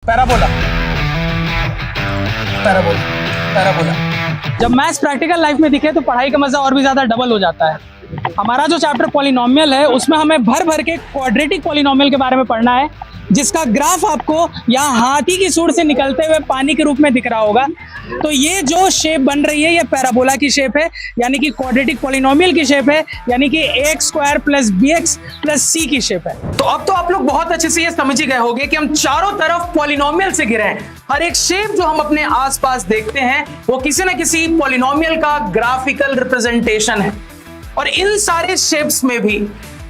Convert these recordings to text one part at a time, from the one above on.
Parabola, parabola, parabola. जब maths practical life में दिखे तो पढ़ाई का मजा और भी ज्यादा डबल हो जाता है। हमारा जो चैप्टर पॉलिनोमियल है उसमें हमें भर भर के क्वाड्रेटिक पॉलिनोमियल के बारे में पढ़ना है, जिसका ग्राफ आपको यहाँ हाथी की सूंड से निकलते हुए पानी के रूप में दिख रहा होगा। तो ये जो शेप बन रही है ये पैराबोला की शेप है, यानी कि क्वाड्रेटिक पॉलिनोमियल की शेप है, यानी कि a² + bx + c की शेप है। तो अब तो आप लोग बहुत अच्छे से ये समझ ही गए होंगे कि हम चारों तरफ पॉलिनोमियल से घिरे हैं। हर एक शेप जो हम अपने आसपास देखते हैं वो किसी न किसी पॉलिनोमियल का ग्राफिकल रिप्रेजेंटेशन है। और इन सारे शेप्स में भी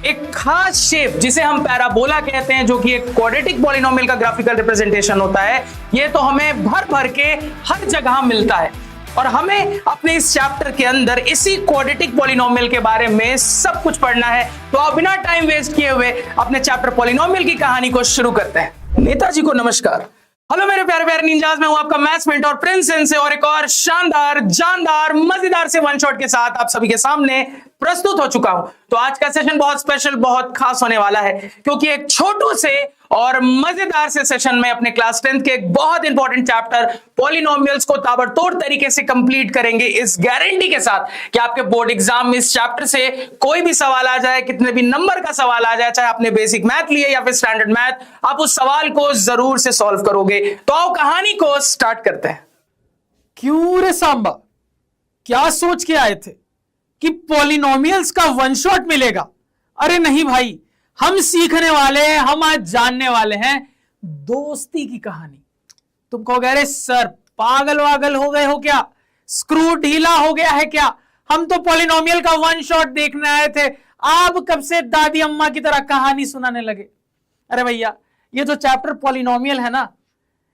एक खास शेप जिसे हम पैराबोला कहते हैं, जो कि एक क्वाड्रेटिक पॉलिनोमियल का ग्राफिकल रिप्रेजेंटेशन होता है, ये तो हमें भर भर के हर जगह मिलता है। और हमें अपने इस चैप्टर के अंदर इसी क्वाड्रेटिक पॉलिनोमियल के बारे में सब कुछ पढ़ना है। तो आप बिना टाइम वेस्ट किए हुए अपने चैप्टर पॉलिनोमियल की कहानी को शुरू करते हैं। नेताजी को नमस्कार। हेलो मेरे प्यारे प्यारे निंजास, मैं हूं आपका मैथ्स मेंटर प्रिंस से, और एक और शानदार, जानदार, मजेदार से वन शॉट के साथ आप सभी के सामने प्रस्तुत हो चुका हूं। तो आज का सेशन बहुत स्पेशल, बहुत खास होने वाला है, क्योंकि एक छोटू से और मजेदार से सेशन में अपने क्लास 10th के एक बहुत इंपॉर्टेंट चैप्टर पॉलिनोमियल्स को ताबड़तोड़ तरीके से कंप्लीट करेंगे, इस गारंटी के साथ कि आपके बोर्ड एग्जाम में इस चैप्टर से कोई भी सवाल आ जाए, कितने भी नंबर का सवाल आ जाए, चाहे आपने बेसिक मैथ लिए या फिर स्टैंडर्ड मैथ, आप उस सवाल को जरूर से सॉल्व करोगे। तो आओ कहानी को स्टार्ट करते हैं। क्यों रे सांबा, क्या सोच के आए थे कि पॉलिनोमियल्स का वन शॉट मिलेगा? अरे नहीं भाई, हम सीखने वाले हैं, हम आज जानने वाले हैं दोस्ती की कहानी। तुम कहोगे अरे सर पागल वागल हो गए हो क्या, स्क्रू ढीला हो गया है क्या? हम तो पॉलिनोमियल का वन शॉट देखने आए थे, आप कब से दादी अम्मा की तरह कहानी सुनाने लगे? अरे भैया, ये जो चैप्टर पॉलिनोमियल है ना,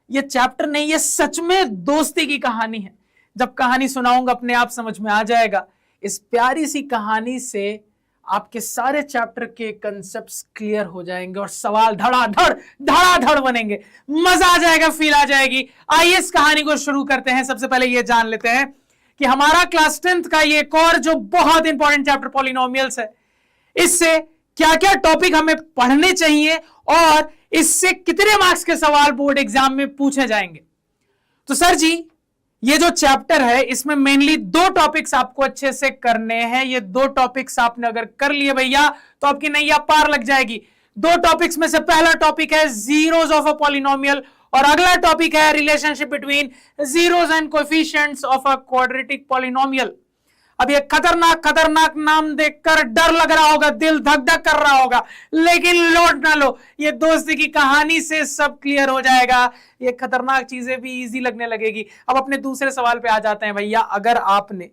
ये चैप्टर नहीं, ये सच में दोस्ती की कहानी है। जब कहानी सुनाऊंगा अपने आप समझ में आ जाएगा। इस प्यारी सी कहानी से आपके सारे चैप्टर के कंसेप्ट्स क्लियर हो जाएंगे और सवाल धड़ाधड़ बनेंगे, मजा आ जाएगा, फील आ जाएगी। आइए इस कहानी को शुरू करते हैं। सबसे पहले ये जान लेते हैं कि हमारा क्लास 10th का ये एक और जो बहुत इंपॉर्टेंट चैप्टर पॉलिनोमियल्स है, इससे क्या क्या टॉपिक हमें पढ़ने चाहिए और इससे कितने मार्क्स के सवाल बोर्ड एग्जाम में पूछे जाएंगे। तो सर जी, ये जो चैप्टर है इसमें मेनली दो टॉपिक्स आपको अच्छे से करने हैं। ये दो टॉपिक्स आपने अगर कर लिए भैया तो आपकी नैया पार लग जाएगी। दो टॉपिक्स में से पहला टॉपिक है जीरोस ऑफ अ पॉलिनोमियल और अगला टॉपिक है relationship between zeros and coefficients of a quadratic polynomial. अब ये खतरनाक नाम देखकर डर लग रहा होगा, दिल धक धक कर रहा होगा, लेकिन लोड ना लो, ये दोस्ती की कहानी से सब क्लियर हो जाएगा। ये खतरनाक चीजें भी इजी लगने लगेगी। अब अपने दूसरे सवाल पे आ जाते हैं भैया। अगर आपने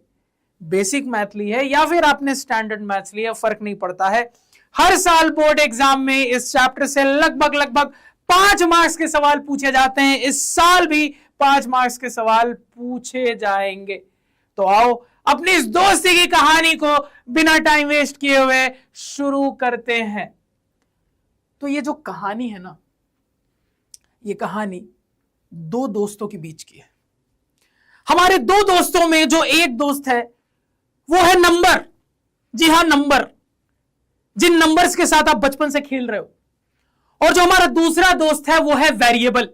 बेसिक मैथ ली है या फिर आपने स्टैंडर्ड मैथ्स लिया, फर्क नहीं पड़ता है। हर साल बोर्ड एग्जाम में इस चैप्टर से लगभग 5 मार्क्स के सवाल पूछे जाते हैं। इस साल भी 5 मार्क्स के सवाल पूछे जाएंगे। तो आओ अपनी इस दोस्ती की कहानी को बिना टाइम वेस्ट किए हुए शुरू करते हैं। तो ये जो कहानी है ना, ये कहानी दो दोस्तों के बीच की है। हमारे दो दोस्तों में जो एक दोस्त है वो है नंबर। जी हां, नंबर, जिन नंबर्स के साथ आप बचपन से खेल रहे हो। और जो हमारा दूसरा दोस्त है वो है वेरिएबल।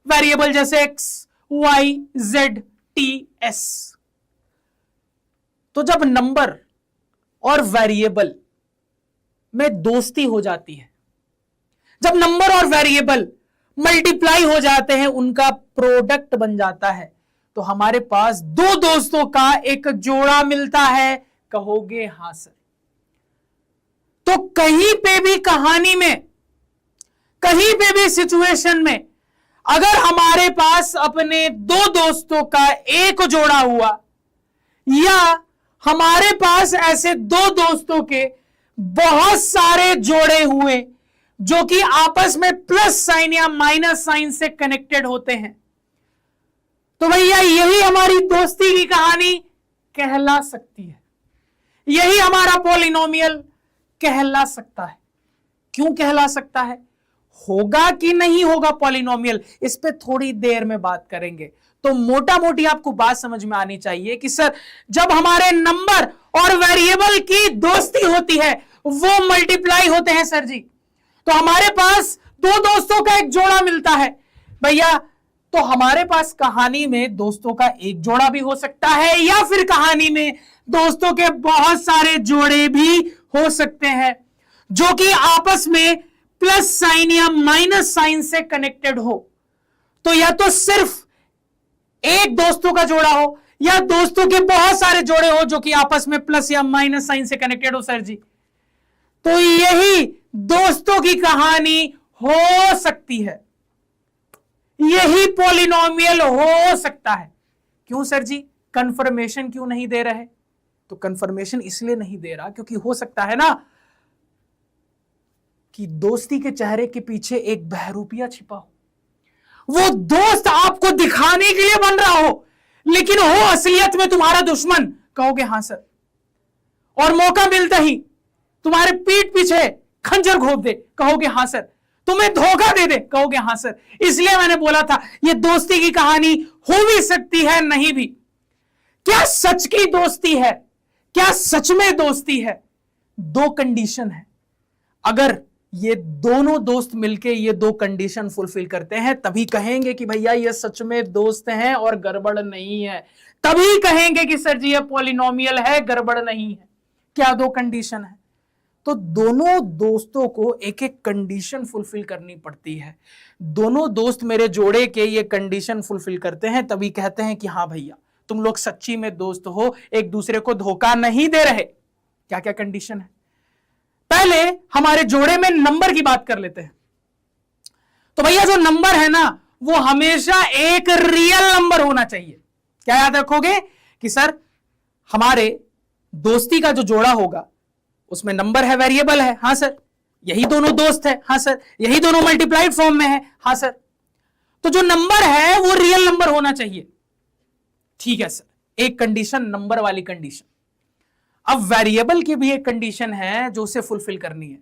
वेरिएबल जैसे x, y, z, t, s। तो जब नंबर और वेरिएबल में दोस्ती हो जाती है, जब नंबर और वेरिएबल मल्टीप्लाई हो जाते हैं, उनका प्रोडक्ट बन जाता है, तो हमारे पास दो दोस्तों का एक जोड़ा मिलता है। कहोगे हां सर। तो कहीं पे भी कहानी में, कहीं पे भी सिचुएशन में अगर हमारे पास अपने दो दोस्तों का एक जोड़ा हुआ या हमारे पास ऐसे दो दोस्तों के बहुत सारे जोड़े हुए जो कि आपस में प्लस साइन या माइनस साइन से कनेक्टेड होते हैं, तो भैया यही हमारी दोस्ती की कहानी कहला सकती है। यही हमारा पॉलिनोमियल कहला सकता है। क्यों कहला सकता है? होगा कि नहीं होगा पॉलिनोमियल, इस पे थोड़ी देर में बात करेंगे। तो मोटा मोटी आपको बात समझ में आनी चाहिए कि सर जब हमारे नंबर और वेरिएबल की दोस्ती होती है वो मल्टीप्लाई होते हैं सर जी। तो हमारे पास दो दोस्तों का एक जोड़ा मिलता है भैया तो हमारे पास कहानी में दोस्तों का एक जोड़ा भी हो सकता है या फिर कहानी में दोस्तों के बहुत सारे जोड़े भी हो सकते हैं जो कि आपस में प्लस साइन या माइनस साइन से कनेक्टेड हो। तो या तो सिर्फ एक दोस्तों का जोड़ा हो या दोस्तों के बहुत सारे जोड़े हो जो कि आपस में प्लस या माइनस साइन से कनेक्टेड हो सर जी। तो यही दोस्तों की कहानी हो सकती है, यही पॉलिनोमियल हो सकता है। क्यों सर जी, कंफर्मेशन क्यों नहीं दे रहे? तो कंफर्मेशन इसलिए नहीं दे रहा क्योंकि हो सकता है ना कि दोस्ती के चेहरे के पीछे एक बहरूपिया छिपा हो, वो दोस्त आपको दिखाने के लिए बन रहा हो लेकिन हो असलियत में तुम्हारा दुश्मन। कहोगे हां सर, और मौका मिलता ही तुम्हारे पीठ पीछे खंजर घोंप दे। कहोगे हां सर, तुम्हें धोखा दे दे। कहोगे हां सर। इसलिए मैंने बोला था ये दोस्ती की कहानी हो भी सकती है, नहीं भी। क्या सच की दोस्ती है? क्या सच में दोस्ती है? दो कंडीशन है। अगर ये दोनों दोस्त मिलके ये दो कंडीशन फुलफिल करते हैं तभी कहेंगे कि भैया ये सच में दोस्त हैं और गड़बड़ नहीं है। तभी कहेंगे कि सर जी ये पॉलिनोमियल है, गड़बड़ नहीं है। क्या दो कंडीशन है? तो दोनों दोस्तों को एक एक कंडीशन फुलफिल करनी पड़ती है। दोनों दोस्त मेरे जोड़े के ये कंडीशन फुलफिल करते हैं तभी कहते हैं कि हाँ भैया तुम लोग सच्ची में दोस्त हो, एक दूसरे को धोखा नहीं दे रहे। क्या क्या कंडीशन है? पहले हमारे जोड़े में नंबर की बात कर लेते हैं। तो भैया जो नंबर है ना वो हमेशा एक रियल नंबर होना चाहिए। क्या याद रखोगे कि सर हमारे दोस्ती का जो जोड़ा होगा उसमें नंबर है, वेरिएबल है। हाँ सर। यही दोनों दोस्त है। हाँ सर। यही दोनों मल्टीप्लाइड फॉर्म में है। हाँ सर। तो जो नंबर है वो रियल नंबर होना चाहिए। ठीक है सर, एक कंडीशन नंबर वाली कंडीशन। अब वेरिएबल की भी एक कंडीशन है जो उसे फुलफिल करनी है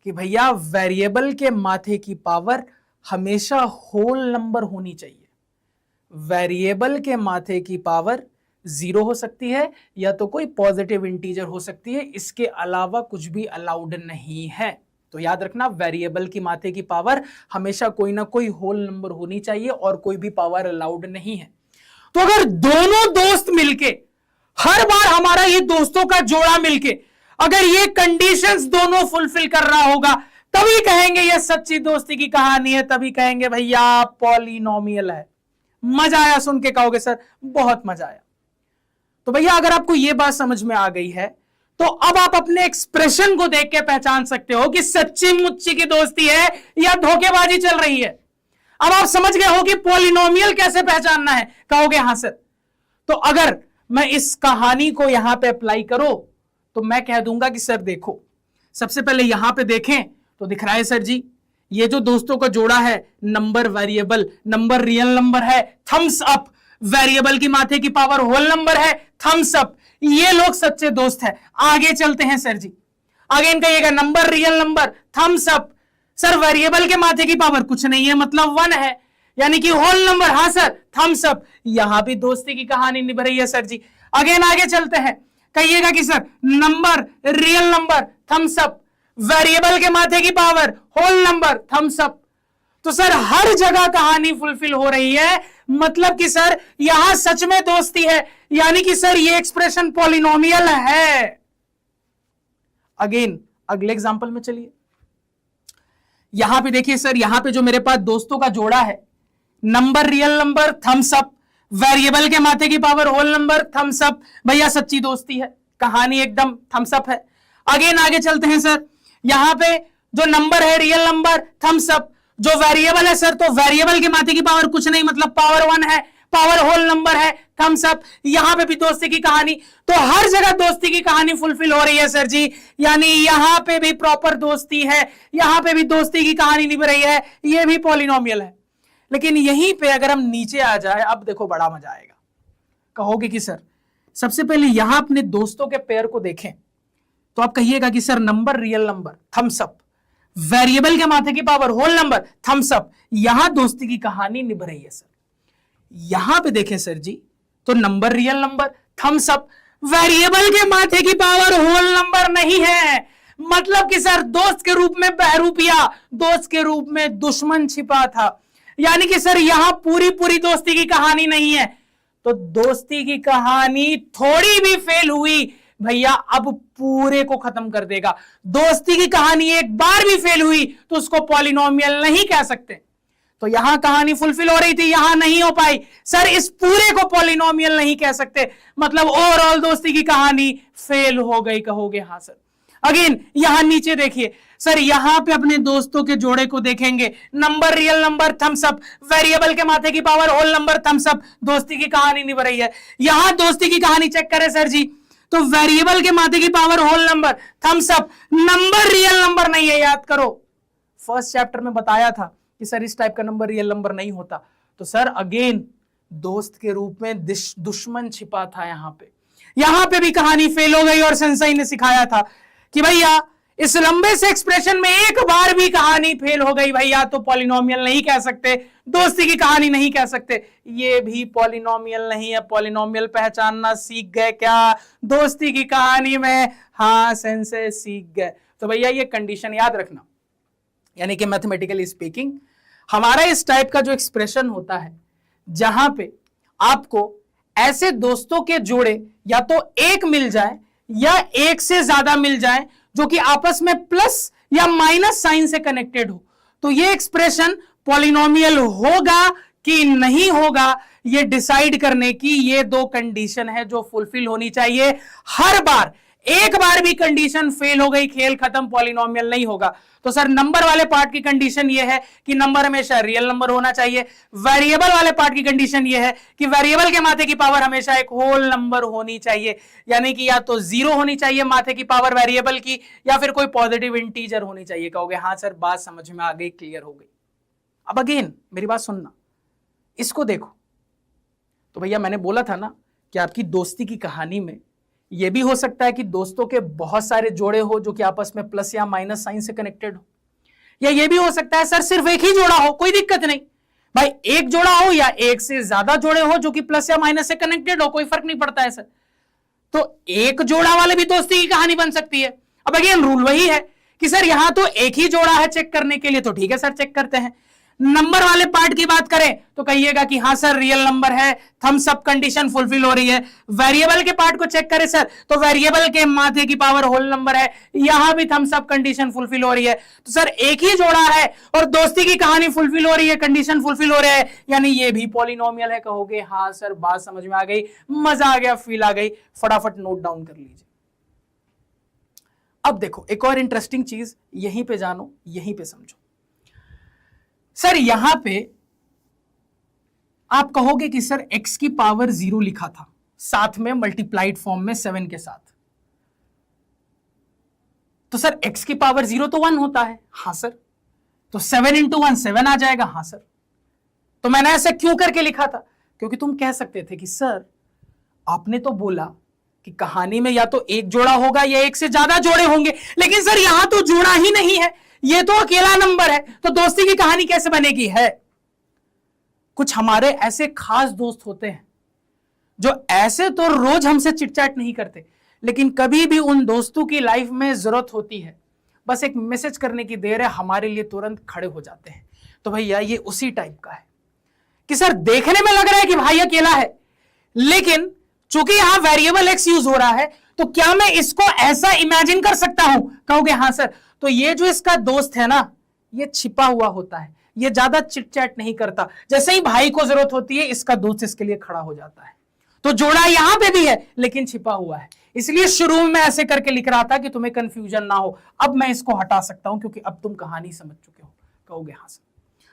कि भैया वेरिएबल के माथे की पावर हमेशा होल नंबर होनी चाहिए। वेरिएबल के माथे की पावर 0 हो सकती है या तो कोई पॉजिटिव इंटीजर हो सकती है, इसके अलावा कुछ भी अलाउड नहीं है। तो याद रखना वेरिएबल की माथे की पावर हमेशा कोई ना कोई होल नंबर होनी चाहिए और कोई भी पावर अलाउड नहीं है। तो अगर दोनों दोस्त मिलके हर बार हमारा ये दोस्तों का जोड़ा मिलके अगर ये कंडीशंस दोनों फुलफिल कर रहा होगा तभी कहेंगे ये सच्ची दोस्ती की कहानी है, तभी कहेंगे भैया पॉलिनोमियल है। मजा आया सुन के? कहोगे सर बहुत मजा आया। तो भैया अगर आपको ये बात समझ में आ गई है तो अब आप अपने एक्सप्रेशन को देख के पहचान सकते हो कि सच्ची मुच्ची की दोस्ती है या धोखेबाजी चल रही है। अब आप समझ गए हो कि पॉलिनोमियल कैसे पहचानना है। कहोगे हां सर। तो अगर मैं इस कहानी को यहां पे अप्लाई करो तो मैं कह दूंगा कि सर देखो, सबसे पहले यहां पे देखें तो दिख रहा है सर जी ये जो दोस्तों का जोड़ा है number variable, number real number है, थम्स अप। वेरिएबल की माथे की पावर होल नंबर है, थम्स अप। ये लोग सच्चे दोस्त हैं। आगे चलते हैं सर जी, आगे इनका कहिएगा number real number, thumbs up. Sir variable के माथे की पावर कुछ नहीं है मतलब 1 है यानी कि होल नंबर। हाँ सर, थम्स अप। यहां भी दोस्ती की कहानी निभ रही है सर जी। अगेन आगे चलते हैं, कहिएगा कि sir number real number, thumbs up. Variable के माथे की power whole number, thumbs up. तो सर हर जगह कहानी फुलफिल हो रही है, मतलब कि सर यहां सच में दोस्ती है, यानी कि सर ये एक्सप्रेशन पॉलिनोमियल है। अगेन अगले एग्जांपल में चलिए, यहां पे देखिए सर, यहां पे जो मेरे पास दोस्तों का जोड़ा है number real number, thumbs up. Variable के माथे की power whole number, thumbs up. भैया सच्ची दोस्ती है, कहानी एकदम थम्स अप है। अगेन आगे चलते हैं सर, यहां पे जो नंबर है रियल नंबर, थम्स अप। जो वेरिएबल है सर, तो वेरिएबल के माथे की पावर कुछ नहीं मतलब पावर 1 है, पावर होल नंबर है, थम्स अप। यहां पे भी दोस्ती की कहानी, तो हर जगह दोस्ती की कहानी फुलफिल हो रही है सर जी, यानी यहां पे भी प्रॉपर दोस्ती है, यहां पे भी दोस्ती की कहानी निभ रही है, ये भी पॉलिनोमियल है। लेकिन यहीं पे अगर हम नीचे आ जाए, अब देखो बड़ा मजा आएगा। कहोगे कि सर सबसे पहले यहां अपने दोस्तों के पेयर को देखें तो आप कहिएगा कि sir number real number, thumbs up. Variable के माथे की power whole number, thumbs up. यहां दोस्ती की कहानी निभ रही है सर। यहां पे देखें सर जी, तो number real number, thumbs up. Variable के माथे की पावर होल नंबर नहीं है, मतलब कि सर दोस्त के रूप में बहरूपिया, दोस्त के रूप में दुश्मन छिपा था। यानी कि सर यहां पूरी पूरी दोस्ती की कहानी नहीं है, तो दोस्ती की कहानी थोड़ी भी फेल हुई भैया अब पूरे को खत्म कर देगा। दोस्ती की कहानी एक बार भी फेल हुई तो उसको पॉलिनोमियल नहीं कह सकते। तो यहां कहानी फुलफिल हो रही थी, यहां नहीं हो पाई, सर इस पूरे को पॉलिनोमियल नहीं कह सकते, मतलब ओवरऑल दोस्ती की कहानी फेल हो गई। कहोगे हाँ सर। अगेन यहां नीचे देखिए सर, यहां पे अपने दोस्तों के जोड़े को देखेंगे, number real number thumbs up, variable के माथे की power whole number thumbs up, दोस्ती की कहानी निभ रही है। यहां दोस्ती की कहानी चेक करें सर जी, तो वेरिएबल के माथे की power whole number thumbs up, number real number नहीं है। याद करो फर्स्ट चैप्टर में बताया था कि सर इस टाइप का नंबर रियल नंबर नहीं होता। तो सर अगेन दोस्त के रूप में दुश्मन छिपा था। यहां पे भी कहानी फेल हो गई और सेंसेई ने सिखाया था कि भैया इस लंबे से एक्सप्रेशन में एक बार भी कहानी फेल हो गई भैया तो पॉलिनोमियल नहीं कह सकते, दोस्ती की कहानी नहीं कह सकते। ये भी पॉलिनोमियल नहीं है। पॉलिनोमियल पहचानना सीख गए क्या दोस्ती की कहानी में? हाँ सेंसे सीख गए। तो भैया ये कंडीशन याद रखना, यानी कि मैथमेटिकली स्पीकिंग हमारा इस टाइप का जो एक्सप्रेशन होता है जहां पे आपको ऐसे दोस्तों के जोड़े या तो एक मिल जाए या एक से ज्यादा मिल जाए जो कि आपस में प्लस या माइनस साइन से कनेक्टेड हो, तो ये एक्सप्रेशन पॉलिनोमियल होगा कि नहीं होगा, ये डिसाइड करने की ये दो कंडीशन है जो फुलफिल होनी चाहिए हर बार। एक बार भी कंडीशन फेल हो गई, खेल खत्म, पॉलिनोमियल नहीं होगा। तो सर नंबर वाले पार्ट की कंडीशन ये है कि नंबर हमेशा रियल नंबर होना चाहिए। वेरिएबल वाले पार्ट की कंडीशन ये है कि वेरिएबल के माथे की पावर हमेशा एक होल नंबर होनी चाहिए, यानी कि या तो 0 होनी चाहिए माथे की पावर वेरिएबल की, या फिर कोई पॉजिटिव इंटीजर होनी चाहिए। कहोगे हाँ सर बात समझ में आ गई, क्लियर हो गई। अब अगेन मेरी बात सुनना, इसको देखो। तो भैया मैंने बोला था ना कि आपकी दोस्ती की कहानी में यह भी हो सकता है कि दोस्तों के बहुत सारे जोड़े हो जो कि आपस में प्लस या माइनस साइन से कनेक्टेड हो, या यह भी हो सकता है सर सिर्फ एक ही जोड़ा हो, कोई दिक्कत नहीं भाई, एक जोड़ा हो या एक से ज्यादा जोड़े हो जो कि प्लस या माइनस से कनेक्टेड हो, कोई फर्क नहीं पड़ता है सर। तो एक जोड़ा वाले भी दोस्ती की कहानी बन सकती है। अब अगेन रूल वही है कि सर यहां तो एक ही जोड़ा है चेक करने के लिए, तो ठीक है सर चेक करते हैं। नंबर वाले पार्ट की बात करें तो कहिएगा कि हाँ सर रियल नंबर है, थम्स अप कंडीशन फुलफिल हो रही है। वेरिएबल के पार्ट को चेक करें सर, तो वेरिएबल के माथे की पावर होल नंबर है, यहां भी थम्स अप कंडीशन फुलफिल हो रही है। तो सर एक ही जोड़ा है और दोस्ती की कहानी फुलफिल हो रही है, कंडीशन फुलफिल हो रहा है, यानी ये भी पॉलिनोमियल है। कहोगे हाँ सर बात समझ में आ गई, मजा आ गया, फील आ गई, फटाफट नोट डाउन कर लीजिए। अब देखो एक और इंटरेस्टिंग चीज, यहीं पे जानो यहीं पे समझो। सर यहां पे आप कहोगे कि सर x की पावर 0 लिखा था साथ में मल्टीप्लाइड फॉर्म में 7 के साथ, तो सर x की पावर 0 तो 1 होता है। हां सर, तो 7 इंटू 1 7 आ जाएगा। हां सर, तो मैंने ऐसा क्यों करके लिखा था? क्योंकि तुम कह सकते थे कि सर आपने तो बोला कि कहानी में या तो एक जोड़ा होगा या एक से ज्यादा जोड़े होंगे, लेकिन सर यहां तो जोड़ा ही नहीं है, ये तो अकेला नंबर है, तो दोस्ती की कहानी कैसे बनेगी? है कुछ हमारे ऐसे खास दोस्त होते हैं जो ऐसे तो रोज हमसे चिटचैट नहीं करते, लेकिन कभी भी उन दोस्तों की लाइफ में जरूरत होती है, बस एक मैसेज करने की देर है, हमारे लिए तुरंत खड़े हो जाते हैं। तो भैया ये उसी टाइप का है कि सर देखने में लग रहा है कि भाई अकेला है, लेकिन चूंकि यहां वेरिएबल एक्स यूज हो रहा है, तो क्या मैं इसको ऐसा इमेजिन कर सकता हूं? कहोगे हाँ सर, तो ये जो इसका दोस्त है ना, ये छिपा हुआ होता है, ये ज्यादा चिटचैट नहीं करता, जैसे ही भाई को जरूरत होती है इसका दोस्त इसके लिए खड़ा हो जाता है। तो जोड़ा यहां पे भी है लेकिन छिपा हुआ है, इसलिए शुरू में ऐसे करके लिख रहा था कि तुम्हें कंफ्यूजन ना हो। अब मैं इसको हटा सकता हूं क्योंकि अब तुम कहानी समझ चुके हो। कहोगे हाँ सर,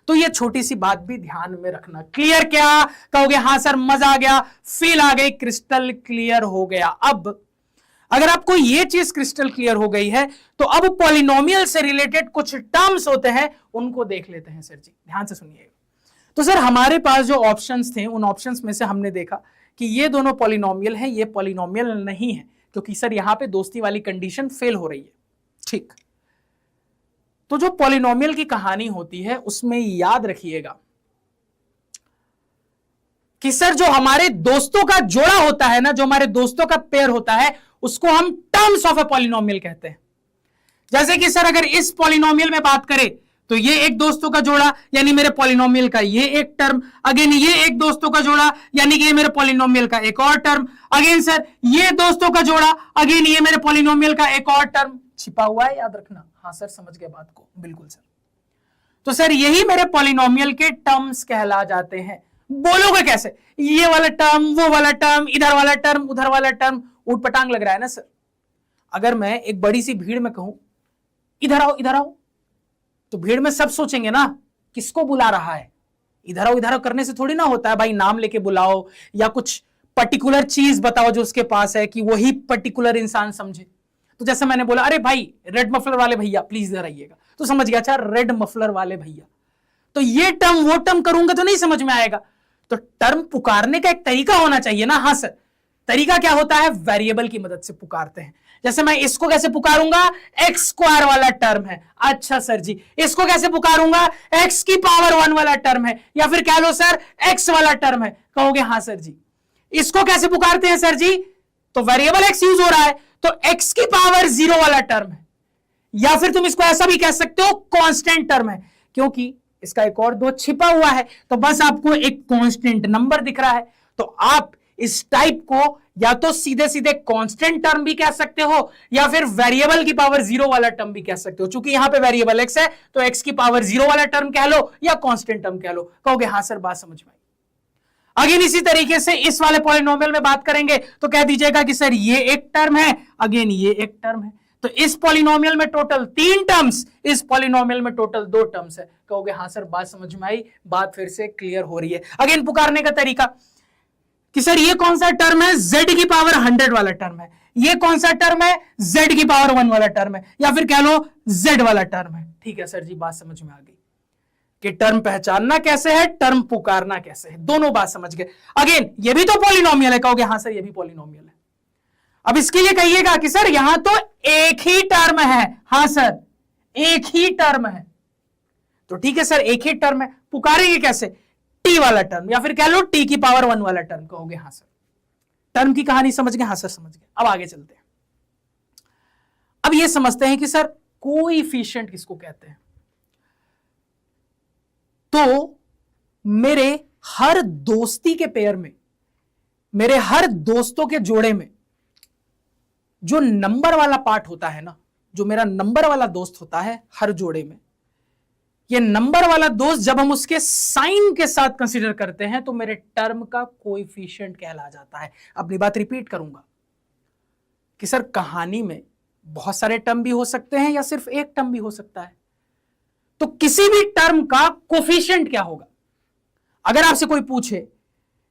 तो ये छोटी सी बात भी ध्यान में रखना। क्लियर क्या? कहोगे हाँ सर, मजा आ गया, फील आ गई, क्रिस्टल क्लियर हो गया। अब अगर आपको ये चीज क्रिस्टल क्लियर हो गई है तो अब पॉलिनोमियल से रिलेटेड कुछ टर्म्स होते हैं, उनको देख लेते हैं। सर जी ध्यान से सुनिएगा। तो सर हमारे पास जो ऑप्शंस थे, उन ऑप्शंस में से हमने देखा कि ये दोनों पॉलिनोमियल हैं, ये पॉलिनोमियल नहीं है, क्योंकि सर यहां पे दोस्ती वाली कंडीशन फेल हो रही है। ठीक, तो जो पॉलिनोमियल की कहानी होती है उसमें याद रखिएगा कि सर जो हमारे दोस्तों का जोड़ा होता है ना, जो हमारे दोस्तों का पेयर होता है, उसको हम टर्म्स ऑफ ए पॉलिनोमियल कहते हैं। जैसे कि सर अगर इस पॉलिनोमियल में बात करें तो ये एक दोस्तों का जोड़ा यानी मेरे पॉलिनोमियल का ये एक टर्म, अगेन ये एक दोस्तों का जोड़ा यानी कि ये मेरे पॉलिनोमियल का एक और टर्म, अगेन सर ये दोस्तों का जोड़ा, अगेन ये मेरे पॉलिनोमियल का एक और टर्म छिपा हुआ है, याद रखना। हाँ सर समझ गए बात को, बिल्कुल सर। तो सर यही मेरे पॉलिनोमियल के टर्म्स कहला जाते हैं। बोलोगे कैसे? ये वाला टर्म, वो वाला टर्म, इधर वाला टर्म, उधर वाला टर्म, ऊट पटांग लग रहा है ना सर। अगर मैं एक बड़ी सी भीड़ में कहूं इधर आओ इधर आओ, तो भीड़ में सब सोचेंगे ना किसको बुला रहा है। इधर आओ करने से थोड़ी ना होता है भाई, नाम लेके बुलाओ या कुछ पर्टिकुलर चीज बताओ जो उसके पास है कि वही पर्टिकुलर इंसान समझे। तो जैसे मैंने बोला अरे भाई रेड मफलर वाले भैया प्लीज इधर आइएगा, तो समझ गया अच्छा रेड मफलर वाले भैया। तो ये टर्म वो टर्म करूंगा तो नहीं समझ में आएगा। तो टर्म पुकारने का एक तरीका होना चाहिए ना। हाँ सर, तरीका क्या होता है? वेरिएबल की मदद से पुकारते हैं। जैसे मैं इसको कैसे पुकारूंगा? एक्स स्क्वायर वाला टर्म है। अच्छा सर जी, इसको कैसे पुकारूंगा? एक्स की पावर 1 वाला टर्म है, या फिर कह लो सर एक्स वाला टर्म है। कहोगे हाँ सर जी। इसको कैसे पुकारते हैं सर जी? तो वेरिएबल एक्स यूज हो रहा है तो एक्स की पावर 0 वाला टर्म है, या फिर तुम इसको ऐसा भी कह सकते हो कांस्टेंट टर्म है, क्योंकि इसका एक और 2 छिपा हुआ है। तो बस आपको एक कांस्टेंट नंबर दिख रहा है, तो आप इस टाइप को या तो सीधे सीधे कांस्टेंट टर्म भी कह सकते हो या फिर वेरिएबल की पावर 0 वाला टर्म भी कह सकते हो। चूंकि यहां पे वेरिएबल एक्स है तो एक्स की पावर 0 वाला टर्म कह लो या कांस्टेंट टर्म कह लो। कहोगे हाँ सर बात समझ में आई। अगेन इसी तरीके से इस वाले पॉलिनोमियल में बात करेंगे तो कह दीजिएगा कि सर ये एक टर्म है, अगेन ये एक टर्म है, तो इस पॉलिनोमियल में टोटल 3 टर्म्स, इस पॉलिनोमियल में टोटल 2 टर्म्स है। कहोगे हाँ सर बात समझ में आई, बात फिर से क्लियर हो रही है। अगेन पुकारने का तरीका कि सर ये कौन सा टर्म है? z की पावर 100 वाला टर्म है। ये कौन सा टर्म है? z की पावर 1 वाला टर्म है, या फिर कह लो z वाला टर्म है। ठीक है सर जी, बात समझ में आ गई कि टर्म पहचानना कैसे है, टर्म पुकारना कैसे है, दोनों बात समझ गए। अगेन ये भी तो पॉलिनोमियल है। कहोगे हाँ सर ये भी पॉलिनोमियल है। अब इसके लिए कहिएगा कि सर यहां तो एक ही टर्म है। हाँ सर एक ही टर्म है, तो ठीक है सर एक ही टर्म है, पुकारेंगे कैसे? टी वाला टर्म, या फिर कह लो टी की पावर 1 वाला टर्म। कहोगे हाँ सर। टर्म की कहानी समझ गए? हाँ सर समझ गए। अब आगे चलते हैं। अब ये समझते हैं कि सर कोएफिशिएंट किसको कहते हैं। तो मेरे हर दोस्ती के पेयर में, मेरे हर दोस्तों के जोड़े में जो नंबर वाला पार्ट होता है ना, जो मेरा नंबर वाला दोस्त होता है हर जोड़े में, ये नंबर वाला दोस्त जब हम उसके साइन के साथ कंसीडर करते हैं तो मेरे टर्म का कोएफिशिएंट कहला जाता है। अपनी बात रिपीट करूंगा कि सर कहानी में बहुत सारे टर्म भी हो सकते हैं या सिर्फ एक टर्म भी हो सकता है, तो किसी भी टर्म का कोएफिशिएंट क्या होगा? अगर आपसे कोई पूछे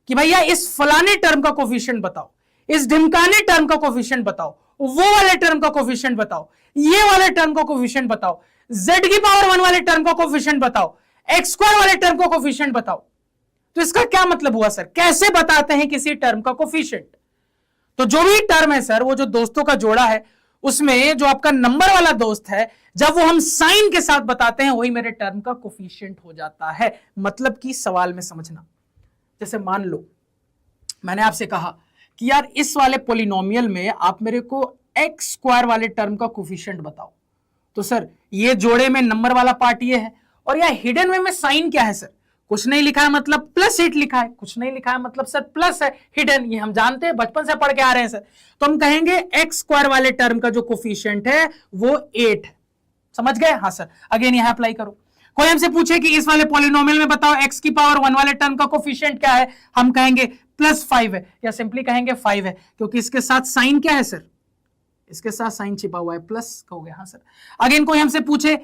कि भैया इस फलाने टर्म का कोएफिशिएंट बताओ, इस ढिमकाने टर्म का कोएफिशिएंट बताओ, वो वाले टर्म का कोएफिशिएंट बताओ, ये वाले टर्म का कोएफिशिएंट बताओ, z की पावर 1 वाले टर्म का कोएफिशिएंट बताओ, x स्क्वायर वाले टर्म का कोएफिशिएंट बताओ, तो इसका क्या मतलब हुआ सर? कैसे बताते हैं किसी टर्म का कोएफिशिएंट? तो जो भी टर्म है सर, वो जो दोस्तों का जोड़ा है उसमें जो आपका नंबर वाला दोस्त है, जब वो हम साइन के साथ बताते हैं वही मेरे टर्म का कोएफिशिएंट हो जाता है। मतलब कि सवाल में समझना, जैसे मान लो मैंने आपसे कहा कि यार इस वाले पॉलिनोमियल में आप मेरे को एक्स स्क्वायर वाले टर्म का कोएफिशिएंट बताओ, तो सर ये जोड़े में नंबर वाला पार्ट ये है, और यह हिडन वे में साइन क्या है सर? कुछ नहीं लिखा है मतलब प्लस 8 लिखा है, कुछ नहीं लिखा है मतलब सर प्लस है, हिडन, ये हम जानते हैं, बचपन से पढ़ के आ रहे हैं सर। तो हम कहेंगे एक्स स्क्वायर वाले टर्म का जो कोएफिशिएंट है वो 8 है। समझ गए? हाँ सर। अगेन यहां अप्लाई करो। कोई हमसे पूछे कि इस वाले पॉलिनोमियल में बताओ एक्स की पावर 1 वाले टर्म का कोएफिशिएंट क्या है, हम कहेंगे +5 है, या सिंपली कहेंगे 5 है, क्योंकि इसके साथ साइन क्या है सर? इसके साथ साइन छिपा हुआ है, प्लस। कहोगे हाँ सर। अगेन कोई हमसे पूछे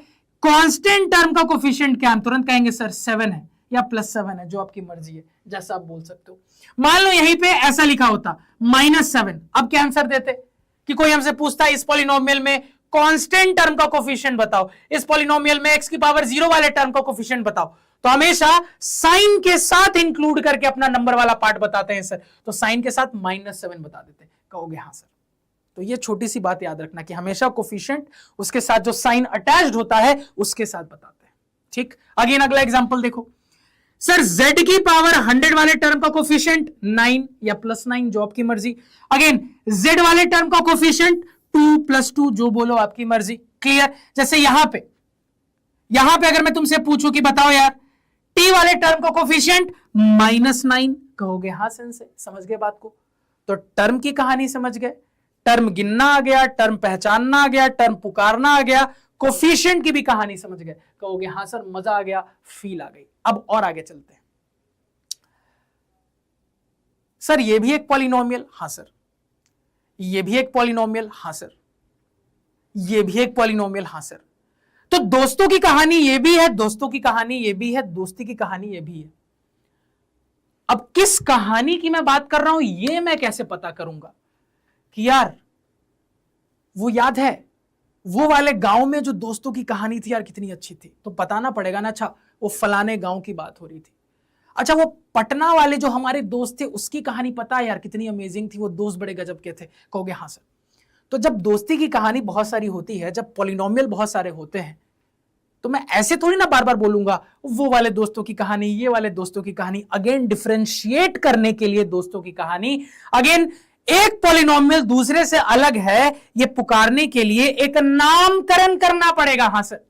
कांस्टेंट टर्म का कोएफिशिएंट क्या है, हम तुरंत कहेंगे सर 7 है या +7 है, जो आपकी मर्जी है, जैसा आप बोल सकते हो। मान लो यहीं पे ऐसा लिखा होता -7, अब क्या आंसर देते? कि कोई हमसे पूछता इस पॉलिनोमियल में कांस्टेंट टर्म का कोएफिशिएंट बताओ, इस पॉलिनोमियल में x की पावर 0 वाले टर्म का कोएफिशिएंट बताओ, तो हमेशा साइन के साथ इंक्लूड करके अपना नंबर वाला पार्ट बताते हैं सर, तो साइन के साथ -7 बता देते हैं। कहोगे हाँ सर। तो ये छोटी सी बात याद रखना कि हमेशा कोएफिशिएंट उसके साथ जो साइन अटैच्ड होता है उसके साथ बताते हैं। ठीक। अगेन अगला एग्जांपल देखो सर, z की पावर 100 वाले टर्म का कोएफिशिएंट 9 या +9, जो आपकी मर्जी। अगेन z वाले टर्म का कोएफिशिएंट 2 + 2, जो बोलो आपकी मर्जी। क्लियर? जैसे यहां पे यहां पे अगर मैं तुमसे पूछूं कि बताओ यार टी वाले टर्म का कोफिशिएंट -9, कहोगे हाँ सेंसे, समझ गए बात को। तो टर्म की कहानी समझ गए, टर्म गिनना आ गया, टर्म पहचानना आ गया, टर्म पुकारना आ गया, कोफिशिएंट की भी कहानी समझ गए, कहोगे हाँ सर मजा आ गया, फील आ गई। अब और आगे चलते हैं। सर ये भी एक पॉलिनोमियल, हाँ सर। ये भी एक पॉलिनोमियल, हाँ सर। ये भी एक पॉलिनोमियल, हाँ सर। तो दोस्तों की कहानी ये भी है, दोस्तों की कहानी ये भी है, दोस्ती की कहानी ये भी है। अब किस कहानी की मैं बात कर रहा हूं ये मैं कैसे पता करूंगा कि यार वो याद है वो वाले गांव में जो दोस्तों की कहानी थी यार कितनी अच्छी थी, तो बताना पड़ेगा ना। अच्छा वो फलाने गांव की बात हो रही थी। अच्छा वो पटना वाले जो हमारे दोस्त थे उसकी कहानी पता है यार कितनी अमेजिंग थी, वो दोस्त बड़े गजब के थे, कहोगे हाँ सर। तो जब दोस्ती की कहानी बहुत सारी होती है, जब पॉलिनोमियल बहुत सारे होते हैं, तो मैं ऐसे थोड़ी ना बार बार बोलूंगा वो वाले दोस्तों की कहानी, ये वाले दोस्तों की कहानी। अगेन डिफरेंशिएट करने के लिए दोस्तों की कहानी, अगेन एक पॉलिनोमियल दूसरे से अलग है, ये पुकारने के लिए एक नामकरण करना पड़ेगा। हाँ सर,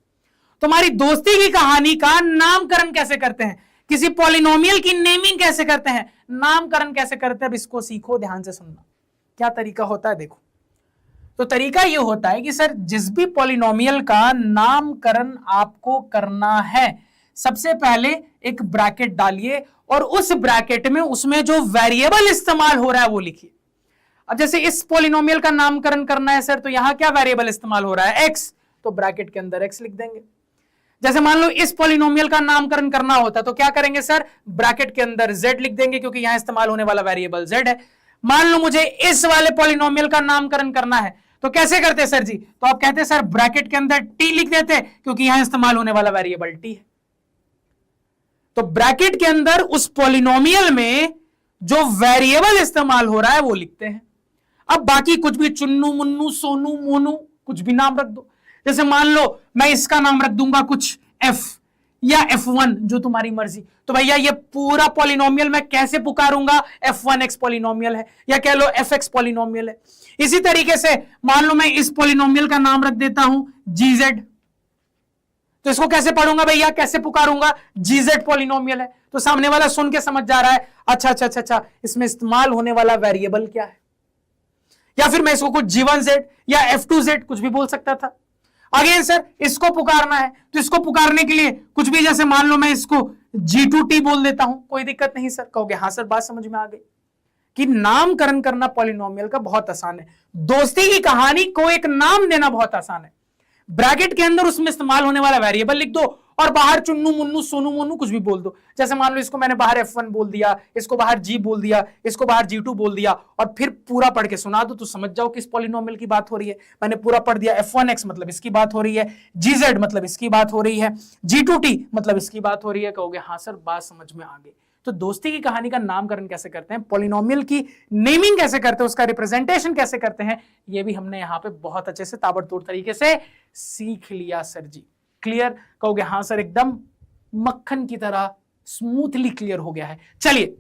तुम्हारी दोस्ती की कहानी का नामकरण कैसे करते हैं, किसी पॉलिनोमियल की नेमिंग कैसे करते हैं, नामकरण कैसे करते हैं, अब इसको सीखो, ध्यान से सुनना। क्या तरीका होता है देखो। तो तरीका यह होता है कि सर जिस भी पॉलिनोमियल का नामकरण आपको करना है, सबसे पहले एक ब्रैकेट डालिए और उस ब्रैकेट में उसमें जो वेरिएबल इस्तेमाल हो रहा है वो लिखिए। अब जैसे इस पॉलिनोमियल का नामकरण करना है सर, तो यहां क्या वेरिएबल इस्तेमाल हो रहा है, एक्स, तो ब्रैकेट के अंदर एक्स लिख देंगे। जैसे मान लो इस पॉलिनोमियल का नामकरण करना होता तो क्या करेंगे सर, ब्रैकेट के अंदर z लिख देंगे क्योंकि यहां इस्तेमाल होने वाला वेरिएबल z है। मान लो मुझे इस वाले पॉलिनोमियल का नामकरण करना है तो कैसे करते सर जी, तो आप कहते सर ब्रैकेट के अंदर t लिख देते क्योंकि यहां इस्तेमाल होने वाला वेरिएबल t है। तो ब्रैकेट के अंदर उस पॉलिनोमियल में जो वेरिएबल इस्तेमाल हो रहा है वो लिखते हैं। अब बाकी कुछ भी चुन्नू मुन्नू सोनू मोनू कुछ भी नाम रख दो। जैसे मान लो मैं इसका नाम रख दूंगा कुछ f या f1, जो तुम्हारी मर्जी। तो भैया ये पूरा पॉलिनोमियल मैं कैसे पुकारूंगा, f1x पॉलिनोमियल है, या कह लो fx पॉलिनोमियल है। इसी तरीके से मान लो मैं इस पॉलिनोमियल का नाम रख देता हूं gz, तो इसको कैसे पढ़ूंगा भैया, कैसे पुकारूंगा, gz पॉलिनोमियल है। तो सामने वाला सुन के समझ जा रहा है अच्छा अच्छा अच्छा अच्छा इसमें इस्तेमाल होने वाला वेरिएबल क्या है। या फिर मैं इसको कुछ g1z या f2z कुछ भी बोल सकता था। अगेन सर इसको पुकारना है तो इसको पुकारने के लिए कुछ भी, जैसे मान लो मैं इसको g2t बोल देता हूं, कोई दिक्कत नहीं सर, कहोगे हाँ सर बात समझ में आ गई कि नामकरण करना पॉलिनोमियल का बहुत आसान है। दोस्ती की कहानी को एक नाम देना बहुत आसान है। ब्रैकेट के अंदर उसमें इस्तेमाल होने वाला वेरिएबल लिख दो और बाहर चुन्नू मुन्नू सोनू मोनू कुछ भी बोल दो। जैसे मान लो इसको मैंने बाहर f1 बोल दिया, इसको बाहर g बोल दिया, इसको बाहर g2 बोल दिया और फिर पूरा पढ़ के सुना दो तो समझ जाओ किस पॉलिनोमियल की बात हो रही है। मैंने पूरा पढ़ दिया, f1x मतलब इसकी बात हो रही है, gz मतलब इसकी बात हो रही है, g2t मतलब इसकी बात हो रही है, कहोगे हाँ सर बात समझ में आ गई। तो दोस्ती की कहानी का नामकरण कैसे करते हैं, पॉलिनोमियल की नेमिंग कैसे करते हैं, उसका रिप्रेजेंटेशन कैसे करते हैं, ये भी हमने यहां पे बहुत अच्छे से ताबड़तोड़ तरीके से सीख लिया सर जी। क्लियर, कहोगे हाँ सर एकदम मक्खन की तरह स्मूथली क्लियर हो गया है। चलिए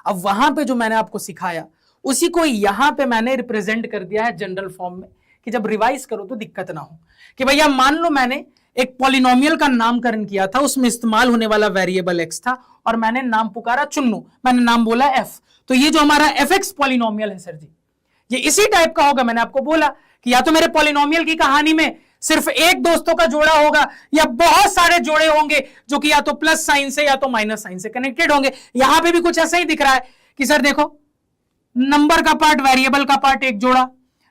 अब वहां पे जो मैंने आपको सिखाया उसी को यहां पे मैंने रिप्रेजेंट कर दिया है जनरल फॉर्म में, कि जब रिवाइज करो तो दिक्कत ना हो। कि भैया मान लो मैंने एक पॉलिनोमियल का नामकरण किया था, उसमें इस्तेमाल होने वाला वेरिएबल x था और मैंने नाम पुकारा चुन्नू, मैंने नाम बोला f, तो ये जो हमारा fx पॉलिनोमियल है सर जी, ये इसी टाइप का होगा। मैंने आपको बोला कि या तो मेरे पॉलिनोमियल की कहानी में सिर्फ एक दोस्तों का जोड़ा होगा या बहुत सारे जोड़े होंगे जो कि या तो प्लस साइन से या तो माइनस साइन से कनेक्टेड होंगे। यहां पे भी कुछ ऐसा ही दिख रहा है कि सर देखो नंबर का पार्ट वेरिएबल का पार्ट एक जोड़ा,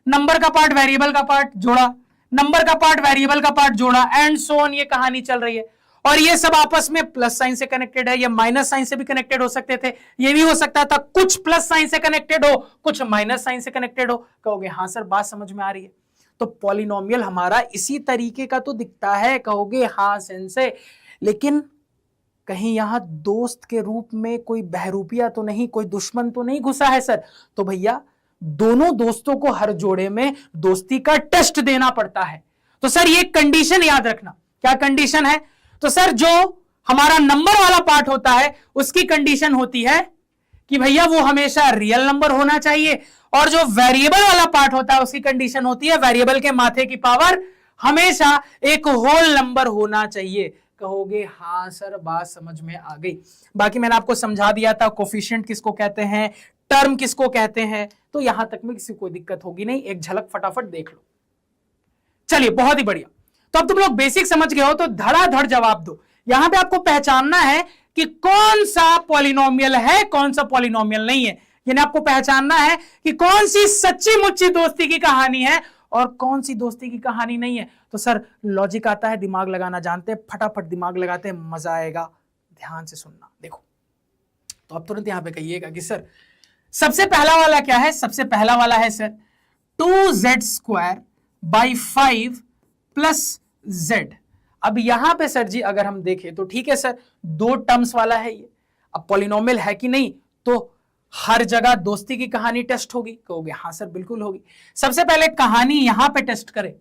नंबर का पार्ट वेरिएबल का पार्ट जोड़ा, नंबर का पार्ट वेरिएबल का पार्ट जोड़ा, एंड सो ऑन, ये कहानी चल रही है। और ये सब आपस में प्लस साइन से कनेक्टेड है, ये माइनस साइन से भी कनेक्टेड हो सकते थे, ये भी हो सकता था कुछ प्लस साइन से कनेक्टेड हो कुछ माइनस साइन से कनेक्टेड हो। कहोगे हाँ सर बात समझ में आ रही है। तो पॉलिनोमियल हमारा इसी तरीके का तो दिखता है, कहोगे हाँ सेंसे, लेकिन कहीं यहां दोस्त के रूप में कोई बहरूपिया तो नहीं, कोई दुश्मन तो नहीं घुसा है सर। तो भैया दोनों दोस्तों को हर जोड़े में दोस्ती का टेस्ट देना पड़ता है। तो सर ये कंडीशन याद रखना, क्या कंडीशन है, तो सर जो हमारा नंबर वाला पार्ट होता है उसकी कंडीशन होती है कि भैया वो हमेशा रियल नंबर होना चाहिए, और जो वेरिएबल वाला पार्ट होता है उसकी कंडीशन होती है वेरिएबल के माथे की पावर हमेशा एक होल नंबर होना चाहिए। कहोगे हाँ सर, बात समझ में आ गई। बाकी मैंने आपको समझा दिया था कोफिशिएंट किसको कहते हैं, टर्म किसको कहते हैं, तो यहां तक में किसी को दिक्कत होगी नहीं, एक झलक फटाफट देख लो। चलिए बहुत ही बढ़िया। तो अब तुम लोग बेसिक समझ गए हो, तो धड़ाधड़ जवाब दो। यहां पे आपको पहचानना है कि कौन सा पॉलिनोमियल है, कौन सा पॉलिनोमियल नहीं है। यानी आपको पहचानना है कि कौन सी सच्ची मुच्ची दोस्ती की कहानी है और कौन सी दोस्ती की कहानी नहीं है। तो सर लॉजिक आता है, दिमाग लगाना जानते हैं, फटाफट दिमाग लगाते हैं, मजा आएगा। ध्यान से सुनना। देखो तो अब तुरंत यहां पे कहिएगा कि सर सबसे पहला वाला क्या है। सबसे पहला वाला है sir 2z² by 5 plus z। अब यहां पे सर जी अगर हम देखें तो ठीक है सर, दो टर्म्स वाला है ये। अब पॉलिनोमियल है कि नहीं, तो हर जगह दोस्ती की कहानी टेस्ट होगी। कहोगे हाँ सर बिल्कुल होगी। सबसे पहले कहानी यहां पे टेस्ट करें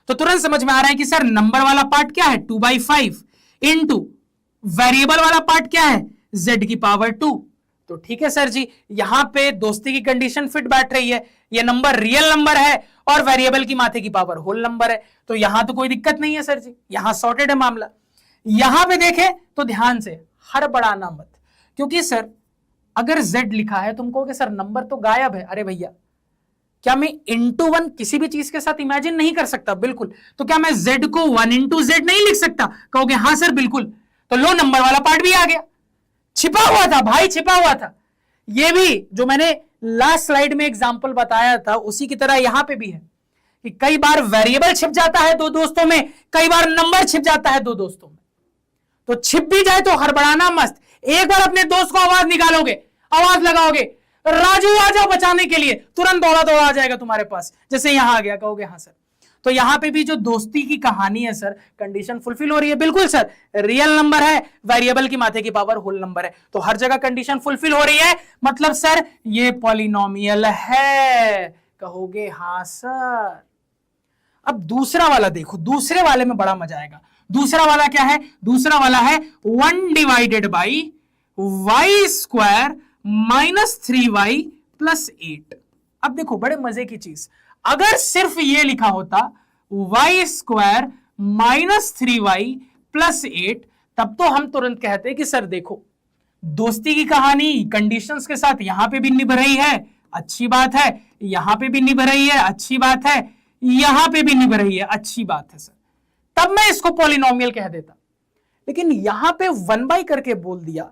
तो तुरंत समझ में आ रहा है कि सर नंबर वाला पार्ट क्या है 2/5 इंटू वेरिएबल वाला पार्ट क्या है z की पावर 2। तो ठीक है सर जी, यहां पे दोस्ती की कंडीशन फिट बैठ रही है। ये नंबर रियल नंबर है और वेरिएबल की माथे की पावर होल नंबर है, तो यहां तो कोई दिक्कत नहीं है सर जी, यहां सॉर्टेड है मामला। यहां पे देखें तो ध्यान से हड़बड़ाना मत, क्योंकि सर अगर z लिखा है तुम कहोगे सर नंबर तो गायब है। अरे भैया, क्या मैं इंटू 1 किसी भी चीज के साथ इमेजिन नहीं कर सकता? बिल्कुल। तो क्या मैं z को 1 इंटू z नहीं लिख सकता? कहोगे हाँ सर बिल्कुल। तो लो नंबर वाला पार्ट भी आ गया, छिपा हुआ था भाई, छिपा हुआ था। ये भी जो मैंने लास्ट स्लाइड में एग्जांपल बताया था उसी की तरह यहां पे भी है कि कई बार वेरिएबल छिप जाता है दो दोस्तों में, कई बार नंबर छिप जाता है दो दोस्तों में। तो छिप भी जाए तो हड़बड़ाना मस्त। एक बार अपने दोस्त को आवाज निकालोगे, आवाज लगाओगे राजू आ जाओ बचाने के लिए, तुरंत दौड़ा दौड़ा आ जाएगा तुम्हारे पास। जैसे यहां आ गया कहोगे हाँ सर। तो यहां पे भी जो दोस्ती की कहानी है सर, कंडीशन फुलफिल हो रही है। बिल्कुल सर, रियल नंबर है, वेरिएबल की माथे की पावर होल नंबर है, तो हर जगह कंडीशन फुलफिल हो रही है, मतलब सर ये पॉलिनोमियल है। कहोगे हाँ सर। अब दूसरा वाला देखो, दूसरे वाले में बड़ा मजा आएगा। दूसरा वाला क्या है? दूसरा वाला है 1/y² - 3y + 8। अब देखो बड़े मजे की चीज, अगर सिर्फ ये लिखा होता y² - 3y + 8 तब तो हम तुरंत कहते कि सर देखो दोस्ती की कहानी कंडीशंस के साथ यहां पे भी निभ रही है, अच्छी बात है, यहां पे भी निभ रही है, अच्छी बात है, यहां पे भी निभ रही है, अच्छी बात है सर, तब मैं इसको पॉलिनोमियल कह देता। लेकिन यहां पे 1 करके बोल दिया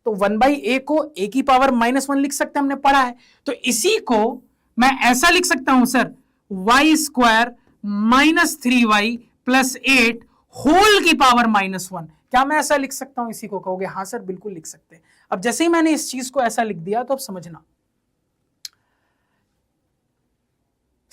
तो 1/a को a की पावर -1 लिख सकते हैं, हमने पढ़ा है। तो इसी को मैं ऐसा लिख सकता हूं सर y² - 3y + 8 होल की पावर -1। क्या मैं ऐसा लिख सकता हूं इसी को? कहोगे हाँ सर बिल्कुल लिख सकते हैं। अब जैसे ही मैंने इस चीज को ऐसा लिख दिया तो अब समझना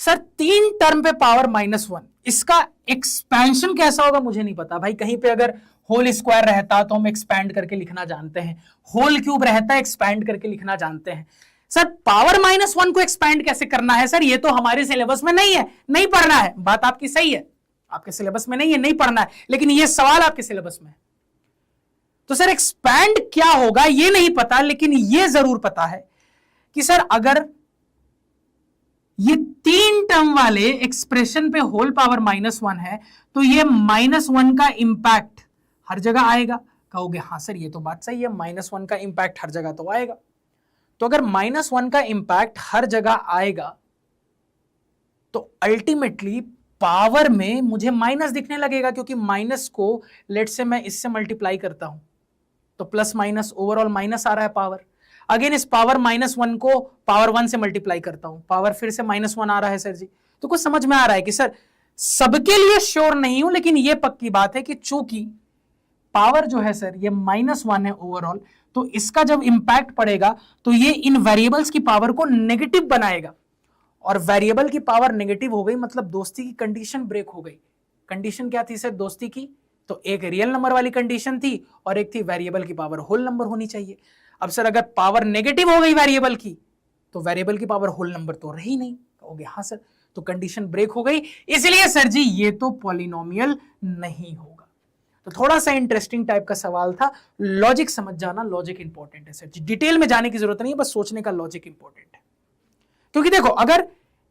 सर 3 टर्म पे पावर -1, इसका एक्सपेंशन कैसा होगा मुझे नहीं पता भाई। कहीं पे अगर होल स्क्वायर रहता तो हम एक्सपैंड करके लिखना जानते हैं, होल क्यूब रहता है एक्सपैंड करके लिखना जानते हैं। सर पावर -1 को एक्सपैंड कैसे करना है? सर ये तो हमारे सिलेबस में नहीं है, नहीं पढ़ना है। बात आपकी सही है, आपके सिलेबस में नहीं है, नहीं पढ़ना है, लेकिन ये सवाल आपके सिलेबस में है। तो सर एक्सपैंड क्या होगा ये नहीं पता, लेकिन ये जरूर पता है कि सर अगर ये 3 टर्म वाले एक्सप्रेशन पे होल पावर -1 है तो ये -1 का इंपैक्ट हर जगह आएगा। कहोगे हाँ सर ये तो बात सही है, -1 का इंपैक्ट हर जगह तो आएगा। तो अगर -1 का इंपैक्ट हर जगह आएगा तो अल्टीमेटली पावर में मुझे माइनस दिखने लगेगा, क्योंकि माइनस को लेट से मैं इससे मल्टीप्लाई करता हूं तो प्लस माइनस ओवरऑल माइनस आ रहा है पावर। अगेन इस पावर -1 को पावर 1 से मल्टीप्लाई करता हूं, पावर फिर से -1 आ रहा है सर जी। तो कुछ समझ में आ रहा है कि सर सबके लिए श्योर नहीं हूं, लेकिन यह पक्की बात है कि चूंकि पावर जो है सर ये -1 है ओवरऑल, तो इसका जब इंपैक्ट पड़ेगा तो ये इन वेरिएबल्स की पावर को नेगेटिव बनाएगा, और वेरिएबल की पावर नेगेटिव हो गई मतलब दोस्ती की कंडीशन ब्रेक हो गई। कंडीशन क्या थी सर दोस्ती की? तो एक रियल नंबर वाली कंडीशन थी और एक थी वेरिएबल की पावर होल नंबर होनी चाहिए। अब सर अगर पावर नेगेटिव हो गई वेरिएबल की तो वेरिएबल की पावर होल नंबर तो रही नहीं। कहोगे हाँ सर, तो कंडीशन ब्रेक हो गई, इसलिए सर जी ये तो पॉलिनोमियल नहीं होगा। तो थोड़ा सा इंटरेस्टिंग टाइप का सवाल था, लॉजिक समझ जाना, लॉजिक इंपॉर्टेंट है सर जी, डिटेल में जाने की जरूरत नहीं है, बस सोचने का लॉजिक इंपॉर्टेंट है। क्योंकि देखो अगर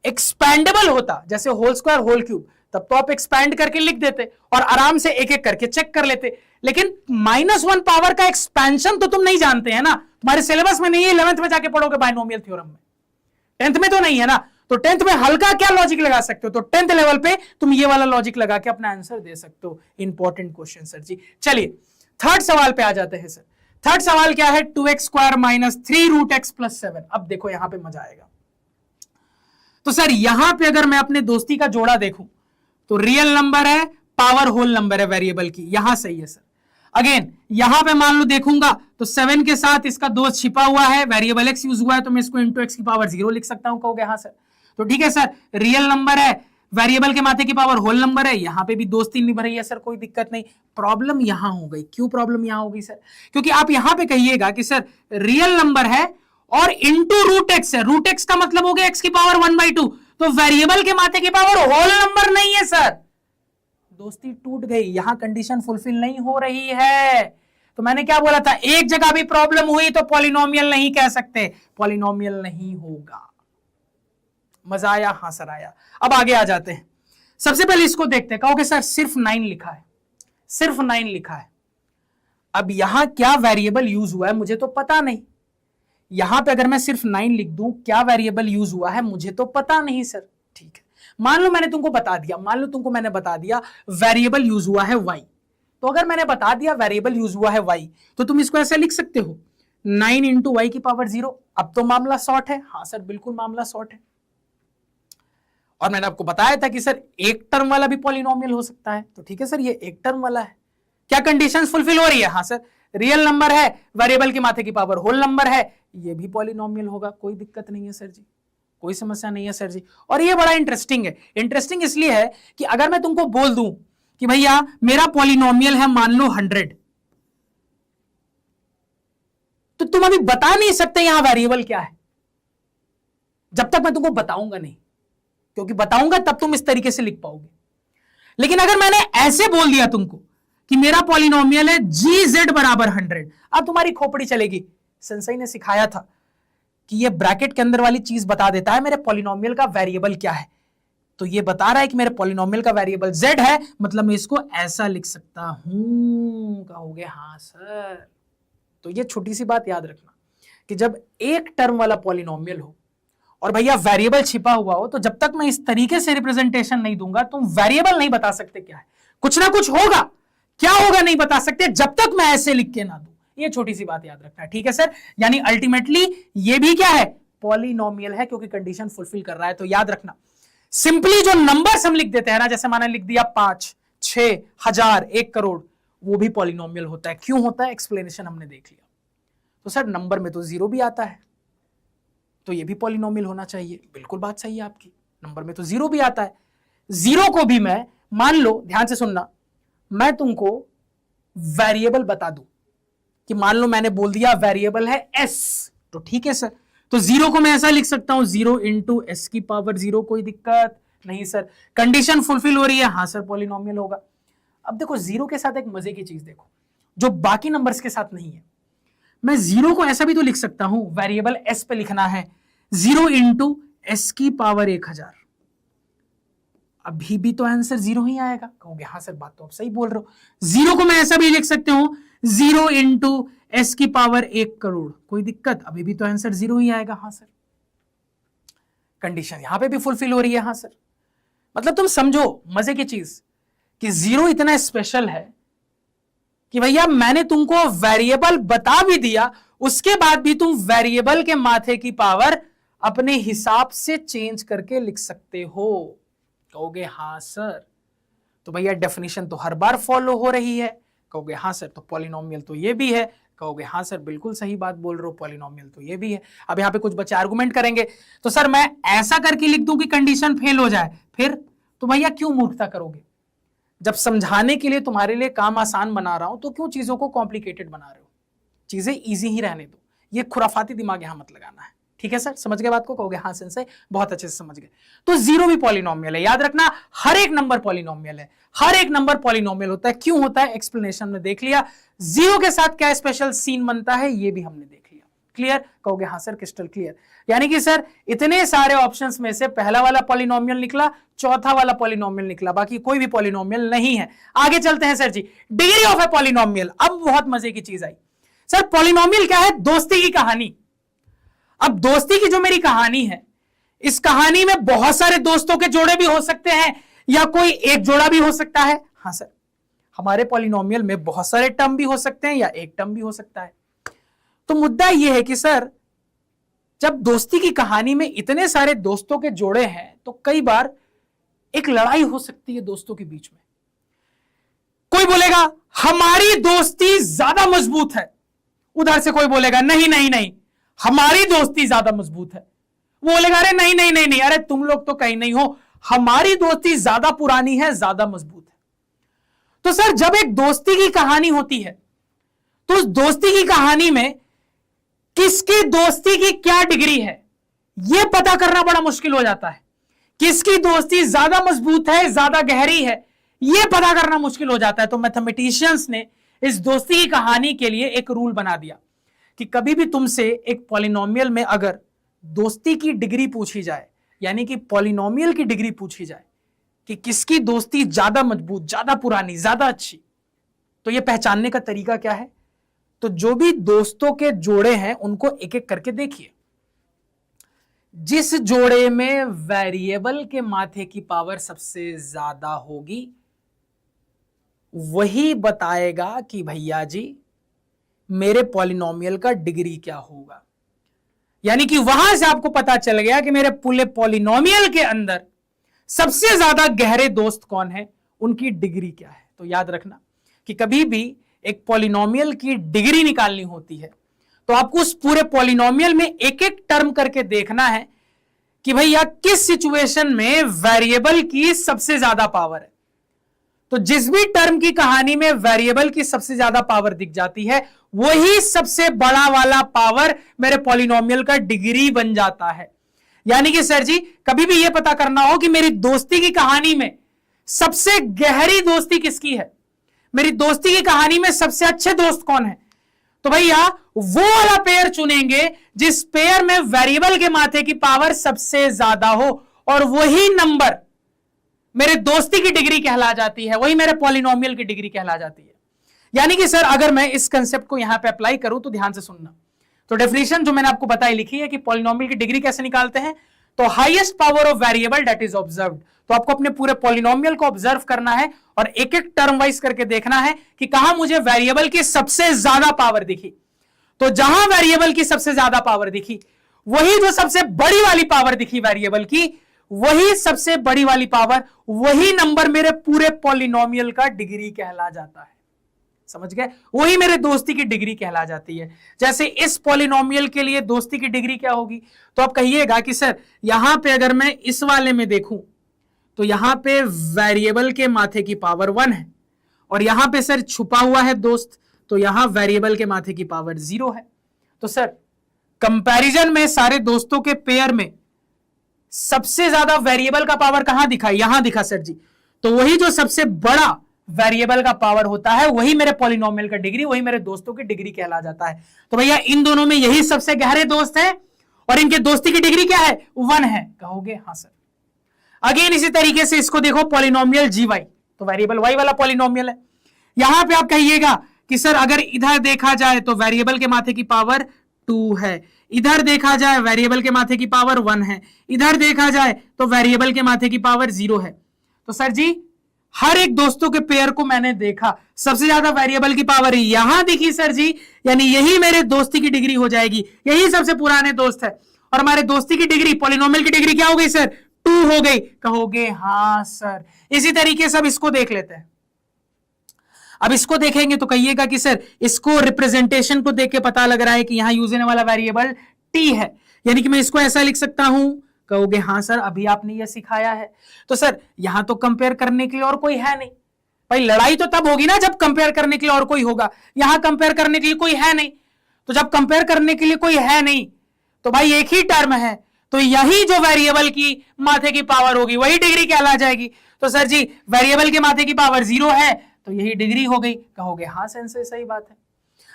एक्सपैंडेबल होता जैसे होल स्क्वायर होल क्यूब तब तो आप एक्सपैंड करके लिख देते और आराम से एक एक करके चेक कर लेते। लेकिन -1 पावर का एक्सपेंशन तो तुम नहीं जानते हैं ना, तुम्हारे सिलेबस में नहीं है, 11th में जाके पढ़ोगे बाइनोमियल थ्योरम में, 10th में तो नहीं है ना। तो 10th में हल्का क्या लॉजिक लगा सकते हो, तो 10th लेवल पे तुम ये वाला लॉजिक लगा के अपना आंसर दे सकते हो। इंपॉर्टेंट क्वेश्चन सर जी। चलिए थर्ड सवाल पे आ जाते हैं सर। थर्ड सवाल क्या है, 2x² - 3 √x + 7। अब देखो यहां पे मजा आएगा। तो सर यहां पे अगर मैं अपने दोस्ती का जोड़ा देखूं तो रियल नंबर है, पावर होल नंबर है वेरिएबल की, यहां सही है सर। अगेन यहां पे मान लो देखूंगा तो 7 के साथ इसका 2 छिपा हुआ है, वेरिएबल x यूज हुआ है, तो मैं इसको इंटू x की पावर 0 लिख सकता हूं। कहोगे हाँ सर, तो ठीक है सर, रियल नंबर है, वेरिएबल के माथे की पावर होल नंबर है, यहां पे भी दोस्ती निभ रही है सर, कोई दिक्कत नहीं। प्रॉब्लम यहां हो गई, क्यों प्रॉब्लम यहां हो गई सर, क्योंकि आप यहां पे कहिएगा कि सर रियल नंबर है और इंटू √x है, √x का मतलब हो गया x की पावर 1/2, तो वेरिएबल के माथे की पावर होल नंबर नहीं है सर, दोस्ती टूट गई, यहां कंडीशन फुलफिल नहीं हो रही है। तो मैंने क्या बोला था, एक जगह भी प्रॉब्लम हुई तो पॉलिनोमियल नहीं कह सकते, पॉलिनोमियल नहीं होगा। मजा आया, हाँ सर आया। अब आगे आ जाते हैं, सबसे पहले इसको देखते हैं। कहोगे सर सिर्फ 9 लिखा है, सिर्फ 9 लिखा है, अब यहां क्या वेरिएबल यूज हुआ है मुझे तो पता नहीं। यहां पे अगर मैं सिर्फ 9 लिख दूं, क्या वेरिएबल यूज हुआ है मुझे तो पता नहीं सर। ठीक है, मान लो मैंने तुमको बता दिया, मान लो तुमको मैंने बता दिया वेरिएबल यूज हुआ है y, तो अगर मैंने बता दिया वेरिएबल यूज हुआ है y, तो तुम इसको ऐसे लिख सकते हो 9 × y की पावर 0। अब तो मामला सॉर्ट है, हाँ सर बिल्कुल मामला सॉर्ट है। और मैंने आपको बताया था कि सर एक टर्म वाला भी पॉलिनोमियल हो सकता है, तो ठीक है सर ये एक टर्म वाला है। क्या कंडीशंस फुलफिल हो रही है, हाँ सर रियल नंबर है, वेरिएबल के माथे की पावर होल नंबर है, ये भी पॉलिनोमियल होगा, कोई दिक्कत नहीं है सर जी, कोई समस्या नहीं है सर जी। और ये बड़ा इंटरेस्टिंग है, इंटरेस्टिंग इसलिए है कि अगर मैं तुमको बोल दूं कि भैया मेरा पॉलिनोमियल है मान लो 100, तो तुम अभी बता नहीं सकते यहां वेरिएबल क्या है जब तक मैं तुमको बताऊंगा नहीं, क्योंकि बताऊंगा तब तुम इस तरीके से लिख पाओगे। लेकिन अगर मैंने ऐसे बोल दिया तुमको कि मेरा पॉलिनोमियल है GZ = 100, अब तुम्हारी खोपड़ी चलेगी। सेंसेई ने सिखाया था कि ये ब्रैकेट के अंदर वाली चीज बता देता है मेरे पॉलिनोमियल का वेरिएबल क्या है, तो ये बता रहा है कि मेरे पॉलिनोमियल का वेरिएबल Z है, मतलब मैं इसको ऐसा लिख सकता हूं। कहोगे हाँ सर, तो ये छोटी सी बात याद रखना कि जब एक टर्म वाला पॉलिनोमियल हो और भैया वेरिएबल छिपा हुआ हो, तो जब तक मैं इस तरीके से रिप्रेजेंटेशन नहीं दूंगा तुम वेरिएबल नहीं बता सकते क्या है, कुछ ना कुछ होगा, क्या होगा नहीं बता सकते जब तक मैं ऐसे लिख के ना दूं। ये छोटी सी बात याद रखना है, ठीक है सर। यानी अल्टीमेटली ये भी क्या है, पॉलिनोमियल है, क्योंकि कंडीशन फुलफिल कर रहा है। तो याद रखना, सिंपली जो नंबर्स हम लिख देते हैं ना, जैसे मैंने लिख दिया 5, 6, 1000, 1 करोड़, वो भी पॉलिनोमियल होता है। क्यों होता है, एक्सप्लेनेशन हमने देख लिया। तो सर नंबर में तो 0 भी आता है, तो ये भी पॉलिनोमियल होना चाहिए। बिल्कुल बात सही है आपकी, नंबर में तो 0 भी आता है। 0 को भी मैं मान लो, ध्यान से सुनना, मैं तुमको वेरिएबल बता दूं कि मान लो मैंने बोल दिया वेरिएबल है s, तो ठीक है सर, तो 0 को मैं ऐसा लिख सकता हूं 0 × s की पावर 0, कोई दिक्कत नहीं सर। कंडीशन फुलफिल हो रही है, हाँ सर पॉलिनोमियल होगा। अब देखो 0 के साथ एक मजे की चीज देखो जो बाकी नंबर्स के साथ नहीं है। मैं 0 को ऐसा भी तो लिख सकता हूं, वेरिएबल s पे लिखना है 0 × s की पावर 1000, अभी भी तो आंसर 0 ही आएगा। कहोगे हाँ सर बात तो आप सही बोल रहे हो। 0 को मैं ऐसा भी लिख सकते हूं 0 × s की पावर 1 करोड़, कोई दिक्कत, अभी भी तो आंसर 0 ही आएगा। हाँ सर, कंडीशन यहां पे भी फुलफिल हो रही है। हाँ सर, मतलब तुम समझो मजे की चीज कि 0 इतना स्पेशल है कि भैया मैंने तुमको वेरिएबल बता भी दिया, उसके बाद भी तुम वेरिएबल के माथे की पावर अपने हिसाब से चेंज करके लिख सकते हो। कहोगे हाँ सर, तो भैया डेफिनेशन तो हर बार फॉलो हो रही है। कहोगे हाँ सर, तो पॉलिनोमियल तो ये भी है। कहोगे हाँ सर बिल्कुल सही बात बोल रहे हो, पॉलिनोमियल तो ये भी है। अब यहाँ पे कुछ बच्चे आर्गुमेंट करेंगे, तो सर मैं ऐसा करके लिख दूं कि कंडीशन फेल हो जाए, फिर तो भैया क्यों मूर्खता करोगे? जब समझाने के लिए तुम्हारे लिए काम आसान बना रहा हूं तो क्यों चीजों को कॉम्प्लिकेटेड बना रहे हो? चीजें इजी ही रहने दो, ये खुराफाती दिमाग यहां मत लगाना है। ठीक है सर, समझ गए बात को? कहोगे हाँ सेंसेई, बहुत अच्छे से समझ गए। तो 0 भी पॉलिनोमियल है, याद रखना हर एक नंबर पॉलिनोमियल है, हर एक नंबर पॉलिनोमियल होता है। क्यों होता है एक्सप्लेनेशन में देख लिया। 0 के साथ क्या स्पेशल सीन बनता है ये भी हमने देख लिया। क्लियर? कहोगे हाँ सर क्रिस्टल क्लियर। यानी कि सर इतने सारे ऑप्शंस में से पहला वाला पॉलिनोमियल निकला, चौथा वाला पॉलिनोमियल निकला, बाकी कोई भी पॉलिनोमियल नहीं है। आगे चलते हैं सर जी, डिग्री ऑफ ए पॉलिनोमियल। अब बहुत मजे की चीज आई सर। पॉलिनोमियल क्या है? दोस्ती की कहानी। अब दोस्ती की जो मेरी कहानी है, इस कहानी में बहुत सारे दोस्तों के जोड़े भी हो सकते हैं या कोई एक जोड़ा भी हो सकता है। हाँ सर, हमारे पॉलिनोमियल में बहुत सारे टर्म भी हो सकते हैं या एक टर्म भी हो सकता है। तो मुद्दा यह है कि सर जब दोस्ती की कहानी में इतने सारे दोस्तों के जोड़े हैं तो कई बार एक लड़ाई हो सकती है दोस्तों के बीच में। कोई बोलेगा हमारी दोस्ती ज्यादा मजबूत है, उधर से कोई बोलेगा नहीं नहीं नहीं हमारी दोस्ती ज्यादा मजबूत है। वो बोलेगा अरे नहीं नहीं नहीं नहीं, अरे तुम लोग तो कहीं नहीं हो, हमारी दोस्ती ज्यादा पुरानी है, ज्यादा मजबूत है। तो सर जब एक दोस्ती की कहानी होती है तो उस दोस्ती की कहानी में किसकी दोस्ती की क्या डिग्री है यह पता करना बड़ा मुश्किल हो जाता है। किसकी दोस्ती ज्यादा मजबूत है, ज्यादा गहरी है, यह पता करना मुश्किल हो जाता है। तो मैथमेटिशियंस ने इस दोस्ती की कहानी के लिए एक रूल बना दिया कि कभी भी तुमसे एक पॉलिनोमियल में अगर दोस्ती की डिग्री पूछी जाए, यानी कि पॉलिनोमियल की डिग्री पूछी जाए कि किसकी दोस्ती ज्यादा मजबूत, ज्यादा पुरानी, ज्यादा अच्छी, तो यह पहचानने का तरीका क्या है? तो जो भी दोस्तों के जोड़े हैं उनको एक एक करके देखिए। जिस जोड़े में वेरिएबल के माथे की पावर सबसे ज्यादा होगी वही बताएगा कि भैया जी मेरे पॉलिनोमियल का डिग्री क्या होगा। यानी कि वहां से आपको पता चल गया कि मेरे पूरे पॉलिनोमियल के अंदर सबसे ज्यादा गहरे दोस्त कौन है, उनकी डिग्री क्या है। तो याद रखना कि कभी भी एक पॉलिनोमियल की डिग्री निकालनी होती है तो आपको उस पूरे पॉलिनोमियल में एक एक टर्म करके देखना है कि भैया किस सिचुएशन में वेरिएबल की सबसे ज्यादा पावर है। तो जिस भी टर्म की कहानी में वेरिएबल की सबसे ज्यादा पावर दिख जाती है वही सबसे बड़ा वाला पावर मेरे पॉलिनोमियल का डिग्री बन जाता है। यानी कि सर जी कभी भी यह पता करना हो कि मेरी दोस्ती की कहानी में सबसे गहरी दोस्ती किसकी है, मेरी दोस्ती की कहानी में सबसे अच्छे दोस्त कौन है, तो भैया वो वाला पेयर चुनेंगे जिस पेयर में वेरिएबल के माथे की पावर सबसे ज्यादा हो, और वही नंबर मेरे दोस्ती की डिग्री कहला जाती है, वही मेरे पॉलिनोमियल की डिग्री कहला जाती है। यानी कि सर अगर मैं इस कंसेप्ट को यहां पे अप्लाई करूं तो ध्यान से सुनना। तो डेफिनेशन जो मैंने आपको बताई लिखी है कि पॉलिनोमियल की डिग्री कैसे निकालते हैं, तो highest power of variable that is observed. तो आपको अपने पूरे पॉलिनोमियल को ऑब्जर्व करना है और एक एक टर्म वाइज करके देखना है कि कहां मुझे वेरिएबल की सबसे ज्यादा पावर दिखी। तो जहां वेरिएबल की सबसे ज्यादा पावर दिखी वही जो सबसे बड़ी वाली पावर दिखी वेरिएबल की, वही सबसे बड़ी वाली पावर, वही नंबर मेरे पूरे पॉलिनोमियल का डिग्री कहला जाता है। समझ गए? वही मेरे दोस्ती की डिग्री कहला जाती है। जैसे इस पॉलिनोमियल के लिए दोस्ती की डिग्री क्या होगी, तो आप कहिएगा कि सर यहां पे अगर मैं इस वाले में देखूं तो यहां पे वेरिएबल के माथे की पावर 1 है और यहां पे सर छुपा हुआ है दोस्त, तो यहां वेरिएबल के माथे की पावर 0 है। तो सर कंपैरिजन में सारे दोस्तों के पेयर में सबसे ज्यादा वेरिएबल का पावर कहां दिखा, यहां दिखा सर जी। तो वही जो सबसे बड़ा वेरिएबल का पावर होता है वही मेरे पॉलिनोमियल का डिग्री, वही मेरे दोस्तों की डिग्री कहला जाता है। तो भैया इन दोनों में यही सबसे गहरे दोस्त हैं और इनके दोस्ती की डिग्री क्या है, 1 है। कहोगे हाँ सर। अगेन इसी तरीके से इसको देखो, पॉलिनोमियल जी वाई, तो वेरिएबल वाई वाला पॉलिनोमियल है। यहां पे आप कहिएगा कि सर अगर इधर देखा जाए तो वेरिएबल के माथे की पावर 2 है, इधर देखा जाए वेरिएबल के माथे की पावर 1 है, इधर देखा जाए तो वेरिएबल के माथे की पावर 0 है। तो सर जी हर एक दोस्तों के पेयर को मैंने देखा, सबसे ज्यादा वेरिएबल की पावर यहां दिखी सर जी, यानी यही मेरे दोस्ती की डिग्री हो जाएगी, यही सबसे पुराने दोस्त है। और हमारे दोस्ती की डिग्री, पॉलिनोमियल की डिग्री क्या हो गई सर, 2 हो गई। कहोगे हाँ सर। इसी तरीके से अब इसको देख लेते हैं। अब इसको देखेंगे तो कहिएगा कि सर इसको रिप्रेजेंटेशन को देख के पता लग रहा है कि यहां यूज होने वाला वेरिएबल t है, यानी कि मैं इसको ऐसा लिख सकता हूं। कहोगे हाँ सर अभी आपने ये सिखाया है। तो सर यहां तो कंपेयर करने के लिए और कोई है नहीं। भाई लड़ाई तो तब होगी ना जब कंपेयर करने के लिए और कोई होगा, यहां कंपेयर करने के लिए कोई है नहीं। तो जब कंपेयर करने के लिए कोई है नहीं तो भाई एक ही टर्म है, तो यही जो वेरिएबल की माथे की पावर होगी वही डिग्री कहला जाएगी। तो सर जी वेरिएबल के माथे की पावर 0 है तो यही डिग्री हो गई। कहोगे हाँ सेंस सही बात है।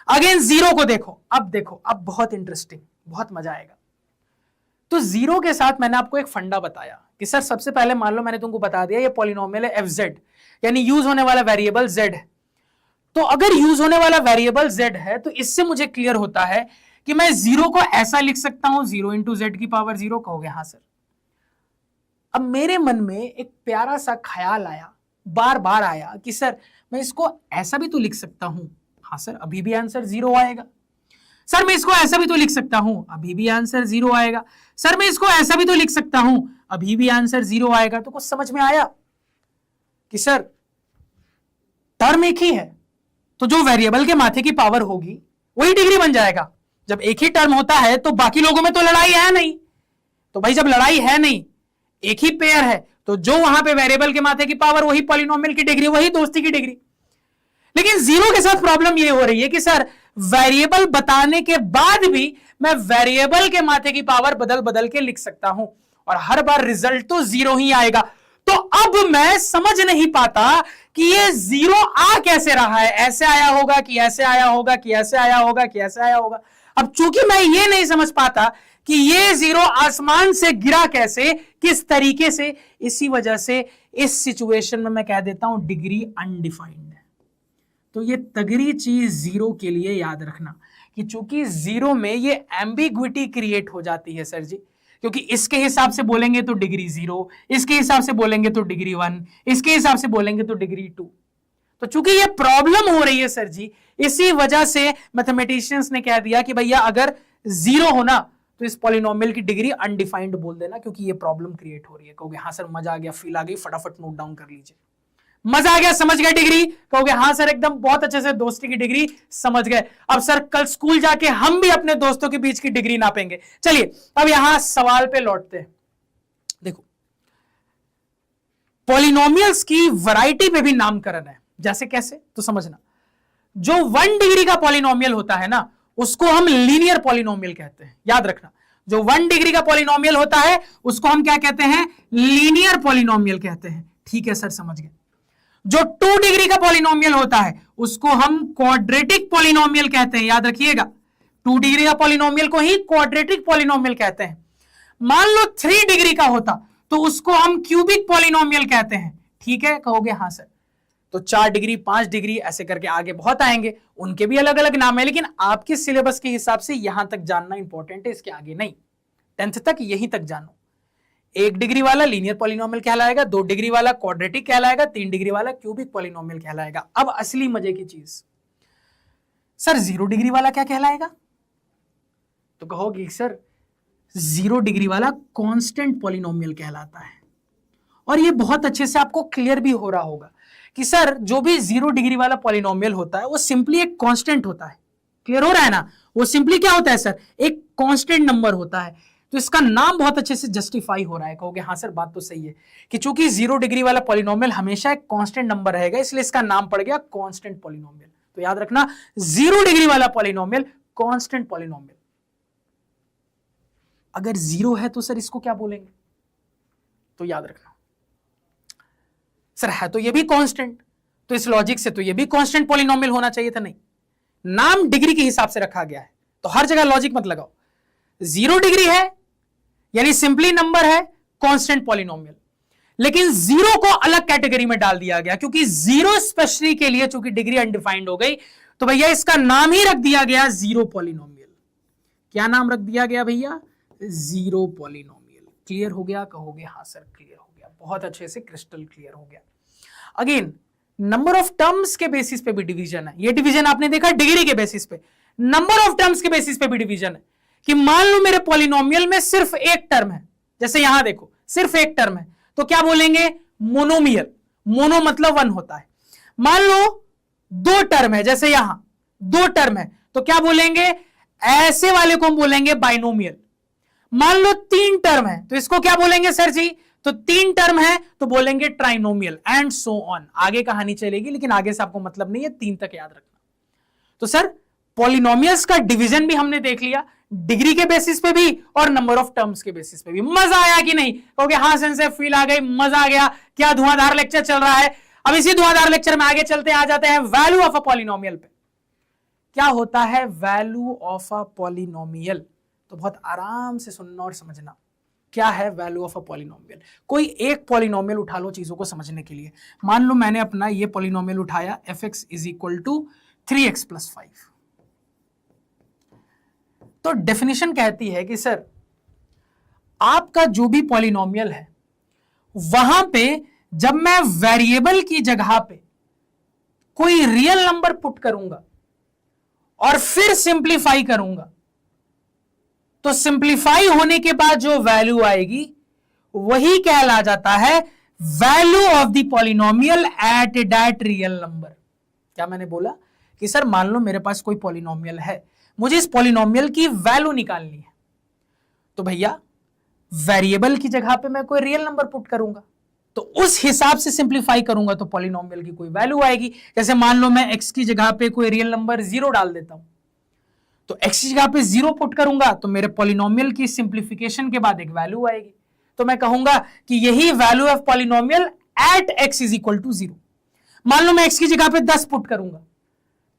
अगेन जीरो को देखो, अब बहुत इंटरेस्टिंग, बहुत मजा आएगा। तो जीरो के साथ मैंने आपको एक फंडा बताया कि सर सबसे पहले मान लो मैंने तुमको बता दिया ये पॉलिनोमियल है fz, यानी यूज होने वाला वेरिएबल z है। तो अगर यूज होने वाला वेरिएबल z है तो इससे मुझे क्लियर होता है कि मैं जीरो को ऐसा लिख सकता हूं, 0 इंटू जेड की पावर 0। कहोगे हाँ सर। अब मेरे मन में एक प्यारा सा ख्याल आया, बार बार आया कि सर मैं इसको ऐसा भी तो लिख सकता हूं। हाँ सर, अभी भी आंसर 0 आएगा। सर मैं इसको ऐसा भी तो लिख सकता हूं, अभी भी आंसर 0 आएगा। सर मैं इसको ऐसा भी तो लिख सकता हूं, अभी भी आंसर 0 आएगा। तो कुछ समझ में आया कि सर टर्म एक ही है, तो जो वेरिएबल के माथे की पावर होगी वही डिग्री बन जाएगा। जब एक ही टर्म होता है तो बाकी लोगों में तो लड़ाई है नहीं। तो भाई जब लड़ाई है नहीं, एक ही पेयर है, तो जो वहां पे वेरिएबल के माथे की पावर वही पॉलिनोमियल की डिग्री, वही दोस्ती की डिग्री। लेकिन जीरो के साथ प्रॉब्लम ये हो रही है कि सर वेरिएबल बताने के बाद भी मैं वेरिएबल के माथे की पावर बदल बदल के लिख सकता हूं और हर बार रिजल्ट तो 0 ही आएगा। तो अब मैं समझ नहीं पाता कि ये 0 आ कैसे रहा है, ऐसे आया होगा कि ऐसे आया होगा कि ऐसे आया होगा कि ऐसे आया होगा। अब चूंकि मैं ये नहीं समझ पाता कि ये 0 आसमान से गिरा कैसे, किस तरीके से, इसी वजह से इस सिचुएशन में मैं कह देता हूं डिग्री अनडिफाइंड है। तो ये तगड़ी चीज 0 के लिए याद रखना कि चूंकि 0 में ये एम्बिग्विटी क्रिएट हो जाती है सर जी, क्योंकि इसके हिसाब से बोलेंगे तो डिग्री 0, इसके हिसाब से बोलेंगे तो डिग्री 1, इसके हिसाब से बोलेंगे तो डिग्री 2। तो चूंकि ये प्रॉब्लम हो रही है सर जी, इसी वजह से मैथमेटिशियंस ने कह दिया कि भैया अगर 0 होना तो इस पॉलिनोमियल की डिग्री अनडिफाइंड बोल देना, क्योंकि ये प्रॉब्लम क्रिएट हो रही है। कहोगे हाँ सर मजा आ गया, फील आ गई, फटाफट नोट डाउन कर लीजिए। मजा आ गया, समझ गए डिग्री? कहोगे हाँ सर एकदम बहुत अच्छे से दोस्ती की डिग्री समझ गए। अब सर कल स्कूल जाके हम भी अपने दोस्तों के बीच की डिग्री नापेंगे। चलिए अब यहां सवाल पे लौटते हैं। देखो पॉलिनोमियल्स की वैरायटी पे भी नामकरण है। जैसे कैसे तो समझना, जो 1 डिग्री का पॉलिनोमियल होता है ना उसको हम लीनियर पॉलिनोमियल कहते हैं। याद रखना, जो 1 डिग्री का पॉलिनोमियल होता है उसको हम क्या कहते हैं? लीनियर पॉलिनोमियल कहते हैं। ठीक है सर, समझ गए। जो 2 डिग्री का पॉलिनोमियल होता है उसको हम क्वाड्रेटिक पॉलिनोमियल कहते हैं। याद रखिएगा, 2 डिग्री का पॉलिनोमियल को ही क्वाड्रेटिक पॉलिनोमियल कहते हैं। मान लो 3 डिग्री का होता तो उसको हम क्यूबिक पॉलिनोमियल कहते हैं। ठीक है, कहोगे हाँ सर। तो 4 डिग्री, 5 डिग्री ऐसे करके आगे बहुत आएंगे, उनके भी अलग अलग नाम है, लेकिन आपके सिलेबस के हिसाब से यहां तक जानना इंपॉर्टेंट है, इसके आगे नहीं। 10th तक यहीं तक जानो। 1 डिग्री वाला लीनियर पॉलिनोमियल कहलाएगा, 2 डिग्री वाला क्वाड्रेटिक कहलाएगा, 3 डिग्री वाला क्यूबिक पॉलिनोमियल कहलाएगा। अब असली मजे की चीज, सर 0 डिग्री वाला क्या कहलाएगा? तो कहोगे सर 0 डिग्री वाला कांस्टेंट पॉलिनोमियल कहलाता है। और ये बहुत अच्छे से आपको क्लियर भी हो रहा होगा कि सर जो भी 0 डिग्री वाला पॉलिनोमियल होता है वो सिंपली एक कांस्टेंट होता है। क्लियर हो रहा है ना? वो सिंपली क्या होता है सर? एक कांस्टेंट नंबर होता है। तो इसका नाम बहुत अच्छे से जस्टिफाई हो रहा है। कहोगे हाँ सर बात तो सही है कि चूंकि 0 डिग्री वाला पॉलिनोमियल हमेशा एक कांस्टेंट नंबर रहेगा, इसलिए इसका नाम पड़ गया कांस्टेंट पॉलिनोमियल। तो याद रखना 0 डिग्री वाला पॉलिनोमियल कांस्टेंट पॉलिनोमियल। अगर 0 है तो सर इसको क्या बोलेंगे? तो याद रखना सर है तो ये भी कांस्टेंट, तो इस लॉजिक से तो ये भी कांस्टेंट पॉलिनोमियल होना चाहिए था। नहीं, नाम डिग्री के हिसाब से रखा गया है तो हर जगह लॉजिक मत लगाओ। 0 डिग्री है यानी सिंपली नंबर है, कांस्टेंट पॉलिनोमियल। लेकिन 0 को अलग कैटेगरी में डाल दिया गया क्योंकि 0 स्पेशली के लिए चूंकि डिग्री अनडिफाइंड हो गई तो भैया इसका नाम ही रख दिया गया 0 पॉलिनोमियल। क्या नाम रख दिया गया भैया? 0 पॉलिनोमियल। क्लियर हो गया? कहोगे हाँ सर क्लियर हो गया, बहुत अच्छे से क्रिस्टल क्लियर हो गया। अगेन नंबर ऑफ टर्म्स के बेसिस पे भी डिवीजन है। ये डिवीजन आपने देखा डिग्री के बेसिस पे, नंबर ऑफ टर्म्स के बेसिस पे भी डिवीजन है कि मान लो मेरे पॉलिनोमियल में सिर्फ एक टर्म है, जैसे यहां देखो सिर्फ एक टर्म है तो क्या बोलेंगे? मोनोमियल। मोनो मतलब 1 होता है। मान लो 2 टर्म है, जैसे यहां 2 टर्म है तो क्या बोलेंगे? ऐसे वाले को हम बोलेंगे बाइनोमियल। मान लो 3 टर्म है तो इसको क्या बोलेंगे सर जी? तो 3 टर्म है तो बोलेंगे ट्राइनोमियल एंड सो ऑन। आगे कहानी चलेगी लेकिन आगे से आपको मतलब नहीं है, 3 तक याद रखना। तो सर पॉलिनोमियल्स का डिवीजन भी हमने देख लिया, डिग्री के बेसिस पे भी और नंबर ऑफ टर्म्स के बेसिस पे भी। मजा आया कि नहीं? कहोगे हाँ सेंसे फील आ गई, मजा आ गया। क्या धुआंधार लेक्चर चल रहा है। अब इसी धुआंधार लेक्चर में आगे चलते हैं, आ जाते हैं वैल्यू ऑफ अ पॉलिनोमियल पे क्या होता है वैल्यू ऑफ अ पॉलिनोमियल। तो बहुत आराम से सुनना और समझना क्या है वैल्यू ऑफ अ पॉलिनोमियल। कोई एक पॉलिनोमियल उठा लो चीजों को समझने के लिए। मान लो मैंने अपना ये पॉलिनोमियल उठाया fx is equal to 3x + 5। तो डेफिनेशन कहती है कि सर आपका जो भी पॉलिनोमियल है वहां पे जब मैं वेरिएबल की जगह पे कोई रियल नंबर पुट करूंगा और फिर सिंप्लीफाई करूंगा, तो सिंप्लीफाई होने के बाद जो वैल्यू आएगी वही कहला जाता है value of the polynomial at that real number. क्या मैंने बोला कि सर मान लो मेरे पास कोई पॉलिनोमियल है, मुझे इस पॉलिनोमियल की वैल्यू निकालनी है, तो भैया वेरिएबल की जगह पे मैं कोई रियल नंबर पुट करूंगा, तो उस हिसाब से सिंप्लीफाई करूंगा तो पॉलिनोमियल की कोई वैल्यू आएगी। जैसे मान लो मैं x की जगह पे कोई रियल नंबर 0 डाल देता हूं, तो x की जगह पे 0 पुट करूंगा तो मेरे पॉलिनोमियल की सिंप्लीफिकेशन के बाद एक वैल्यू आएगी, तो मैं कहूंगा कि यही value of polynomial at x is equal to 0। मान लो मैं x की जगह पे 10 पुट करूंगा,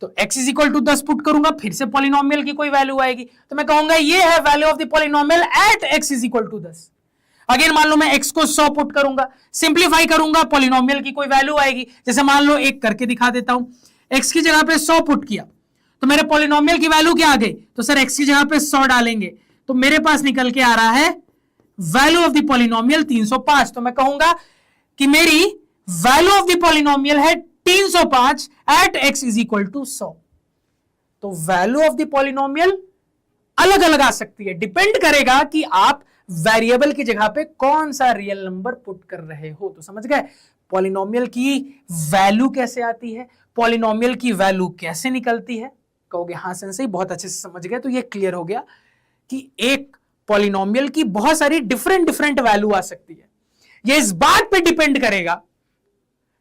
तो x is equal to 10 put करूंगा, फिर से पॉलिनोमियल की कोई वैल्यू आएगी, तो मैं कहूंगा ये है value of the polynomial at x is equal to 10। Again मान लो मैं x को 100 पुट करूंगा, सिंप्लीफाई करूंगा, पॉलिनोमियल की कोई वैल्यू आएगी। जैसे मान लो एक करके दिखा देता हूं, x की जगह पे 100 पुट किया तो मेरे पॉलिनोमियल की वैल्यू क्या आ गई, तो सर x की जगह पे 100 डालेंगे तो मेरे पास निकल के आ रहा है वैल्यू ऑफ द पॉलिनोमियल 305। तो मैं कहूंगा कि मेरी वैल्यू ऑफ द पॉलिनोमियल है 305 at x is equal to 100। तो वैल्यू ऑफ द पॉलिनोमियल अलग अलग आ सकती है, डिपेंड करेगा कि आप वेरिएबल की जगह पे कौन सा रियल नंबर पुट कर रहे हो। तो समझ गए पॉलिनोमियल की वैल्यू कैसे आती है, पॉलिनोमियल की वैल्यू कैसे निकलती है। कहोगे हाँ सही, बहुत अच्छे से समझ गए। तो ये क्लियर हो गया कि एक पॉलिनोमियल की बहुत सारी डिफरेंट वैल्यू आ सकती है। ये इस बात पे डिपेंड करेगा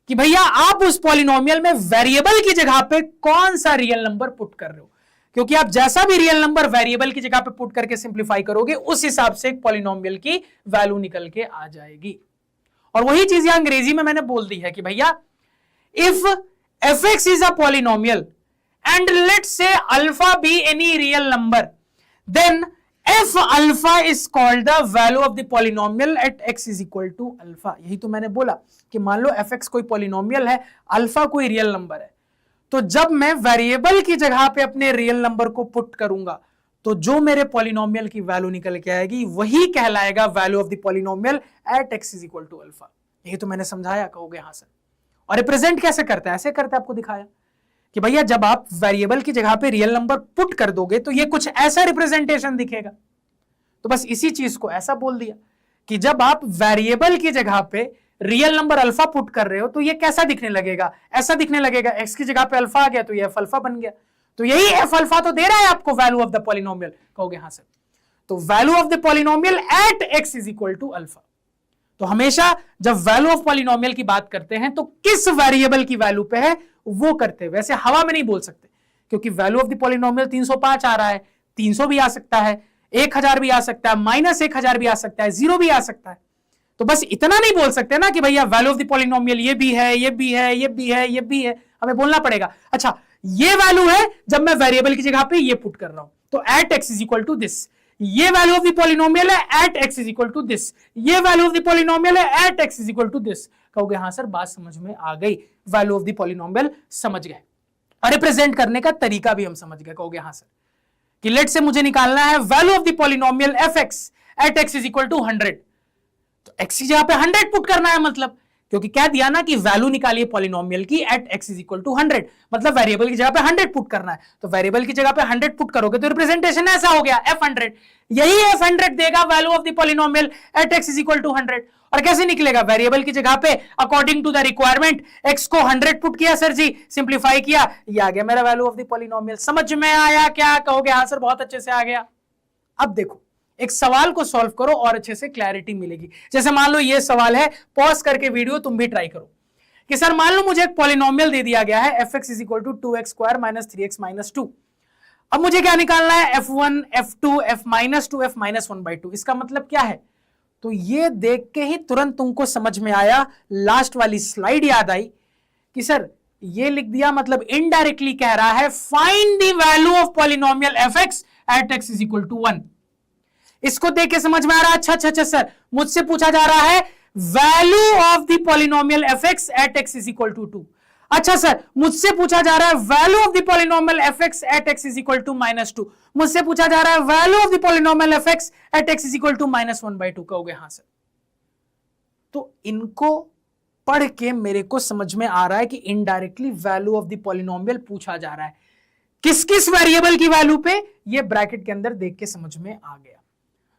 कि भैया आप उस पॉलिनोमियल में वेरिएबल की जगह पे कौन सा रियल नंबर पुट कर रहे हो, क्योंकि आप जैसा भी रियल नंबर वेरिएबल की जगह पे पुट करके सिंप्लीफाई करोगे उस हिसाब से एक पॉलिनोमियल की वैल्यू निकल के आ जाएगी। और वही चीज यहां अंग्रेजी में मैंने बोल दी है कि भैया if fx is a polynomial and let's say alpha be any real number, then f alpha is called the value of the polynomial at x is equal to alpha. यही तो मैंने बोला कि मान लो fx कोई पॉलिनोमियल है, alpha कोई रियल नंबर है, तो जब मैं वेरिएबल की जगह पे अपने रियल नंबर को पुट करूंगा तो जो मेरे पॉलिनोमियल की वैल्यू निकल के आएगी वही कहलाएगा value of the polynomial at x is equal to alpha. यही तो मैंने समझाया। कहोगे हाँ सर, और रिप्रेजेंट कैसे करता है, ऐसे करते आपको दिखाया कि भैया जब आप वेरिएबल की जगह पे रियल नंबर पुट कर दोगे तो ये कुछ ऐसा रिप्रेजेंटेशन दिखेगा। तो बस इसी चीज को ऐसा बोल दिया कि जब आप वेरिएबल की जगह पे रियल नंबर अल्फा पुट कर रहे हो तो ये कैसा दिखने लगेगा, ऐसा दिखने लगेगा। x की जगह पे अल्फा आ गया तो ये f अल्फा बन गया, तो यही f अल्फा तो दे रहा है आपको वैल्यू ऑफ द पॉलिनोमियल। कहोगे हाँ सर, तो value of the polynomial at x is equal to alpha. तो हमेशा जब वैल्यू ऑफ पॉलिनोमियल की बात करते हैं तो किस वेरिएबल की वैल्यू पे है वो करते हैं, वैसे हवा में नहीं बोल सकते, क्योंकि वैल्यू ऑफ द पॉलिनोमियल 305 आ रहा है, 300 भी आ सकता है, 1000 भी आ सकता है, -1000 भी आ सकता है, 0 भी आ सकता है। तो बस इतना नहीं बोल सकते ना कि भैया वैल्यू ऑफ द पॉलिनोमियल ये भी है, ये भी है, ये भी है, ये भी है, हमें बोलना पड़ेगा अच्छा ये वैल्यू है जब मैं वेरिएबल की जगह पे ये पुट कर रहा हूं तो at x is equal to this. ये वैल्यू ऑफ द पॉलिनोमियल है at x is equal to this, ये वैल्यू ऑफ द पॉलिनोमियल है at x is equal to this. कहोगे हाँ सर बात समझ में आ गई, वैल्यू ऑफ द पॉलिनोमियल समझ गए और रिप्रेजेंट करने का तरीका भी हम समझ गए। कहोगे हाँ सर कि लेट से मुझे निकालना है value of the polynomial fx at x is equal to 100, तो x की जगह पे 100 पुट करना है, मतलब क्योंकि क्या दिया ना कि वैल्यू निकालिए पॉलिनोमियल की at x is equal to 100, मतलब वेरिएबल की जगह पे 100 पुट करना है। तो वेरिएबल की जगह पे 100 पुट करोगे तो रिप्रेजेंटेशन ऐसा हो गया f100, यही f100 देगा value of the polynomial at x is equal to 100। और कैसे निकलेगा, वेरिएबल की जगह पे according to the requirement x को 100 पुट किया सर जी, सिंप्लीफाई किया, ये आ गया मेरा वैल्यू ऑफ द पॉलिनोमियल। समझ में आया क्या, कहोगे हाँ सर बहुत अच्छे से आ गया। अब देखो एक सवाल को सॉल्व करो और अच्छे से क्लैरिटी मिलेगी। जैसे मान लो ये सवाल है, पॉज करके वीडियो तुम भी ट्राई करो कि सर मान लो मुझे एक पॉलिनोमियल दे दिया गया है fx is equal to 2x square minus 3x minus 2। अब मुझे क्या निकालना है, f1 f2 f minus 2 f minus 1/2। इसका मतलब क्या है, तो ये देख के ही तुरंत तुमको समझ में आया, लास्ट वाली स्लाइड याद आई कि सर ये लिख दिया, मतलब इनडायरेक्टली कह रहा है find the value of polynomial F X at X is equal to 1। इसको देख के समझ में आ रहा है? अच्छा सर, मुझसे पूछा जा रहा है value of the polynomial F X at X is equal to 2। अच्छा सर, मुझसे पूछा जा रहा है value of the polynomial F X at X is equal to -2। मुझसे पूछा जा रहा है value of the polynomial F X at X is equal to -1/2। कहोगे हाँ सर। तो इनको पढ़ के मेरे को समझ में आ रहा है कि indirectly value of the polynomial पूछा जा रहा है। किस किस वेरिएबल की वैल्यू पे, ये ब्रैकेट के अंदर देख के समझ में आ गया।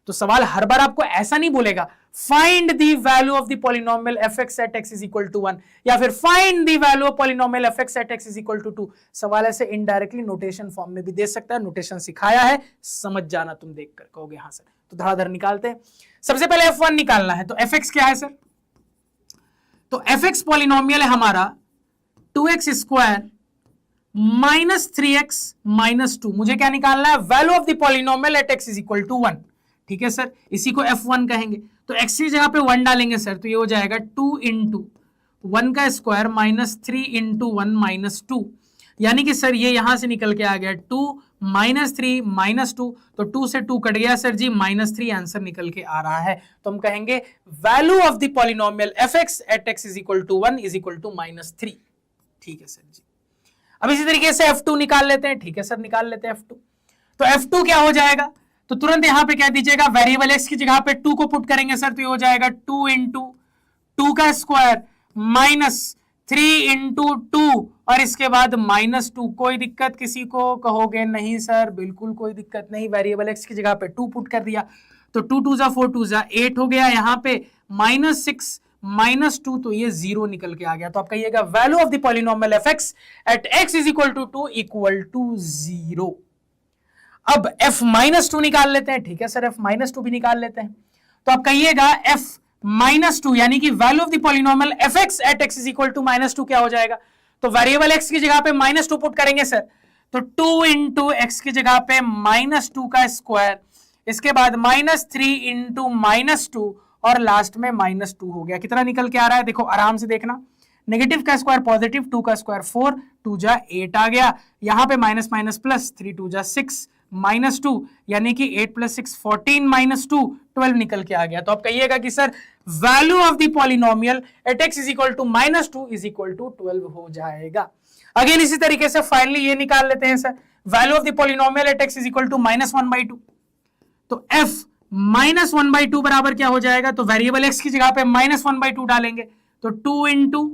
तो सवाल हर बार आपको ऐसा नहीं बोलेगा find the value of the polynomial F X at X is equal to 1 या फिर find the value of polynomial F X at X is equal to 2। सवाल ऐसे इनडायरेक्टली नोटेशन फॉर्म में भी दे सकता है। नोटेशन सिखाया है, समझ जाना तुम देखकर। कहोगे हाँ सर। तो धड़ाधड़ निकालते हैं। सबसे पहले f1 निकालना है। तो fx क्या है सर? तो fx पॉलिनोमियल है हमारा 2x square minus 3x minus 2। मुझे क्या निकालना है? Value of the polynomial at x is equal to 1। ठीक है सर, इसी को f1 कहेंगे। तो x की जगह पे 1 डालेंगे सर, तो ये हो जाएगा 2 इंटू 1 का स्क्वायर माइनस 3 इंटू 1 माइनस 2। यानी कि सर ये यहां से निकल के आ गया 2 माइनस 3 माइनस 2, तो 2 से 2 कट गया सर जी, -3 आंसर निकल के आ रहा है। तो हम कहेंगे value of the polynomial F X at X is equal to 1 is equal to -3। ठीक है सर जी। अब इसी तरीके से f2 निकाल लेते हैं। ठीक है सर, निकाल लेते हैं f2। तो f2 क्या हो जाएगा? तो तुरंत यहां पे कह दीजिएगा वेरिएबल x की जगह पे 2 को पुट करेंगे सर, तो ये हो जाएगा 2 इंटू 2 का स्क्वायर माइनस 3 इंटू 2 और इसके बाद -2। कोई दिक्कत किसी को? कहोगे नहीं सर, बिल्कुल कोई दिक्कत नहीं। वेरिएबल x की जगह पे 2 पुट कर दिया, तो 2 2 जा 4 2 जा 8 हो गया। यहाँ पे -6 -2, तो ये 0 निकल के आ गया। तो आप कहिएगा value of the polynomial F X at X is equal to 2 equal to 0। अब f-2 निकाल लेते हैं। ठीक है सर, f-2 भी निकाल लेते हैं। तो आप कहिएगा f-2 यानी कि value of the polynomial F X at X is equal to -2 क्या हो जाएगा? तो वेरिएबल x की जगह पे -2 पुट करेंगे सर, तो 2 इंटू एक्स की जगह पे -2 का स्क्वायर, इसके बाद -3 इंटू -2 और लास्ट में -2 हो गया। कितना निकल के आ रहा है? देखो आराम से देखना, नेगेटिव का स्क्वायर पॉजिटिव, 2 का स्क्वायर 4, 2 जा 8 आ गया। यहां पे माइनस माइनस प्लस, 3 2 जा 6 -2 यानी कि 8 + 6 14 -2 12 निकल के आ गया। तो आप कहिएगा कि sir value of the polynomial at x is equal to -2 is equal to 12 हो जाएगा। अगेन इसी तरीके से फाइनली ये निकाल लेते हैं sir, value of the polynomial at x is equal to -1/2। तो f -1/2 बराबर क्या हो जाएगा? तो वेरिएबल x की जगह पे -1/2 डालेंगे, तो 2 इंटू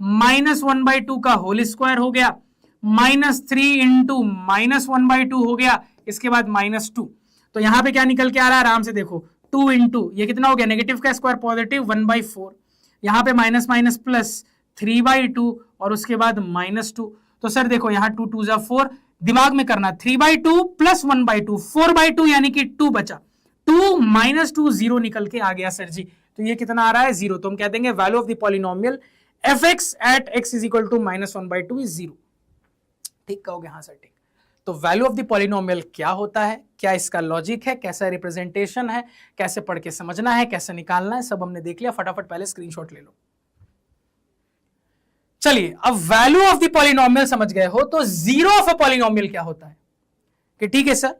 -1/2 का होल स्क्वायर हो गया, -3 इंटू -1/2 हो गया, इसके बाद -2। तो यहां पे क्या निकल के आ रहा है? आराम से देखो, 2 इंटू ये कितना हो गया? नेगेटिव का स्क्वायर पॉजिटिव 1/4, यहाँ पे माइनस माइनस प्लस 3/2 और उसके बाद -2। तो सर देखो यहाँ 2 2 जा 4, दिमाग में करना, 3/2 प्लस 1/2 4/2 यानी कि 2 बचा, 2 -2 0 निकल के आ गया सर जी। तो ये कितना आ रहा है? 0। तो हम कह देंगे value of the polynomial F X at X is equal to -1/2 is 0। ठीक कहोगे हाँ सर, ठीक। तो वैल्यू ऑफ द पॉलिनोमियल क्या होता है, क्या इसका लॉजिक है, कैसा रिप्रेजेंटेशन है, कैसे पढ़ के समझना है, कैसे निकालना है, सब हमने देख लिया। फटाफट पहले स्क्रीनशॉट ले लो। चलिए अब वैल्यू ऑफ द पॉलिनोमियल समझ गए हो, तो जीरो ऑफ अ पॉलिनोमियल क्या होता है? कि ठीक है सर,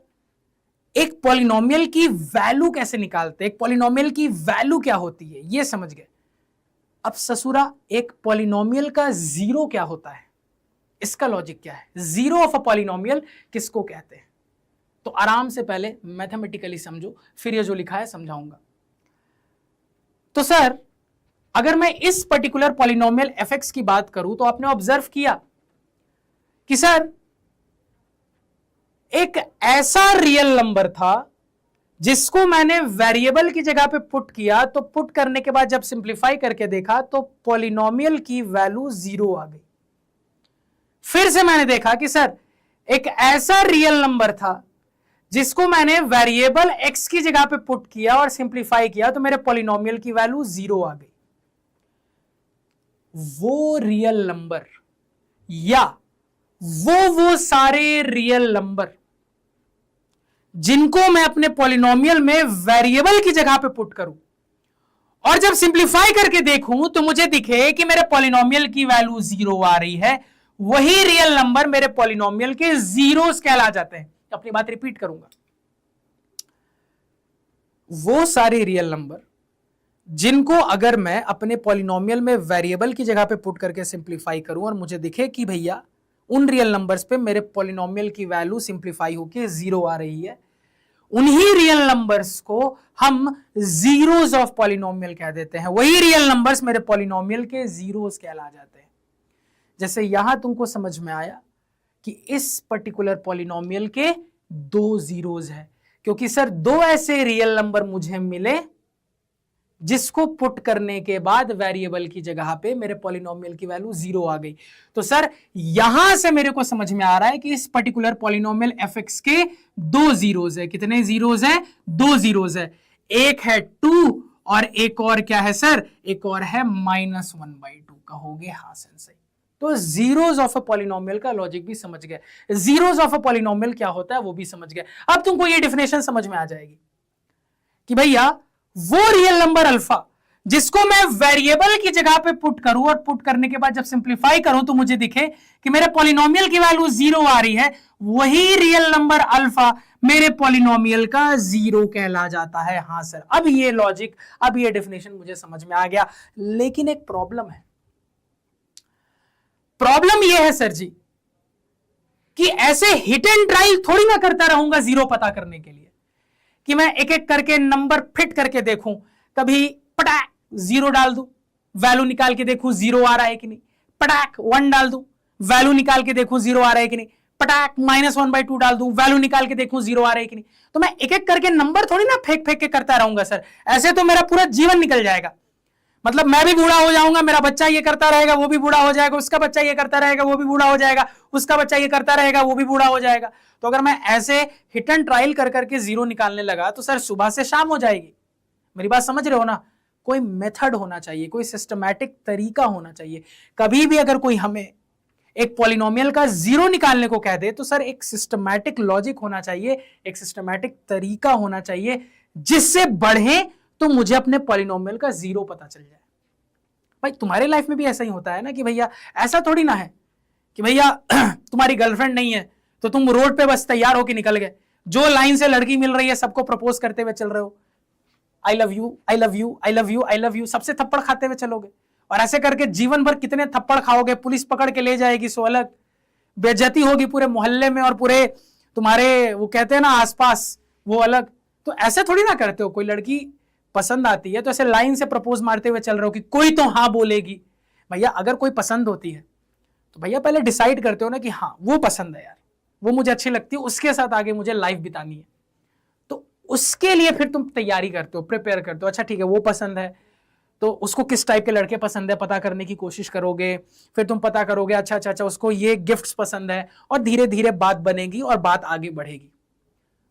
एक पॉलिनोमियल की वैल्यू कैसे निकालते हैं, एक पॉलिनोमियल की वैल्यू क्या होती है, ये समझ गए। अब ससुरा एक पॉलिनोमियल का जीरो क्या होता है, इसका लॉजिक क्या है, जीरो ऑफ अ पॉलिनोमियल किसको कहते हैं? तो आराम से पहले मैथमेटिकली समझो, फिर ये जो लिखा है समझाऊंगा। तो सर अगर मैं इस पर्टिकुलर पॉलिनोमियल एफ की बात करूं, तो आपने ऑब्जर्व किया कि सर एक ऐसा रियल नंबर था जिसको मैंने वेरिएबल की जगह पे पुट किया, तो पुट करने के बाद जब सिंप्लीफाई करके देखा तो पॉलिनोमियल की वैल्यू 0 आ गई। फिर से मैंने देखा कि सर एक ऐसा रियल नंबर था जिसको मैंने वेरिएबल x की जगह पे पुट किया और सिंप्लीफाई किया, तो मेरे पॉलिनोमियल की वैल्यू 0 आ गई। वो रियल नंबर या वो सारे रियल नंबर जिनको मैं अपने पॉलिनोमियल में वेरिएबल की जगह पे पुट करूं और जब सिंप्लीफाई करके देखूं तो मुझे दिखे कि मेरे पॉलिनोमियल की वैल्यू 0 आ रही है, वही रियल नंबर मेरे पॉलिनोमियल के जीरोस कहला जाते हैं। अपनी बात रिपीट करूंगा, वो सारे रियल नंबर जिनको अगर मैं अपने पॉलिनोमियल में वेरिएबल की जगह पे पुट करके सिंप्लीफाई करूं और मुझे दिखे कि भैया उन रियल नंबर्स पे मेरे पॉलिनोमियल की वैल्यू सिंप्लीफाई होके 0 आ रही है, उन्हीं रियल नंबर्स को हम जीरोस ऑफ पॉलिनोमियल कह देते हैं। वही रियल नंबर्स मेरे पॉलिनोमियल के जीरोस कहला जाते हैं। जैसे यहां तुमको समझ में आया कि इस पर्टिकुलर पॉलिनोमियल के 2 जीरोस है, क्योंकि सर 2 ऐसे रियल नंबर मुझे मिले जिसको पुट करने के बाद वेरिएबल की जगह पे मेरे पॉलिनोमियल की वैल्यू 0 आ गई। तो सर यहां से मेरे को समझ में आ रहा है कि इस पर्टिकुलर पॉलिनोमियल fx के 2 जीरोस है। कितने जीरोस है? 2 जीरोस है। एक है 2 और एक और क्या है सर? एक और है -1/2। कहोगे हाँ सही। तो जीरोस ऑफ अ पॉलिनोमियल का लॉजिक भी समझ गए, जीरोस ऑफ अ पॉलिनोमियल क्या होता है वो भी समझ गए। अब तुमको ये डेफिनेशन समझ में आ जाएगी कि भैया वो रियल नंबर अल्फा जिसको मैं वेरिएबल की जगह पे पुट करूं और पुट करने के बाद जब सिंप्लीफाई करूं तो मुझे दिखे कि मेरे पॉलिनोमियल की वैल्यू 0 आ रही है, वही रियल नंबर अल्फा मेरे पॉलिनोमियल का 0 कहला जाता है। हां सर, अब ये लॉजिक, अब ये डेफिनेशन मुझे समझ में आ गया। लेकिन एक प्रॉब्लम है। प्रॉब्लम ये है सर जी कि ऐसे हिट एंड ट्रायल थोड़ी ना करता रहूंगा 0 पता करने के लिए कि मैं एक एक करके नंबर फिट करके देखूं, कभी पटाक 0 डाल दूं, वैल्यू निकाल के देखूं 0 आ रहा है कि नहीं, पटाक 1 डाल दूं, वैल्यू निकाल के देखूं 0 आ रहा है कि नहीं, पटाक -1/2 डाल दूं, वैल्यू निकाल के देखूं 0 आ रहा है कि नहीं। तो मैं एक एक करके नंबर थोड़ी ना फेंक फेंक के करता रहूंगा सर, ऐसे तो मेरा पूरा जीवन निकल जाएगा। मतलब मैं भी बूढ़ा हो जाऊंगा, मेरा बच्चा ये करता रहेगा, वो भी बूढ़ा हो जाएगा, उसका बच्चा ये करता रहेगा, वो भी बूढ़ा हो जाएगा, उसका बच्चा ये करता रहेगा, वो भी बूढ़ा हो जाएगा। तो अगर मैं ऐसे हिट एंड ट्रायल कर करके 0 निकालने लगा तो सर सुबह से शाम हो जाएगी। मेरी बात समझ रहे हो ना? कोई मेथड होना चाहिए, कोई सिस्टमैटिक तरीका होना चाहिए। कभी भी अगर कोई हमें एक पॉलिनोमियल का 0 निकालने को कह दे तो सर एक सिस्टमैटिक लॉजिक होना चाहिए, एक सिस्टमैटिक तरीका होना चाहिए जिससे बढ़े तो मुझे अपने पॉलिनोमियल का 0 पता चल जाए। भाई तुम्हारे लाइफ में भी ऐसा ही होता है ना कि भैया ऐसा थोड़ी ना है कि भैया तुम्हारी गर्लफ्रेंड नहीं है तो तुम रोड पे बस तैयार होके निकल गए, जो लाइन से लड़की मिल रही है सबको प्रपोज करते हुए चल रहे हो, I love you, I love you, I love you, I love you, सबसे थप्पड़ खाते हुए चलोगे। और ऐसे करके जीवन भर कितने थप्पड़ खाओगे, पुलिस पकड़ के ले जाएगी सो अलग, बेइज्जती होगी पूरे मोहल्ले में और पूरे तुम्हारे वो कहते हैं ना आसपास वो अलग। तो ऐसे थोड़ी ना करते हो। कोई लड़की पसंद आती है तो ऐसे लाइन से प्रपोज मारते हुए चल रहे हो कि कोई तो हाँ बोलेगी। भैया अगर कोई पसंद होती है तो भैया पहले डिसाइड करते हो ना कि हाँ वो पसंद है यार, वो मुझे अच्छी लगती है, उसके साथ आगे मुझे लाइफ बितानी है। तो उसके लिए फिर तुम तैयारी करते हो, प्रिपेयर करते हो। अच्छा ठीक है वो पसंद है तो उसको किस टाइप के लड़के पसंद है पता करने की कोशिश करोगे। फिर तुम पता करोगे अच्छा उसको ये गिफ्ट्स पसंद है और धीरे धीरे बात बनेगी और बात आगे बढ़ेगी।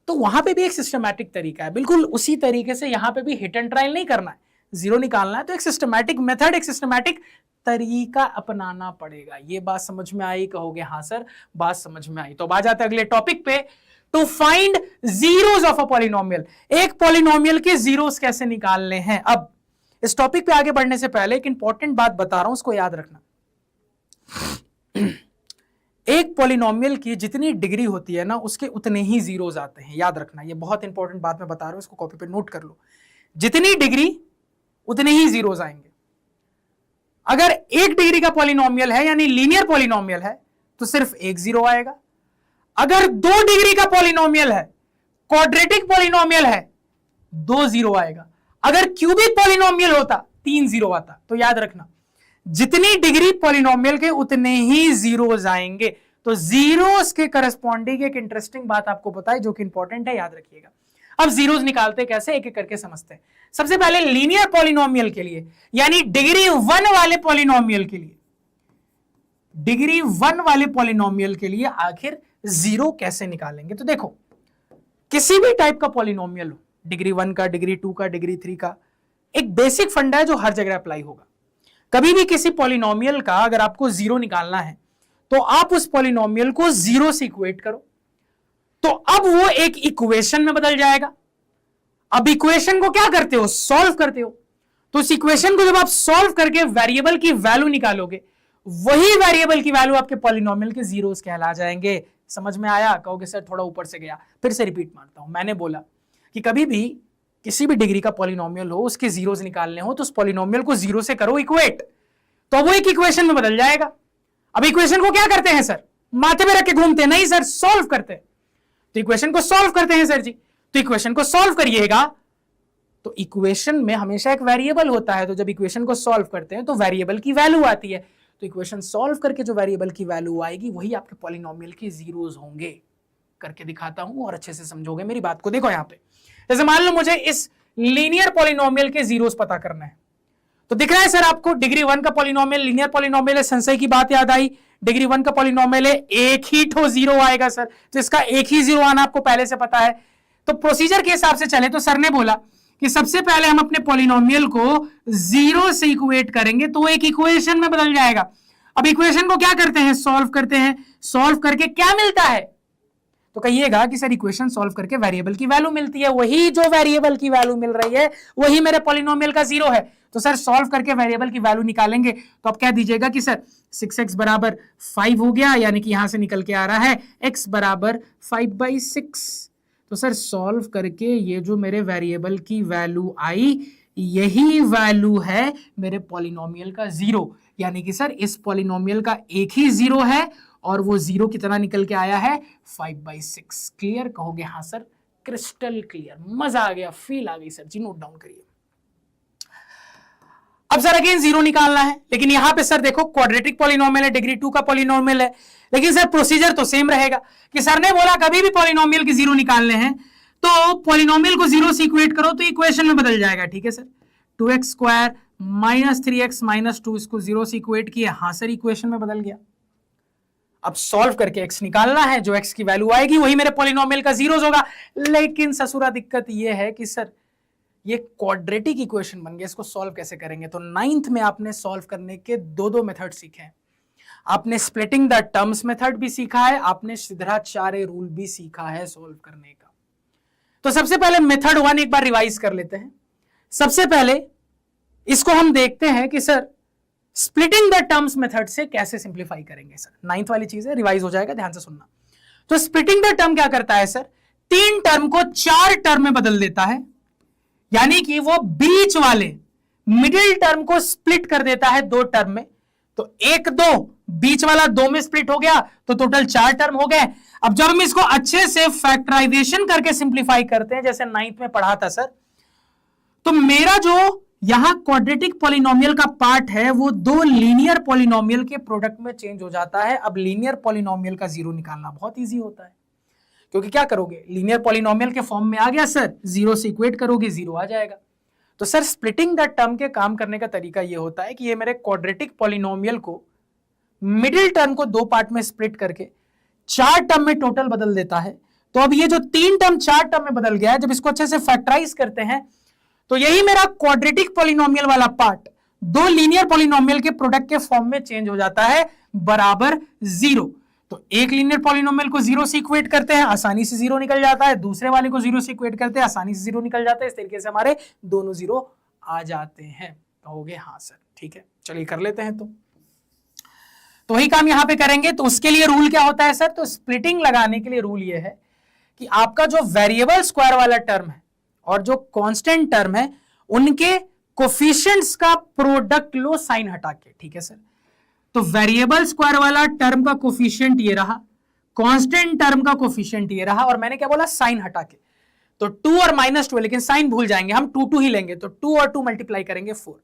तो वहां पे भी एक सिस्टमैटिक तरीका है। बिल्कुल उसी तरीके से यहां पे भी हिट एंड ट्रायल नहीं करना है, 0 निकालना है तो एक सिस्टमैटिक मेथड, एक सिस्टमैटिक तरीका अपनाना पड़ेगा। ये बात समझ में आई? कहोगे हाँ सर बात समझ में आई। तो अब आ जाते हैं अगले टॉपिक पे, to find zeros of a polynomial. एक पॉलिनोमियल के जीरोस कैसे निकालने हैं। अब इस टॉपिक पे आगे बढ़ने से पहले एक इंपॉर्टेंट बात बता रहा हूं, उसको याद रखना। एक पॉलिनोमियल की जितनी डिग्री होती है ना उसके उतने ही जीरोस आते हैं। याद रखना, ये बहुत इंपॉर्टेंट बात मैं बता रहा हूं, इसको कॉपी पे नोट कर लो। जितनी डिग्री उतने ही जीरोस आएंगे। अगर 1 डिग्री का पॉलिनोमियल है यानी लीनियर पॉलिनोमियल है तो सिर्फ 1 जीरो आएगा। अगर 2 डिग्री का पॉलिनोमियल है, क्वाड्रेटिक पॉलिनोमियल है, 2 जीरो आएगा। अगर क्यूबिक पॉलिनोमियल होता 3 जीरो आता। तो याद रखना जितनी डिग्री पॉलिनोमियल के उतने ही जीरोस आएंगे। तो जीरोस के करस्पॉन्डिंग एक इंटरेस्टिंग बात आपको बताई जो कि इंपॉर्टेंट है, याद रखिएगा। अब जीरोस निकालते कैसे, एक एक करके समझते हैं। सबसे पहले लीनियर पॉलिनोमियल के लिए यानी डिग्री 1 वाले पॉलिनोमियल के लिए, डिग्री 1 वाले पॉलिनोमियल के लिए आखिर 0 कैसे निकालेंगे। तो देखो किसी भी टाइप का पॉलिनोमियल हो, डिग्री 1 का, डिग्री 2 का, डिग्री 3 का, एक बेसिक फंडा है जो हर जगह अप्लाई होगा। कभी भी किसी पॉलिनोमियल का अगर आपको 0 निकालना है तो आप उस पॉलिनोमियल को 0 से इक्वेट करो, तो अब वो एक इक्वेशन में बदल जाएगा। अब इक्वेशन को क्या करते हो, सॉल्व करते हो। तो उस इक्वेशन को जब आप सॉल्व करके वेरिएबल की वैल्यू निकालोगे, वही वेरिएबल की वैल्यू आपके पॉलिनोमियल के जीरोस कहला जाएंगे। समझ में आया? कहोगे सर थोड़ा ऊपर से गया, फिर से रिपीट मारता हूं। मैंने बोला कि कभी भी किसी भी डिग्री का पॉलिनोमियल हो, उसके जीरोस निकालने हो तो उस पॉलिनोमियल को जीरो से करो इक्वेट, तो वो एक इक्वेशन में बदल जाएगा। अब इक्वेशन को क्या करते हैं सर? माथे पे रख के घूमते नहीं सर, सॉल्व करते हैं। तो इक्वेशन को सॉल्व करते हैं सर जी। तो इक्वेशन को सॉल्व करिएगा तो इक्वेशन में हमेशा एक वेरिएबल होता है, तो जब इक्वेशन को सॉल्व करते हैं तो वेरिएबल की वैल्यू आती है। तो इक्वेशन सॉल्व करके जो वेरिएबल की वैल्यू आएगी वही आपके पॉलिनोमियल के जीरोस होंगे। करके दिखाता हूं और अच्छे से समझोगे मेरी बात को। देखो यहां पे जैसे मान लो मुझे इस लीनियर पॉलिनोमियल के जीरोस पता करना है, तो दिख रहा है सर आपको डिग्री 1 का पॉलिनोमियल लीनियर पॉलिनोमियल है। संशय की बात याद आई, डिग्री 1 का पॉलिनोमियल है, एक ही ठो जीरो आएगा सर, तो इसका एक ही जीरो आना आपको पहले से पता है। तो प्रोसीजर के हिसाब से चले तो सर ने बोला कि सबसे पहले हम अपने पॉलिनोमियल को जीरो से इक्वेट करेंगे तो एक इक्वेशन में बदल जाएगा। अब इक्वेशन को क्या करते हैं? सॉल्व करते हैं। सॉल्व करके क्या मिलता है? तो कहिएगा कि सर इक्वेशन सॉल्व करके वेरिएबल की वैल्यू मिलती है। वही जो वेरिएबल की वैल्यू मिल रही है वही मेरे पॉलिनोमियल का जीरो है। तो सर सॉल्व करके वेरिएबल की वैल्यू निकालेंगे तो आप कह दीजिएगा कि सर 6x बराबर 5 हो गया, यानी कि यहां से निकल के आ रहा है x बराबर 5/6। तो सर सॉल्व करके ये जो मेरे वेरिएबल की वैल्यू आई यही वैल्यू है मेरे पॉलिनोमियल का जीरो, यानी कि सर इस पॉलिनोमियल का एक ही जीरो है और वो जीरो कितना निकल के आया है? 5/6। क्लियर? कहोगे हाँ सर, क्रिस्टल क्लियर, मजा आ गया, फील आ गई सर जी। नोट डाउन करिए। अब सर अगेन जीरो निकालना है, लेकिन यहां पे सर देखो क्वाड्रेटिक पॉलिनोमियल है, डिग्री 2 का पॉलिनोमियल है, लेकिन सर प्रोसीजर तो सेम रहेगा कि सर ने बोला कभी भी पॉलिनोमियल के जीरो निकालने हैं तो पॉलिनोमियल को जीरो से इक्वेट करो तो इक्वेशन में बदल जाएगा। ठीक है sir, 2x square minus 3x minus 2 इसको जीरो से इक्वेट किया। हाँ सर इक्वेशन में बदल गया। अब सॉल्व करके x निकालना है, जो x की वैल्यू आएगी वही मेरे पॉलिनोमियल का जीरोस होगा। लेकिन ससुरा दिक्कत ये है कि सर ये क्वाड्रेटिक इक्वेशन बन गया, इसको सॉल्व कैसे करेंगे? तो 9th में आपने सॉल्व करने के दो मेथड सीखे हैं। आपने स्प्लिटिंग द टर्म्स मेथड भी सीखा है, आपने सिद्धाचार्य रूल भी सीखा है सॉल्व करने का। तो सबसे पहले मेथड 1 एक बार रिवाइज कर लेते हैं। सबसे पहले इसको हम देखते हैं कि sir splitting the terms method से कैसे सिंप्लीफाई करेंगे। सर 9th वाली चीज है, रिवाइज हो जाएगा, ध्यान से सुनना। तो स्प्लिटिंग द टर्म क्या करता है सर? 3 टर्म को 4 टर्म में बदल देता है, यानी कि वो बीच वाले मिडिल टर्म को स्प्लिट कर देता है 2 टर्म में। तो 1 2 बीच वाला 2 में स्प्लिट हो गया तो टोटल 4 टर्म हो गए। अब जब हम इसको अच्छे से फैक्टराइजेशन करके सिंप्लीफाई करते हैं जैसे 9th में पढ़ा था सर, तो मेरा जो यहां क्वाड्रेटिक पॉलिनोमियल का पार्ट है वो 2 लीनियर पॉलिनोमियल के प्रोडक्ट में चेंज हो जाता है। अब लीनियर पॉलिनोमियल का जीरो निकालना बहुत इजी होता है, क्योंकि क्या करोगे? लीनियर पॉलिनोमियल के फॉर्म में आ गया सर, जीरो से इक्वेट करोगे जीरो आ जाएगा। तो सर स्प्लिटिंग द टर्म के काम करने का तरीका ये होता है कि ये मेरे क्वाड्रेटिक पॉलिनोमियल को मिडिल टर्म को 2 पार्ट में स्प्लिट करके 4 टर्म में टोटल बदल देता है। तो अब ये जो 3 टर्म 4 टर्म में बदल गया है, जब इसको अच्छे से फैक्टराइज करते हैं तो यही मेरा क्वाड्रेटिक पॉलिनोमियल वाला पार्ट 2 लीनियर पॉलिनोमियल के प्रोडक्ट के फॉर्म में चेंज हो जाता है बराबर जीरो। तो एक लीनियर पॉलिनोमियल को जीरो से इक्वेट करते हैं, आसानी से जीरो निकल जाता है। दूसरे वाले को जीरो से इक्वेट करते हैं, आसानी से जीरो निकल जाता है। इस तरीके से हमारे दोनों जीरो आ जाते हैं। कहोगे हाँ सर, ठीक है, चलिए कर लेते हैं। तो वही काम यहां पे करेंगे। तो उसके लिए रूल क्या होता है सर? तो स्प्लिटिंग लगाने के लिए रूल ये है कि आपका जो वेरिएबल स्क्वायर वाला टर्म है और जो कांस्टेंट टर्म है उनके कोफिशिएंट्स का प्रोडक्ट लो साइन हटा के। ठीक है सर, तो वेरिएबल स्क्वायर वाला टर्म का कोफिशिएंट ये रहा, कांस्टेंट टर्म का कोफिशिएंट ये रहा, और मैंने क्या बोला? साइन हटा के। तो 2 और -2, लेकिन साइन भूल जाएंगे हम, 2 ही लेंगे। तो 2 और 2 मल्टीप्लाई करेंगे 4।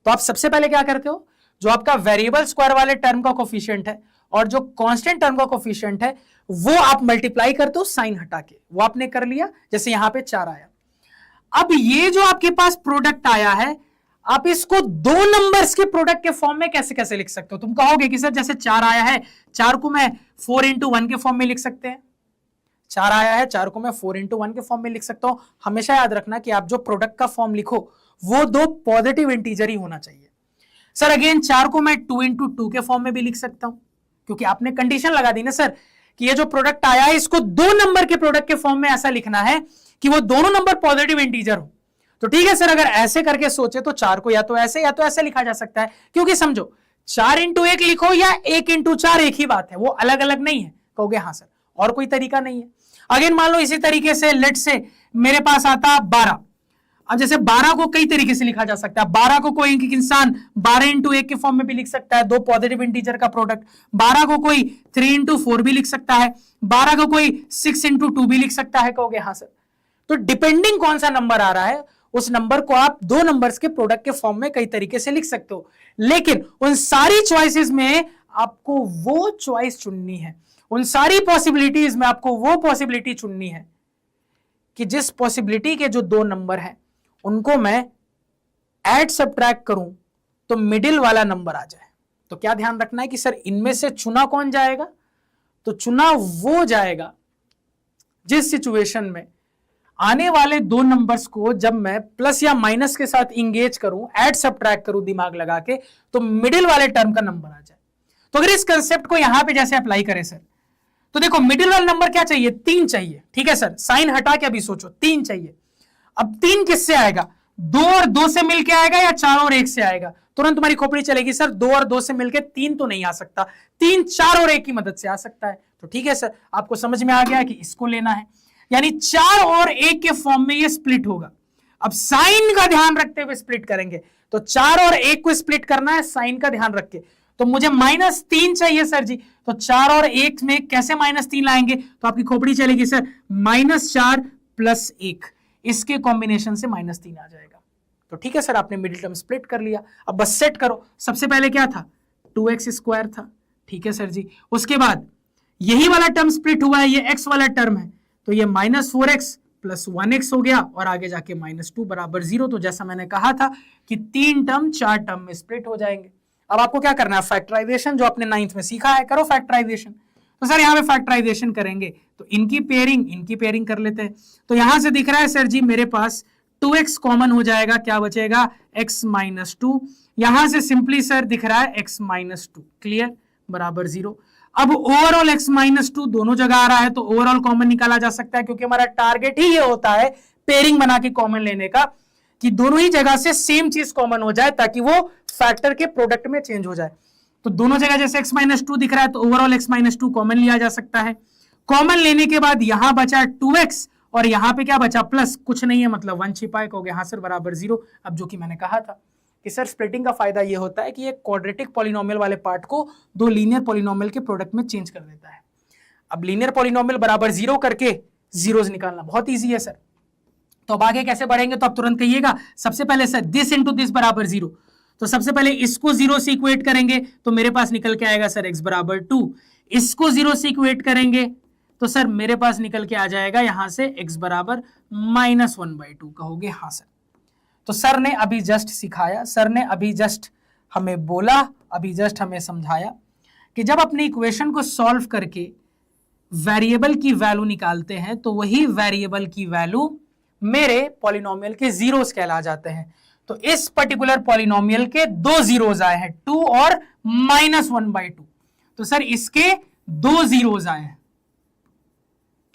तो आप सबसे पहले क्या करते हो? जो आपका वेरिएबल स्क्वायर वाले टर्म का कोफिशिएंट है और जो कांस्टेंट टर्म का कोफिशिएंट है वो आप मल्टीप्लाई करते हो साइन हटा के। वो आपने कर लिया, जैसे यहां पे 4 आया। अब ये जो आपके पास प्रोडक्ट आया है, आप इसको 2 नंबर्स के प्रोडक्ट के फॉर्म में कैसे कैसे लिख सकते हो? तुम कहोगे कि सर जैसे 4 आया है, 4 को मैं 4 × 1 के फॉर्म में लिख सकते हैं। 4 आया है, 4 को मैं 4 × 1 के फॉर्म में लिख सकता हूं। हमेशा याद रखना कि आप जो प्रोडक्ट का फॉर्म लिखो वो 2 पॉजिटिव इंटीजर ही होना चाहिए। सर अगेन 4 को मैं 2 × 2 के फॉर्म में भी लिख सकता हूं, क्योंकि आपने कंडीशन लगा दी ना सर कि ये जो प्रोडक्ट आया है इसको 2 नंबर के प्रोडक्ट के फॉर्म में ऐसा लिखना है कि वो दोनों नंबर पॉजिटिव इंटीजर हो। तो ठीक है सर, अगर ऐसे करके सोचे तो 4 को या तो ऐसे लिखा जा सकता है, क्योंकि समझो 4 इंटू 1 लिखो या 1 इंटू 4 एक ही बात है, वो अलग अलग नहीं है। कहोगे हाँ सर, और कोई तरीका नहीं है। अगेन मान लो इसी तरीके से लेट से मेरे पास आता 12। अब जैसे 12 को कई तरीके से लिखा जा सकता है। 12 को कोई एक इंसान 12 इंटू 1 के फॉर्म में भी लिख सकता है, दो पॉजिटिव इंटीजर का प्रोडक्ट। 12 को कोई 3 इंटू 4 भी लिख सकता है। 12 को कोई 6 इंटू 2 भी लिख सकता है। कहोगे हाँ सर। तो डिपेंडिंग कौन सा नंबर आ रहा है, उस नंबर को आप दो नंबर्स के प्रोडक्ट के फॉर्म में कई तरीके से लिख सकते हो। लेकिन उन सारी चॉइसेस में आपको वो चॉइस चुननी है, उन सारी पॉसिबिलिटीज में आपको वो पॉसिबिलिटी चुननी है कि जिस पॉसिबिलिटी के जो दो नंबर हैं उनको मैं ऐड सब्ट्रैक्ट करूं तो मिडिल वाला नंबर आ जाए। तो क्या ध्यान रखना है कि सर इनमें से चुना कौन जाएगा? तो चुना वो जाएगा जिस सिचुएशन में आने वाले दो नंबर्स को जब मैं प्लस या माइनस के साथ इंगेज करूं, ऐड सब्ट्रैक्ट करूं दिमाग लगा के, तो मिडिल वाले टर्म का नंबर आ जाए। तो अगर इस कंसेप्ट को यहां पे जैसे अप्लाई करें सर, तो देखो मिडिल वाला नंबर क्या चाहिए? 3 चाहिए। ठीक है सर, साइन हटा के अभी सोचो, 3 चाहिए। अब 3 किससे आएगा? 2 और 2 से मिलके आएगा या 4 और 1 से आएगा? तुरंत तुम्हारी खोपड़ी चलेगी, सर 2 और 2 से मिलके 3 तो नहीं आ सकता, 3 4 और 1 की मदद से आ सकता है। तो ठीक है सर, आपको समझ में आ गया कि इसको लेना है, यानी 4 और 1 के फॉर्म में ये स्प्लिट होगा। अब साइन का ध्यान रखते हुए स्प्लिट करेंगे, तो 4 और 1 को स्प्लिट करना है साइन का ध्यान रख के। तो मुझे -3 चाहिए सर जी, तो 4 और 1 में कैसे -3 लाएंगे? तो आपकी खोपड़ी चलेगी सर -4 + 1, इसके कॉम्बिनेशन से -3 आ जाएगा। तो ठीक है सर, आपने मिडिल टर्म स्प्लिट कर लिया। अब बस सेट करो। सबसे पहले क्या था? 2x² था। ठीक है सर जी, उसके बाद यही वाला टर्म स्प्लिट हुआ है, ये x वाला टर्म है, तो ये -4x + 1x हो गया, और आगे जाके -2 = 0। तो जैसा मैंने कहा था कि 3 टर्म 4 टर्म में स्प्लिट हो जाएंगे। अब आपको क्या करना है? फैक्टराइजेशन जो आपने 9th में सीखा है, करो फैक्टराइजेशन। तो सर यहाँ पे फैक्टराइजेशन करेंगे तो इनकी पेयरिंग कर लेते हैं। तो यहां से दिख रहा है सर जी मेरे पास 2x कॉमन हो जाएगा, क्या बचेगा? x - 2। यहां से सिंपली सर दिख रहा है x - 2, क्लियर, = 0। अब ओवरऑल x - 2 दोनों जगह आ रहा है, तो ओवरऑल कॉमन निकाला जा सकता है, क्योंकि हमारा टारगेट ही ये होता है पेयरिंग बना के कॉमन लेने का, कि दोनों ही जगह से सेम चीज कॉमन हो जाए ताकि वो फैक्टर के प्रोडक्ट में चेंज हो जाए। तो दोनों जगह जैसे x - 2 दिख रहा है, तो ओवरऑल x - 2 कॉमन लिया जा सकता है। कॉमन लेने के बाद यहां बचा 2x, और यहां पे क्या बचा? प्लस, कुछ नहीं है मतलब 1 छिपा है। कहोगे हाँ सर, = 0। अब जो कि मैंने कहा था कि सर स्प्लिटिंग का फायदा ये होता है कि एक क्वाड्रेटिक पॉलिनोमियल वाले पार्ट को दो लीनियर पॉलिनोमियल के प्रोडक्ट में चेंज कर देता है। अब लीनियर पॉलिनोमियल = 0 करके जीरोस निकालना बहुत ईजी है सर। तो अब आगे कैसे बढ़ेंगे? तो आप तुरंत कहिएगा, सबसे पहले सर दिस इंटू दिस = 0। तो सबसे पहले इसको 0 से इक्वेट करेंगे तो मेरे पास निकल के आएगा सर x = 2। इसको 0 से इक्वेट करेंगे तो सर मेरे पास निकल के आ जाएगा यहां से x = -1/2। कहोगे हाँ सर। तो सर ने अभी जस्ट सिखाया, सर ने अभी जस्ट हमें बोला, अभी जस्ट हमें समझाया कि जब अपने इक्वेशन को सॉल्व करके वेरिएबल की वैल्यू निकालते हैं तो वही वेरिएबल की वैल्यू मेरे पॉलिनोमियल के जीरोस कहला जाते हैं। तो इस पर्टिकुलर पॉलिनोमियल के 2 जीरोस आए हैं, 2 और -1/2। तो सर इसके 2 जीरोस आए हैं।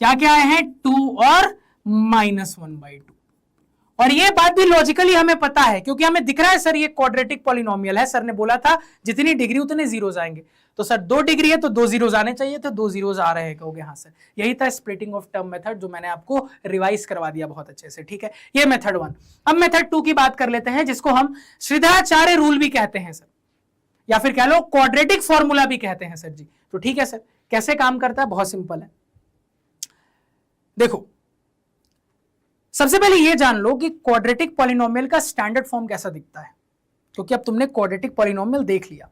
क्या क्या आए हैं? 2 और -1/2। और ये बात भी लॉजिकली हमें पता है, क्योंकि हमें दिख रहा है सर ये क्वाड्रेटिक पॉलिनोमियल है। सर ने बोला था जितनी डिग्री उतने जीरोस आएंगे, तो सर 2 डिग्री है तो 2 जीरोस आने चाहिए, तो 2 जीरोस आ रहे हैं। कहोगे हाँ सर। यही था स्प्लिटिंग ऑफ टर्म मेथड, जो मैंने आपको रिवाइज करवा दिया बहुत अच्छे से। ठीक है, ये मेथड 1। अब मेथड 2 की बात कर लेते हैं, जिसको हम श्रीधराचार्य रूल भी कहते हैं सर, या फिर कह लो क्वाड्रेटिक फॉर्मूला भी कहते हैं सर जी। तो ठीक है सर, कैसे काम करता है? बहुत सिंपल है। देखो, सबसे पहले ये जान लो कि क्वाड्रेटिक पॉलिनोमियल का स्टैंडर्ड फॉर्म कैसा दिखता है, क्योंकि अब तुमने क्वाड्रेटिक पॉलिनोमियल देख लिया।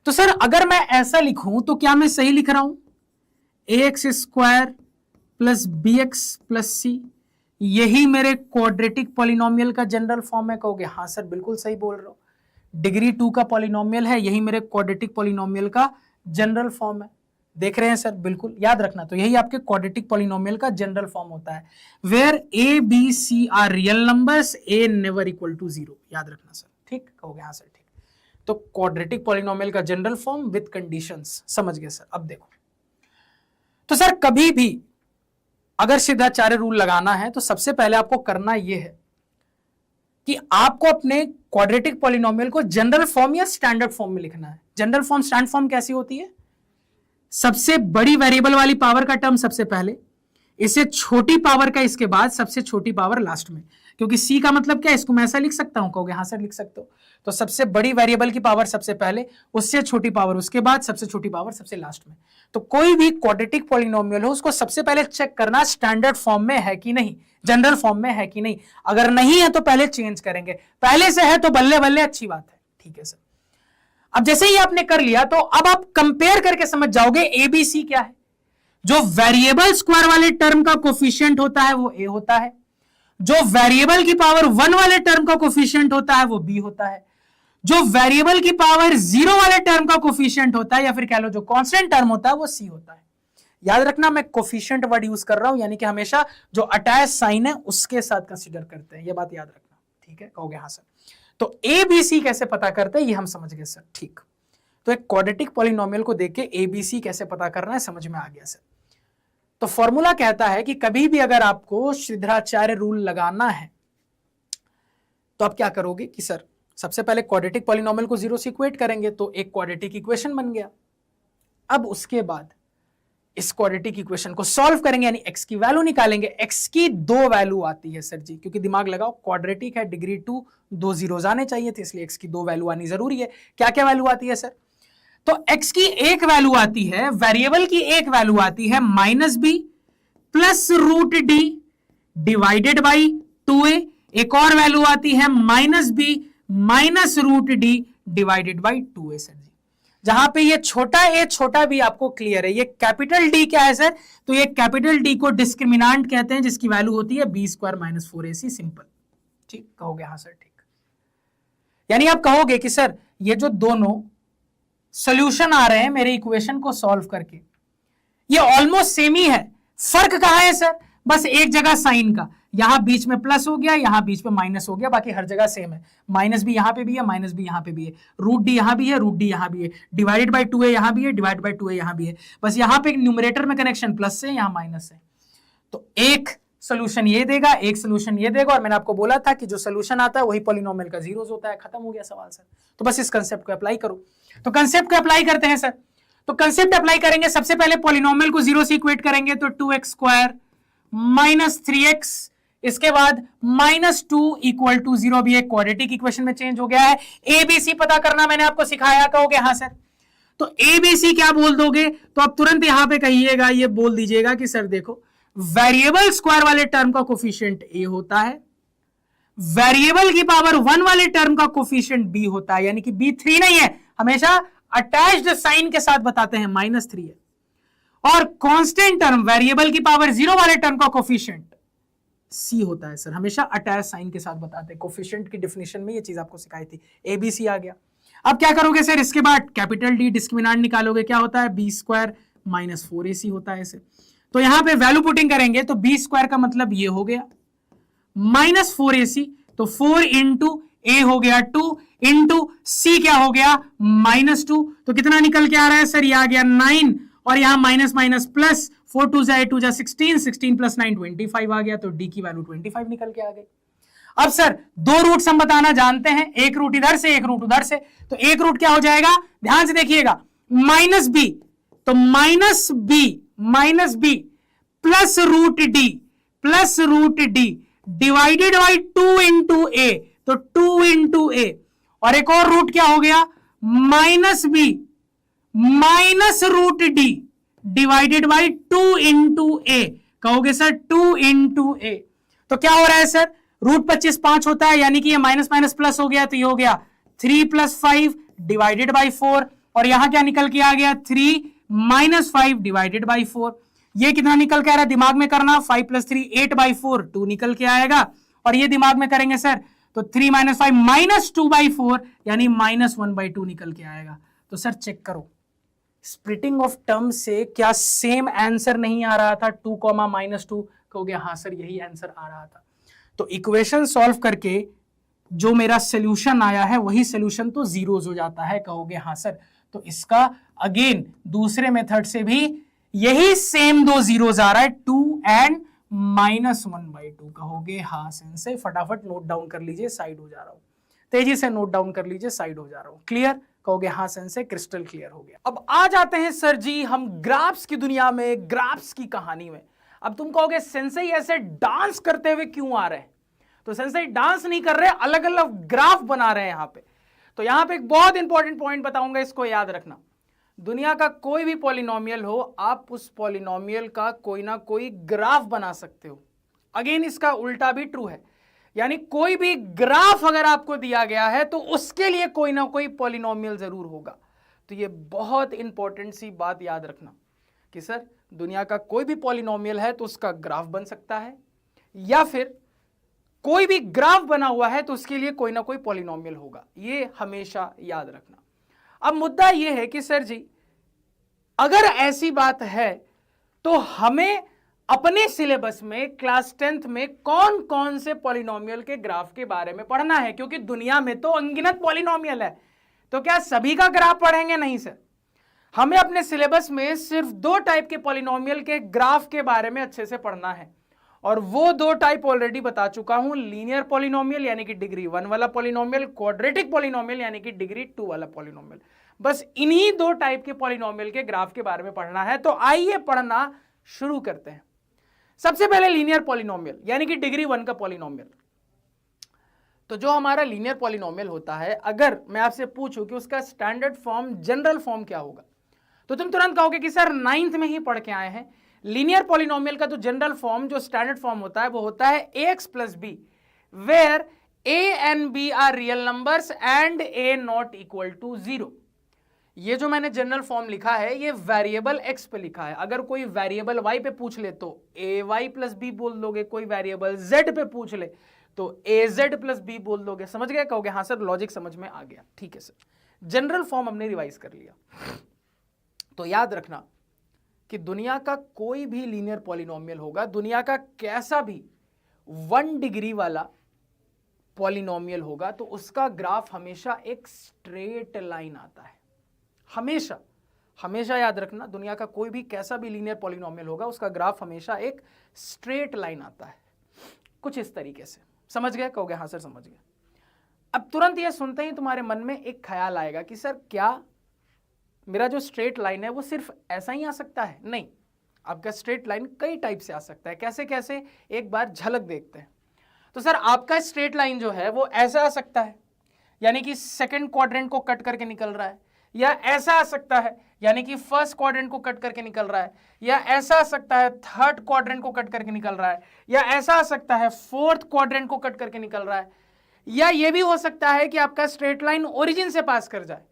तो सर अगर मैं ऐसा लिखूं तो क्या मैं सही लिख रहा हूं? ax² + bx + c, यही मेरे क्वाड्रेटिक पॉलिनोमियल का जनरल फॉर्म है। कहोगे हाँ सर, बिल्कुल सही बोल रहे हो। डिग्री 2 का पॉलिनोमियल है, यही मेरे क्वाड्रेटिक पॉलिनोमियल का जनरल फॉर्म है। देख रहे हैं सर? बिल्कुल याद रखना। तो यही आपके क्वाड्रेटिक पॉलिनोमियल का जनरल फॉर्म होता है, where a b c are real numbers, a never equal to 0। याद रखना सर, ठीक? कहोगे हाँ सर, ठीक। तो क्वाड्रेटिक पॉलिनोमियल का जनरल फॉर्म विद कंडीशंस, समझ गए सर। अब देखो, तो सर कभी भी अगर श्रीधराचार्य रूल लगाना है तो सबसे पहले आपको करना यह है कि आपको अपने क्वाड्रेटिक पॉलिनोमियल को जनरल फॉर्म या स्टैंडर्ड फॉर्म में लिखना है। जनरल फॉर्म, स्टैंडर्ड फॉर्म कैसी होती है? सबसे बड़ी वेरिएबल वाली पावर का टर्म सबसे पहले, इसे छोटी पावर का इसके बाद, सबसे छोटी पावर लास्ट में। क्योंकि सी का मतलब क्या है, इसको मैं ऐसा लिख सकता हूं, कहोगे हाँ सर लिख सकते हो। तो सबसे बड़ी वेरिएबल की पावर सबसे पहले, उससे छोटी पावर उसके बाद, सबसे छोटी पावर सबसे लास्ट में। तो कोई भी क्वाड्रेटिक पॉलिनोमियल हो उसको सबसे पहले चेक करना स्टैंडर्ड फॉर्म में है कि नहीं, जनरल फॉर्म में है कि नहीं। अगर नहीं है तो पहले चेंज करेंगे, पहले से है तो बल्ले बल्ले अच्छी बात है, ठीक है सर। अब जैसे ही आपने कर लिया तो अब आप कंपेयर करके समझ जाओगे एबीसी क्या है। जो वेरिएबल स्क्वायर वाले टर्म का कोफिशिएंट होता है वो ए होता है, जो वेरिएबल की पावर 1 वाले टर्म का कोफिशिएंट होता है वो बी होता है, जो वेरिएबल की पावर 0 वाले टर्म का कोफिशिएंट होता है या फिर कह लो जो कांस्टेंट टर्म होता है वो सी होता है। याद रखना मैं कोफिशिएंट वर्ड यूज कर रहा हूं, यानी कि हमेशा जो अटैच साइन है उसके साथ कंसीडर करते हैं, ये बात याद रखना, ठीक है। कहोगे हाँ सर, तो ए बी सी कैसे पता करते हैं ये हम समझ गए सर, ठीक। तो एक क्वाड्रेटिक पॉलिनोमियल को देख के ए बी सी कैसे पता करना है समझ में आ गया सर। तो फॉर्मूला कहता है कि कभी भी अगर आपको श्रीधराचार्य रूल लगाना है तो आप क्या करोगे कि सर सबसे पहले क्वाड्रेटिक पॉलिनोमियल को 0 से इक्वेट करेंगे, तो एक क्वाड्रेटिक इक्वेशन बन गया। अब उसके बाद इस क्वाड्रेटिक इक्वेशन को सॉल्व करेंगे, यानी x की वैल्यू निकालेंगे। x की 2 वैल्यू आती है सर जी, क्योंकि दिमाग लगाओ क्वाड्रेटिक है, डिग्री 2, 2 जीरोस आने चाहिए थे, इसलिए x की 2 वैल्यू आनी जरूरी है। क्या क्या वैल्यू आती है सर? तो x की एक वैल्यू आती है, वेरिएबल की एक वैल्यू आती है -b plus √d divided by 2a। एक और वैल्यू आती है -b minus √d divided by 2a sir ji. जहां पे ये छोटा a छोटा b आपको क्लियर है। ये कैपिटल D क्या है सर? तो ये कैपिटल D को डिस्क्रिमिनांट कहते हैं, जिसकी वैल्यू होती है b² - 4ac सिंपल। ठीक कहोगे हाँ सर, ठीक। यानी आप कहोगे कि सर ये जो दोनों सॉल्यूशन आ रहे हैं मेरे इक्वेशन को सॉल्व करके, ये ऑलमोस्ट सेम ही है। फर्क कहां है सर? बस एक जगह साइन का, यहां बीच में प्लस हो गया, यहां बीच में माइनस हो गया, बाकी हर जगह सेम है। माइनस भी यहां पे भी है, माइनस भी यहां पे भी है, √d यहां भी है, √d यहां भी है, डिवाइडेड बाई 2a यहां भी है, डिवाइड बाई 2a यहां भी है। बस यहां पे न्यूमरेटर में कनेक्शन प्लस से, यहां माइनस है। तो एक सोल्यूशन ये देगा, एक सोल्यूशन ये देगा, और मैंने आपको बोला था कि जो सोल्यूशन आता है वही पॉलिनोमियल का जीरोस होता है। खत्म हो गया सवाल सर। तो बस इस कंसेप्ट को अप्लाई करो। तो कंसेप्ट को अप्लाई करते हैं सर। तो कंसेप्ट अप्लाई करेंगे, सबसे पहले पॉलिनोमियल को 0 से इक्वेट करेंगे, तो 2x² माइनस 3x, इसके बाद -2 इक्वल टू 0 भी एक क्वाड्रेटिक इक्वेशन में चेंज हो गया है। एबीसी पता करना मैंने आपको सिखाया, कहोगे हाँ सर। तो एबीसी क्या बोल दोगे? तो आप तुरंत यहां पे कहिएगा, ये बोल दीजिएगा कि सर देखो वेरिएबल स्क्वायर वाले टर्म का कोफिशिएंट ए होता है, वेरिएबल की पावर 1 वाले टर्म का कोफिशिएंट बी होता है, यानी कि बी 3 नहीं है, हमेशा अटैच्ड साइन के साथ बताते हैं, -3 है। और कांस्टेंट टर्म वेरिएबल की पावर 0 वाले टर्म का कोफिशिएंट सी होता है सर, हमेशा अटैच साइन के साथ बताते हैं। कोफिशिएंट की डेफिनेशन में ये चीज आपको सिखाई थी। एबीसी आ गया। अब क्या करोगे सर? इसके बाद कैपिटल डी डिस्क्रिमिनांट निकालोगे, क्या होता है? b² - 4ac होता है इसे। तो यहां पे वैल्यू पुटिंग करेंगे तो b² का मतलब ये हो गया -4ac, तो 4 इंटू a हो गया 2 इंटू c क्या हो गया -2। तो कितना निकल के आ रहा है सर? ये आ गया 9, और यहां माइनस माइनस प्लस, 4 2 8 2 16, 16 + 9 25 आ गया। तो d की वैल्यू 25 निकल के आ गई। अब सर 2 रूट्स हम बताना जानते हैं, एक रूट इधर से, एक रूट उधर से। तो एक रूट क्या हो जाएगा? ध्यान से देखिएगा, -b, तो -b plus √d divided by 2 into a, तो 2 इंटू ए। और एक और रूट क्या हो गया? -b minus √d divided by 2 into a. कहोगे सर 2 इंटू ए, तो क्या हो रहा है सर? √25 5 होता है, यानी कि ये माइनस माइनस प्लस हो गया, तो ये हो गया 3 + 5 डिवाइडेड बाई 4, और यहां क्या निकल के आ गया? 3 - 5 डिवाइडेड बाई 4। ये कितना निकल के आ रहा है? दिमाग में करना, 5 + 3 8/4, 2 निकल के आएगा। और ये दिमाग में करेंगे सर, तो 3 - 5 -2/4, यानी -1/2 निकल के आएगा। तो सर चेक करो, स्प्लिटिंग ऑफ टर्म से क्या सेम आंसर नहीं आ रहा था? 2, -2। कहोगे हाँ सर यही आंसर आ रहा था। तो इक्वेशन सॉल्व करके जो मेरा सोल्यूशन आया है वही सोल्यूशन तो जीरोस हो जाता है। कहोगे हाँ सर। तो इसका अगेन दूसरे मेथड से भी यही सेम 2 जीरोस आ रहा है, 2 and -1/2 कहोगे हाँ सेंसे, फटाफट नोट डाउन कर लीजिए, साइड हो जा रहा हूं, तेजी से नोट डाउन कर लीजिए, साइड हो जा रहा हूं, क्लियर, कहोगे हाँ सेंसे, क्रिस्टल क्लियर हो गया। अब आ जाते हैं सर जी हम ग्राफ्स की दुनिया में, ग्राफ्स की कहानी में। अब तुम कहोगे सेंसे ऐसे डांस करते हुए क्यों आ रहे हैं? तो सेंसे डांस नहीं कर रहे, अलग अलग ग्राफ बना रहे हैं यहां पे। तो यहां पे एक बहुत इंपॉर्टेंट पॉइंट बताऊंगा, इसको याद रखना। दुनिया का कोई भी पॉलिनोमियल हो, आप उस पॉलिनोमियल का कोई ना कोई ग्राफ बना सकते हो। अगेन इसका उल्टा भी ट्रू है, यानी कोई भी ग्राफ अगर आपको दिया गया है तो उसके लिए कोई ना कोई पॉलिनोमियल जरूर होगा। तो ये बहुत इंपॉर्टेंट सी बात याद रखना कि सर दुनिया का कोई भी पॉलिनोमियल है तो उसका ग्राफ बन सकता है, या फिर कोई भी ग्राफ बना हुआ है तो उसके लिए कोई ना कोई पॉलिनोमियल होगा, ये हमेशा याद रखना। अब मुद्दा यह है कि सर जी अगर ऐसी बात है तो हमें अपने सिलेबस में क्लास 10th में कौन कौन से पॉलिनोमियल के ग्राफ के बारे में पढ़ना है, क्योंकि दुनिया में तो अनगिनत पॉलिनोमियल है, तो क्या सभी का ग्राफ पढ़ेंगे? नहीं सर, हमें अपने सिलेबस में सिर्फ 2 टाइप के पॉलिनोमियल के ग्राफ के बारे में अच्छे से पढ़ना है, और वो 2 टाइप ऑलरेडी बता चुका हूं, लीनियर पॉलिनोमियल यानी कि डिग्री 1 वाला पॉलिनोमियल, क्वाड्रेटिक पॉलिनोमियल यानी कि डिग्री 2 वाला पॉलिनोमियल। बस इन्हीं 2 टाइप के पॉलिनोमियल के ग्राफ के बारे में पढ़ना है। तो आइए पढ़ना शुरू करते हैं। सबसे पहले लीनियर पॉलिनोमियल यानी कि डिग्री 1 का पॉलिनोमियल। तो जो हमारा लीनियर पॉलिनोमियल होता है, अगर मैं आपसे पूछूं कि उसका स्टैंडर्ड फॉर्म, जनरल फॉर्म क्या होगा, तो तुम तुरंत कहोगे कि सर 9th में ही पढ़ के आए हैं। लीनियर पॉलिनोमियल का जो जनरल फॉर्म, जो स्टैंडर्ड फॉर्म होता है, वो होता है ax + b, where a and b are real numbers and a not equal to 0। ये जो मैंने जनरल फॉर्म लिखा है, ये वेरिएबल x पे लिखा है। अगर कोई वेरिएबल y पे पूछ ले तो ay + b बोल दोगे, कोई वेरिएबल z पे पूछ ले तो az + b बोल दोगे। समझ गए? कहोगे हाँ सर, लॉजिक समझ में आ गया, ठीक है सर। जनरल फॉर्म हमने रिवाइज कर लिया। तो याद रखना कि दुनिया का कोई भी लीनियर पॉलिनोमियल होगा, दुनिया का कैसा भी 1 डिग्री वाला पॉलिनोमियल होगा, तो उसका ग्राफ हमेशा एक स्ट्रेट लाइन आता है। हमेशा हमेशा याद रखना, दुनिया का कोई भी कैसा भी लीनियर पॉलिनोमियल होगा, उसका ग्राफ हमेशा एक स्ट्रेट लाइन आता है, कुछ इस तरीके से। समझ गए? कहोगे हाँ सर समझ गए। अब तुरंत यह सुनते ही तुम्हारे मन में एक ख्याल आएगा कि सर क्या मेरा जो स्ट्रेट लाइन है वो सिर्फ ऐसा ही आ सकता है? नहीं, आपका स्ट्रेट लाइन कई टाइप से आ सकता है। कैसे कैसे, एक बार झलक देखते हैं। तो सर आपका स्ट्रेट लाइन जो है वो ऐसा आ सकता है, यानी कि सेकंड क्वाड्रेंट को कट करके निकल रहा है, या ऐसा आ सकता है यानी कि फर्स्ट क्वाड्रेंट को कट करके निकल रहा है, या ऐसा आ सकता है थर्ड क्वाड्रेंट को कट करके निकल रहा है, या ऐसा आ सकता है फोर्थ क्वाड्रेंट को कट करके निकल रहा है, या ये भी हो सकता है कि आपका स्ट्रेट लाइन ओरिजिन से पास कर जाए।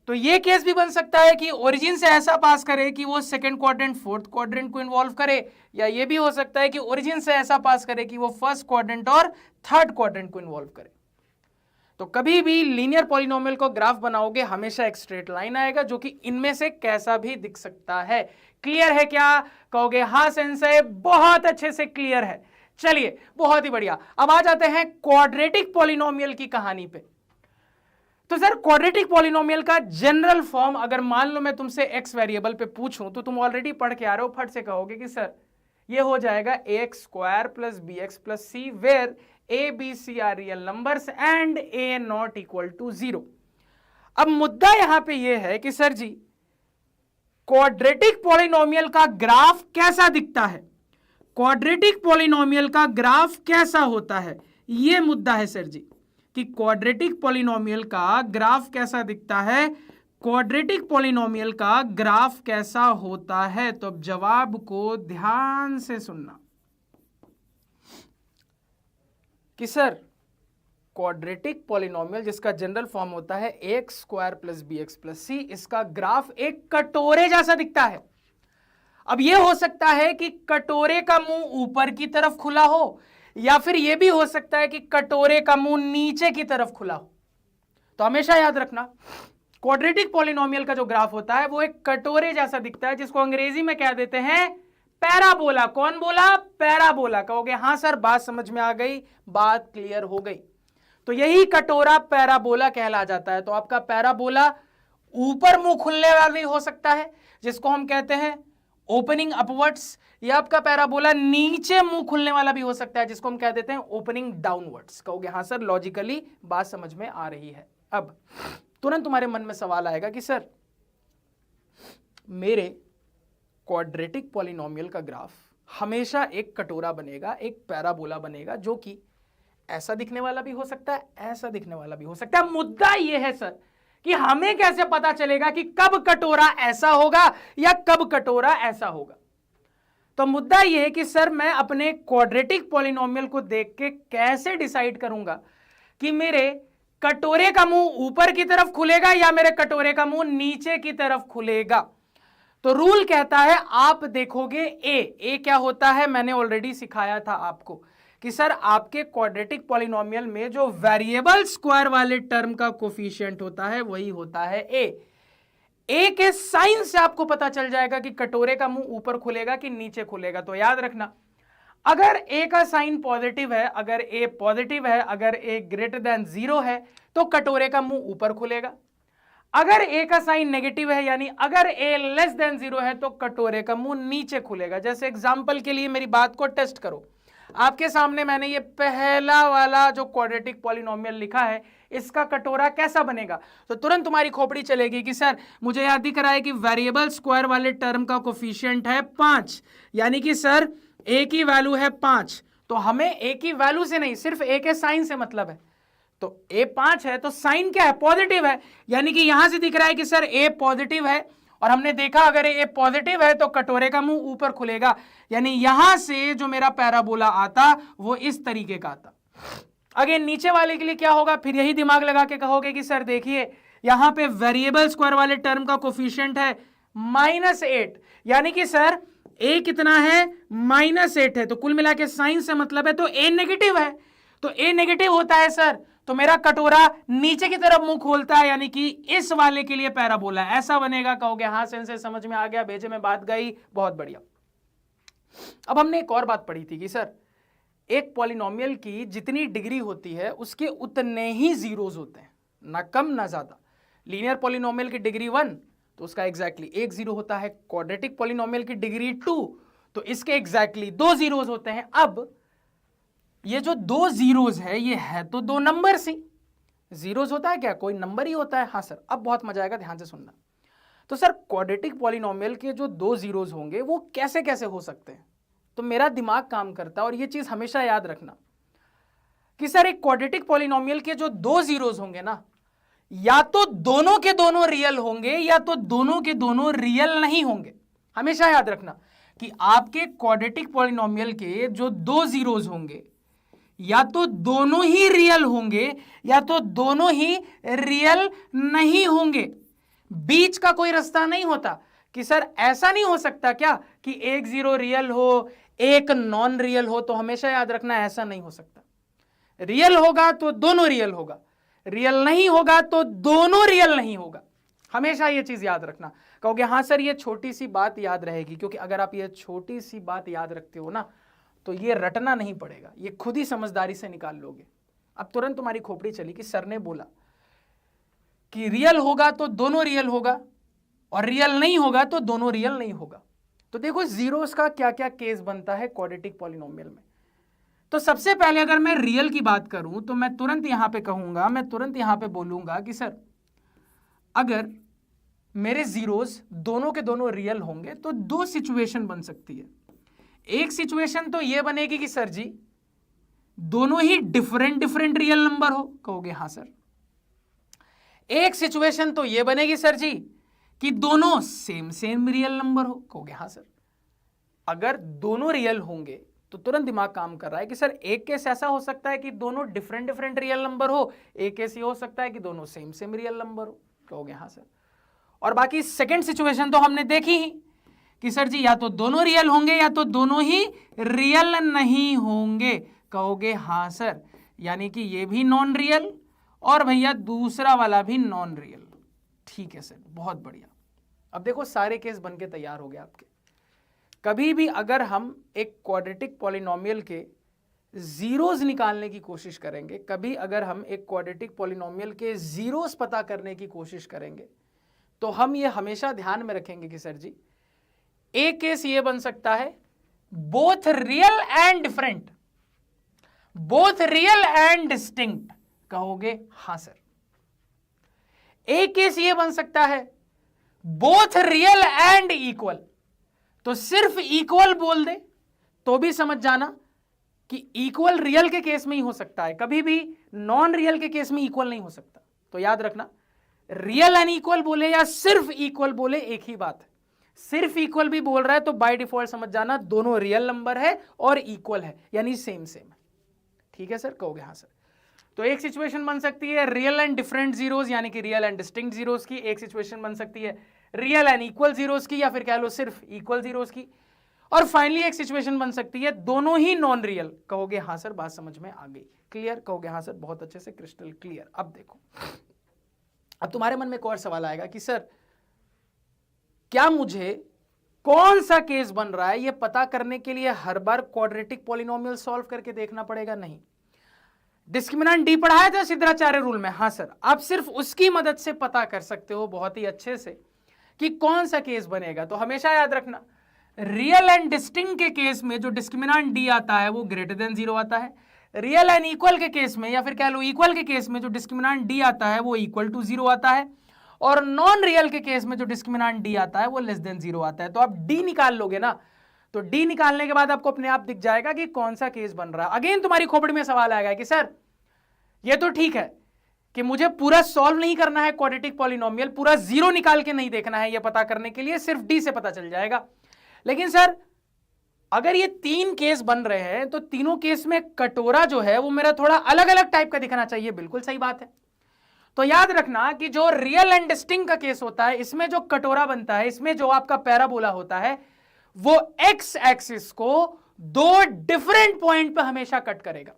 तो ये केस भी बन सकता है कि ओरिजिन से ऐसा पास करे कि वो सेकंड क्वाड्रेंट फोर्थ क्वाड्रेंट को इन्वॉल्व करे, या ये भी हो सकता है कि ओरिजिन से ऐसा पास करे कि वो फर्स्ट क्वाड्रेंट और थर्ड क्वाड्रेंट को इन्वॉल्व करे। तो कभी भी लीनियर पॉलिनोमियल को ग्राफ बनाओगे, हमेशा एक स्ट्रेट लाइन आएगा जो कि इनमें से कैसा भी दिख सकता है। क्लियर है क्या? कहोगे हाँ सेंसे, बहुत अच्छे से क्लियर है। चलिए बहुत ही बढ़िया। अब आ जाते हैं क्वाड्रेटिक पॉलिनोमियल की कहानी पे। तो सर क्वाड्रेटिक पॉलिनोमियल का जनरल फॉर्म, अगर मान लो मैं तुमसे x वेरिएबल पे पूछूं तो तुम ऑलरेडी पढ़ के आ रहे हो, फट से कहोगे कि सर ये हो जाएगा ax² + bx + c, where a b c are real numbers and a not equal to 0। अब मुद्दा यहां पे ये है कि सर जी क्वाड्रेटिक पॉलिनोमियल का ग्राफ कैसा दिखता है, क्वाड्रेटिक पॉलिनोमियल का ग्राफ कैसा होता है, ये मुद्दा है सर जी, कि क्वाड्रेटिक पॉलिनोमियल का ग्राफ कैसा दिखता है, क्वाड्रेटिक पॉलिनोमियल का ग्राफ कैसा होता है। तो अब जवाब को ध्यान से सुनना कि सर क्वाड्रेटिक पॉलिनोमियल जिसका जनरल फॉर्म होता है ax² + bx + c, इसका ग्राफ एक कटोरे जैसा दिखता है। अब यह हो सकता है कि कटोरे का मुंह ऊपर की तरफ खुला हो, या फिर यह भी हो सकता है कि कटोरे का मुंह नीचे की तरफ खुला हो। तो हमेशा याद रखना क्वाड्रेटिक पॉलिनोमियल का जो ग्राफ होता है वो एक कटोरे जैसा दिखता है, जिसको अंग्रेजी में कह देते हैं पैराबोला। कौन बोला? पैराबोला। कहोगे हाँ सर बात समझ में आ गई, बात क्लियर हो गई। तो यही कटोरा पैराबोला कहला जाता है। तो आपका पैराबोला ऊपर मुंह खुलने वाला भी हो सकता है, जिसको हम कहते हैं ओपनिंग अपवर्ड्स, ये आपका पैराबोला नीचे मुंह खुलने वाला भी हो सकता है, जिसको हम कह देते हैं ओपनिंग डाउनवर्ड्स। कहोगे हाँ सर, लॉजिकली बात समझ में आ रही है। अब तुरंत तुम्हारे मन में सवाल आएगा कि सर मेरे क्वाड्रेटिक पॉलिनोमियल का ग्राफ हमेशा एक कटोरा बनेगा, एक पैराबोला बनेगा, जो कि ऐसा दिखने वाला भी हो सकता है, ऐसा दिखने वाला भी हो सकता है। मुद्दा यह है सर कि हमें कैसे पता चलेगा कि कब कटोरा ऐसा होगा या कब कटोरा ऐसा होगा। तो मुद्दा यह है कि सर मैं अपने क्वाड्रेटिक पॉलिनोमियल को देख के कैसे डिसाइड करूंगा कि मेरे कटोरे का मुंह ऊपर की तरफ खुलेगा या मेरे कटोरे का मुंह नीचे की तरफ खुलेगा। तो रूल कहता है, आप देखोगे ए क्या होता है, मैंने ऑलरेडी सिखाया था आपको कि सर आपके क्वाड्रेटिक पॉलिनोमियल में जो वेरिएबल स्क्वायर वाले टर्म का कोफिशिएंट होता है वही होता है ए के साइन से आपको पता चल जाएगा कि कटोरे का मुंह ऊपर खुलेगा कि नीचे खुलेगा। तो याद रखना, अगर ए का साइन पॉजिटिव है, अगर ए पॉजिटिव है, अगर ए ग्रेटर देन 0 है तो कटोरे का मुंह ऊपर खुलेगा। अगर ए का साइन नेगेटिव है, यानी अगर ए लेस देन 0 है तो कटोरे का मुंह नीचे खुलेगा। जैसे एग्जांपल के लिए मेरी बात को टेस्ट करो, आपके सामने मैंने ये पहला वाला जो क्वाड्रेटिक पॉलिनोमियल लिखा है, इसका कटोरा कैसा बनेगा, तो तुरंत तुम्हारी खोपड़ी चलेगी कि सर मुझे याद दिख रहा है कि वेरिएबल स्क्वायर वाले टर्म का कोफिशिएंट है 5, यानी कि सर ए की वैल्यू है 5। तो हमें ए की वैल्यू से नहीं, सिर्फ ए के साइन से मतलब है। तो ए 5 है तो साइन क्या है, पॉजिटिव है, यानी कि यहां से दिख रहा है कि सर ए पॉजिटिव है, और हमने देखा अगर ए पॉजिटिव है तो कटोरे का मुंह ऊपर खुलेगा, यानी यहां से जो मेरा पैराबोला आता वो इस तरीके का आता। अगेन नीचे वाले के लिए क्या होगा, फिर यही दिमाग लगा के कहोगे कि सर देखिए यहां पे वेरिएबल स्क्वायर वाले टर्म का कोफिशिएंट है -8, यानी कि सर ए कितना है, -8 है, तो कुल मिला के साइन से मतलब है, तो ए नेगेटिव है, तो ए नेगेटिव होता है सर तो मेरा कटोरा नीचे की तरफ मुंह खोलता है, यानी कि इस वाले के लिए पैराबोला ऐसा बनेगा। कहोगे हाँ सेंस समझ में आ गया, भेजे में बात गई, बहुत बढ़िया। अब हमने एक और बात पढ़ी थी कि सर एक पॉलिनोमियल की जितनी डिग्री होती है उसके उतने ही जीरोस होते हैं, ना कम ना ज्यादा। लीनियर पॉलिनोमियल की डिग्री 1 तो उसका एग्जैक्टली 1 जीरो होता है, क्वाड्रेटिक पॉलिनोमियल की डिग्री 2 तो इसके एग्जैक्टली 2 जीरोस होते हैं। अब ये जो 2 जीरोस है ये है तो 2 नंबर सी, जीरोस होता है क्या, कोई नंबर ही होता है। हाँ सर, अब बहुत मजा आएगा, ध्यान से सुनना। तो सर क्वाड्रेटिक पॉलिनोमियल के जो 2 जीरोस होंगे वो कैसे कैसे हो सकते हैं, तो मेरा दिमाग काम करता है, और ये चीज हमेशा याद रखना कि सर एक क्वाड्रेटिक पॉलिनोमियल के जो 2 जीरोस होंगे ना, या तो दोनों के दोनों रियल होंगे या तो दोनों के दोनों रियल नहीं होंगे। हमेशा याद रखना कि आपके क्वाड्रेटिक पॉलिनोमियल के जो 2 जीरोस होंगे या तो दोनों ही रियल होंगे या तो दोनों ही रियल नहीं होंगे, बीच का कोई रास्ता नहीं होता। कि सर ऐसा नहीं हो सकता क्या कि एक जीरो रियल हो एक नॉन रियल हो, तो हमेशा याद रखना ऐसा नहीं हो सकता। रियल होगा तो दोनों रियल होगा, रियल नहीं होगा तो दोनों रियल नहीं होगा। हमेशा ये चीज याद रखना। कहोगे हाँ सर ये छोटी सी बात याद रहेगी, क्योंकि अगर आप ये छोटी सी बात याद रखते हो ना तो ये रटना नहीं पड़ेगा, ये खुद ही समझदारी से निकाल लोगे। अब तुरंत तुम्हारी खोपड़ी चली कि सर ने बोला कि रियल होगा तो दोनों रियल होगा और रियल नहीं होगा तो दोनों रियल नहीं होगा। तो देखो जीरोस का क्या क्या केस बनता है क्वाड्रेटिक पॉलिनोमियल में। तो सबसे पहले अगर मैं रियल की बात करूं तो मैं तुरंत यहां पे कहूंगा, मैं तुरंत यहां पे बोलूंगा कि सर अगर मेरे जीरोस दोनों के दोनों रियल होंगे तो 2 सिचुएशन बन सकती है। एक सिचुएशन तो ये बनेगी कि सर जी दोनों ही डिफरेंट डिफरेंट रियल नंबर हो, कहोगे हाँ सर। एक सिचुएशन तो ये बनेगी सर जी कि दोनों सेम सेम रियल नंबर हो, कहोगे हाँ सर। अगर दोनों रियल होंगे तो तुरंत दिमाग काम कर रहा है कि सर एक केस ऐसा हो सकता है कि दोनों डिफरेंट डिफरेंट रियल नंबर हो, एक केस ये हो सकता है कि दोनों सेम सेम रियल नंबर हो, कहोगे हाँ सर। और बाकी सेकंड सिचुएशन तो हमने देखी ही कि सर जी या तो दोनों रियल होंगे या तो दोनों ही रियल नहीं होंगे, कहोगे हाँ सर। यानी कि ये भी नॉन रियल और भैया दूसरा वाला भी नॉन रियल। ठीक है सर, बहुत बढ़िया। अब देखो सारे केस बनके तैयार हो गए आपके। कभी भी अगर हम एक क्वाड्रेटिक पॉलिनोमियल के जीरोस निकालने की कोशिश करेंगे, कभी अगर हम एक क्वाड्रेटिक पॉलिनोमियल के जीरोस पता करने की कोशिश करेंगे, तो हम ये हमेशा ध्यान में रखेंगे कि सर जी एक केस ये बन सकता है both real and different, both real and distinct, कहोगे हां सर। एक केस ये बन सकता है बोथ रियल एंड इक्वल, तो सिर्फ इक्वल बोल दे तो भी समझ जाना कि इक्वल रियल के केस में ही हो सकता है, कभी भी नॉन रियल के केस में इक्वल नहीं हो सकता। तो याद रखना, रियल एंड इक्वल बोले या सिर्फ इक्वल बोले एक ही बात है। सिर्फ इक्वल भी बोल रहा है तो बाय डिफॉल्ट समझ जाना दोनों रियल नंबर है और इक्वल है, यानी सेम सेम है। ठीक है सर, कहोगे हाँ सर। तो एक सिचुएशन बन सकती है रियल एंड डिफरेंट जीरोस यानी कि रियल एंड डिस्टिंक्ट जीरोस की, एक सिचुएशन बन सकती है रियल एंड इक्वल जीरोस की, या फिर कह लो सिर्फ इक्वल जीरोस की, और फाइनली एक सिचुएशन बन सकती है दोनों ही नॉन रियल। कहोगे हाँ सर, बात समझ में आ गई, क्लियर, कहोगे हाँ सर, बहुत अच्छे से, क्रिस्टल क्लियर। अब देखो, अब तुम्हारे मन में एक और सवाल आएगा कि सर क्या मुझे कौन सा केस बन रहा है ये पता करने के लिए हर बार क्वाड्रेटिक पॉलिनोमियल सॉल्व करके देखना पड़ेगा? नहीं, डिस्क्रिमिनेंट डी पढ़ाया था सिद्धाचार्य रूल में, हाँ सर, आप सिर्फ उसकी मदद से पता कर सकते हो बहुत ही अच्छे से कि कौन सा केस बनेगा। तो हमेशा याद रखना, रियल एंड डिस्टिंक्ट के केस में जो डिस्क्रिमिनेंट डी आता है वो ग्रेटर देन 0 आता है, रियल एंड इक्वल के केस में या फिर कह लो इक्वल के केस में जो डिस्क्रिमिनेंट डी आता है वो इक्वल टू 0 आता है, और नॉन रियल के केस में जो डिस्क्रिमिनेंट डी आता है वो लेस देन 0 आता है। तो आप डी निकाल लोगे ना, तो डी निकालने के बाद आपको अपने आप दिख जाएगा कि कौन सा केस बन रहा है। अगेन तुम्हारी खोपड़ी में सवाल आएगा कि सर ये तो ठीक है कि मुझे पूरा सॉल्व नहीं करना है क्वाड्रेटिक पॉलिनोमियल, पूरा 0 निकाल के नहीं देखना है, ये पता करने के लिए सिर्फ डी से पता चल जाएगा। लेकिन सर अगर ये 3 केस बन रहे हैं तो तीनों केस में कटोरा जो है वो मेरा थोड़ा अलग अलग टाइप का दिखना चाहिए। बिल्कुल सही बात है। तो याद रखना कि जो रियल एंड डिस्टिंक्ट का केस होता है, इसमें जो कटोरा बनता है, इसमें जो आपका पैराबोला होता है, वो एक्स एक्सिस को 2 डिफरेंट पॉइंट पे हमेशा कट करेगा।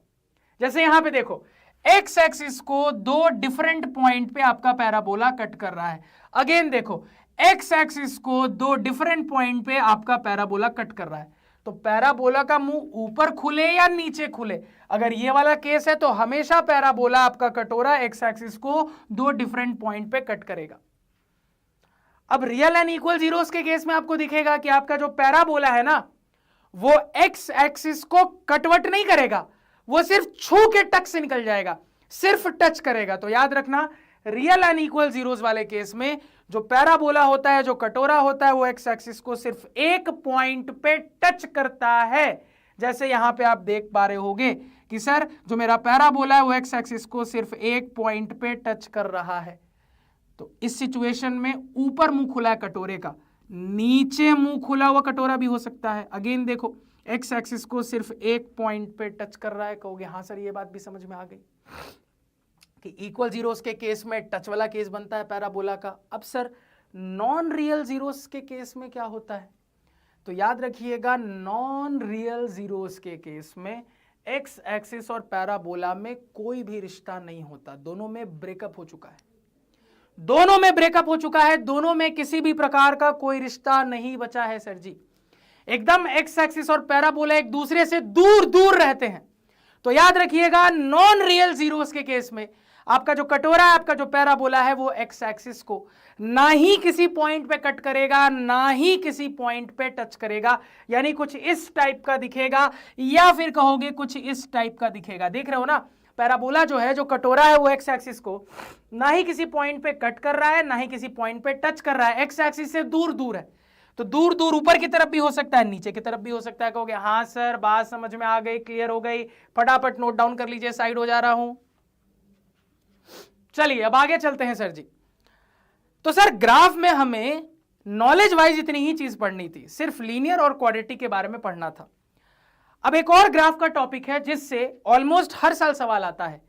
जैसे यहां पे देखो, एक्स एक्सिस को 2 डिफरेंट पॉइंट पे आपका पैराबोला कट कर रहा है। अगेन देखो, एक्स एक्सिस को 2 डिफरेंट पॉइंट पे आपका पैराबोला कट कर रहा है। तो पैराबोला का मुंह ऊपर खुले या नीचे खुले, अगर ये वाला केस है तो हमेशा पैराबोला आपका कटोरा एक्स एक्सिस को 2 डिफरेंट पॉइंट पे कट करेगा। अब रियल एंड इक्वल जीरोस के केस में आपको दिखेगा कि आपका जो पैराबोला है ना, वो एक्स एक्सिस को कटवट नहीं करेगा, वो सिर्फ छू के टच से निकल जाएगा, सिर्फ टच करेगा। तो याद रखना, रियल एंड इक्वल जीरोस वाले केस में जो पैराबोला होता है, जो कटोरा होता है, वो एक्स एक्सिस को सिर्फ एक पॉइंट पे टच करता है। जैसे यहां पे आप देख पा रहे होगे कि सर जो मेरा पैराबोला है वो एक्स एक्सिस को सिर्फ एक पॉइंट पे टच कर रहा है। तो इस सिचुएशन में ऊपर मुंह खुला है कटोरे का, नीचे मुंह खुला हुआ कटोरा भी हो सकता है। अगेन देखो, एक्स एक्सिस को सिर्फ एक पॉइंट पे टच कर रहा है। कहोगे हाँ सर, ये बात भी समझ में आ गई कि इक्वल जीरोस के केस में टच वाला केस बनता है पैराबोला का। अब सर नॉन रियल जीरोस के केस में क्या होता है? तो याद रखिएगा, नॉन रियल जीरोस के केस में एक्स एक्सिस और पैराबोला में कोई भी रिश्ता नहीं होता, दोनों में ब्रेकअप हो चुका है, दोनों में ब्रेकअप हो चुका है, दोनों में किसी भी प्रकार का कोई रिश्ता नहीं बचा है सर जी। एकदम एक्स एक्सिस और पैराबोला एक दूसरे से दूर दूर रहते हैं। तो याद रखिएगा, नॉन रियल जीरोस के केस में आपका जो कटोरा है, आपका जो पैराबोला है, वो एक्स एक्सिस को ना ही किसी पॉइंट पे कट करेगा, ना ही किसी पॉइंट पे टच करेगा, यानी कुछ इस टाइप का दिखेगा या फिर कहोगे कुछ इस टाइप का दिखेगा। देख रहे हो ना, पैराबोला जो है, जो कटोरा है, वो एक्स एक्सिस को ना ही किसी पॉइंट पे कट कर रहा है, ना ही किसी पॉइंट पे टच कर रहा है, एक्स एक्सिस से दूर दूर है। तो दूर दूर ऊपर की तरफ भी हो सकता है, नीचे की तरफ भी हो सकता है। कहोगे हाँ सर, बात समझ में आ गई, क्लियर हो गई, फटाफट नोट डाउन कर लीजिए, साइड हो जा रहा हूं। चलिए अब आगे चलते हैं सर जी। तो सर ग्राफ में हमें नॉलेज वाइज इतनी ही चीज पढ़नी थी, सिर्फ लीनियर और क्वाड्रेटिक के बारे में पढ़ना था। अब एक और ग्राफ का टॉपिक है जिससे ऑलमोस्ट हर साल सवाल आता है,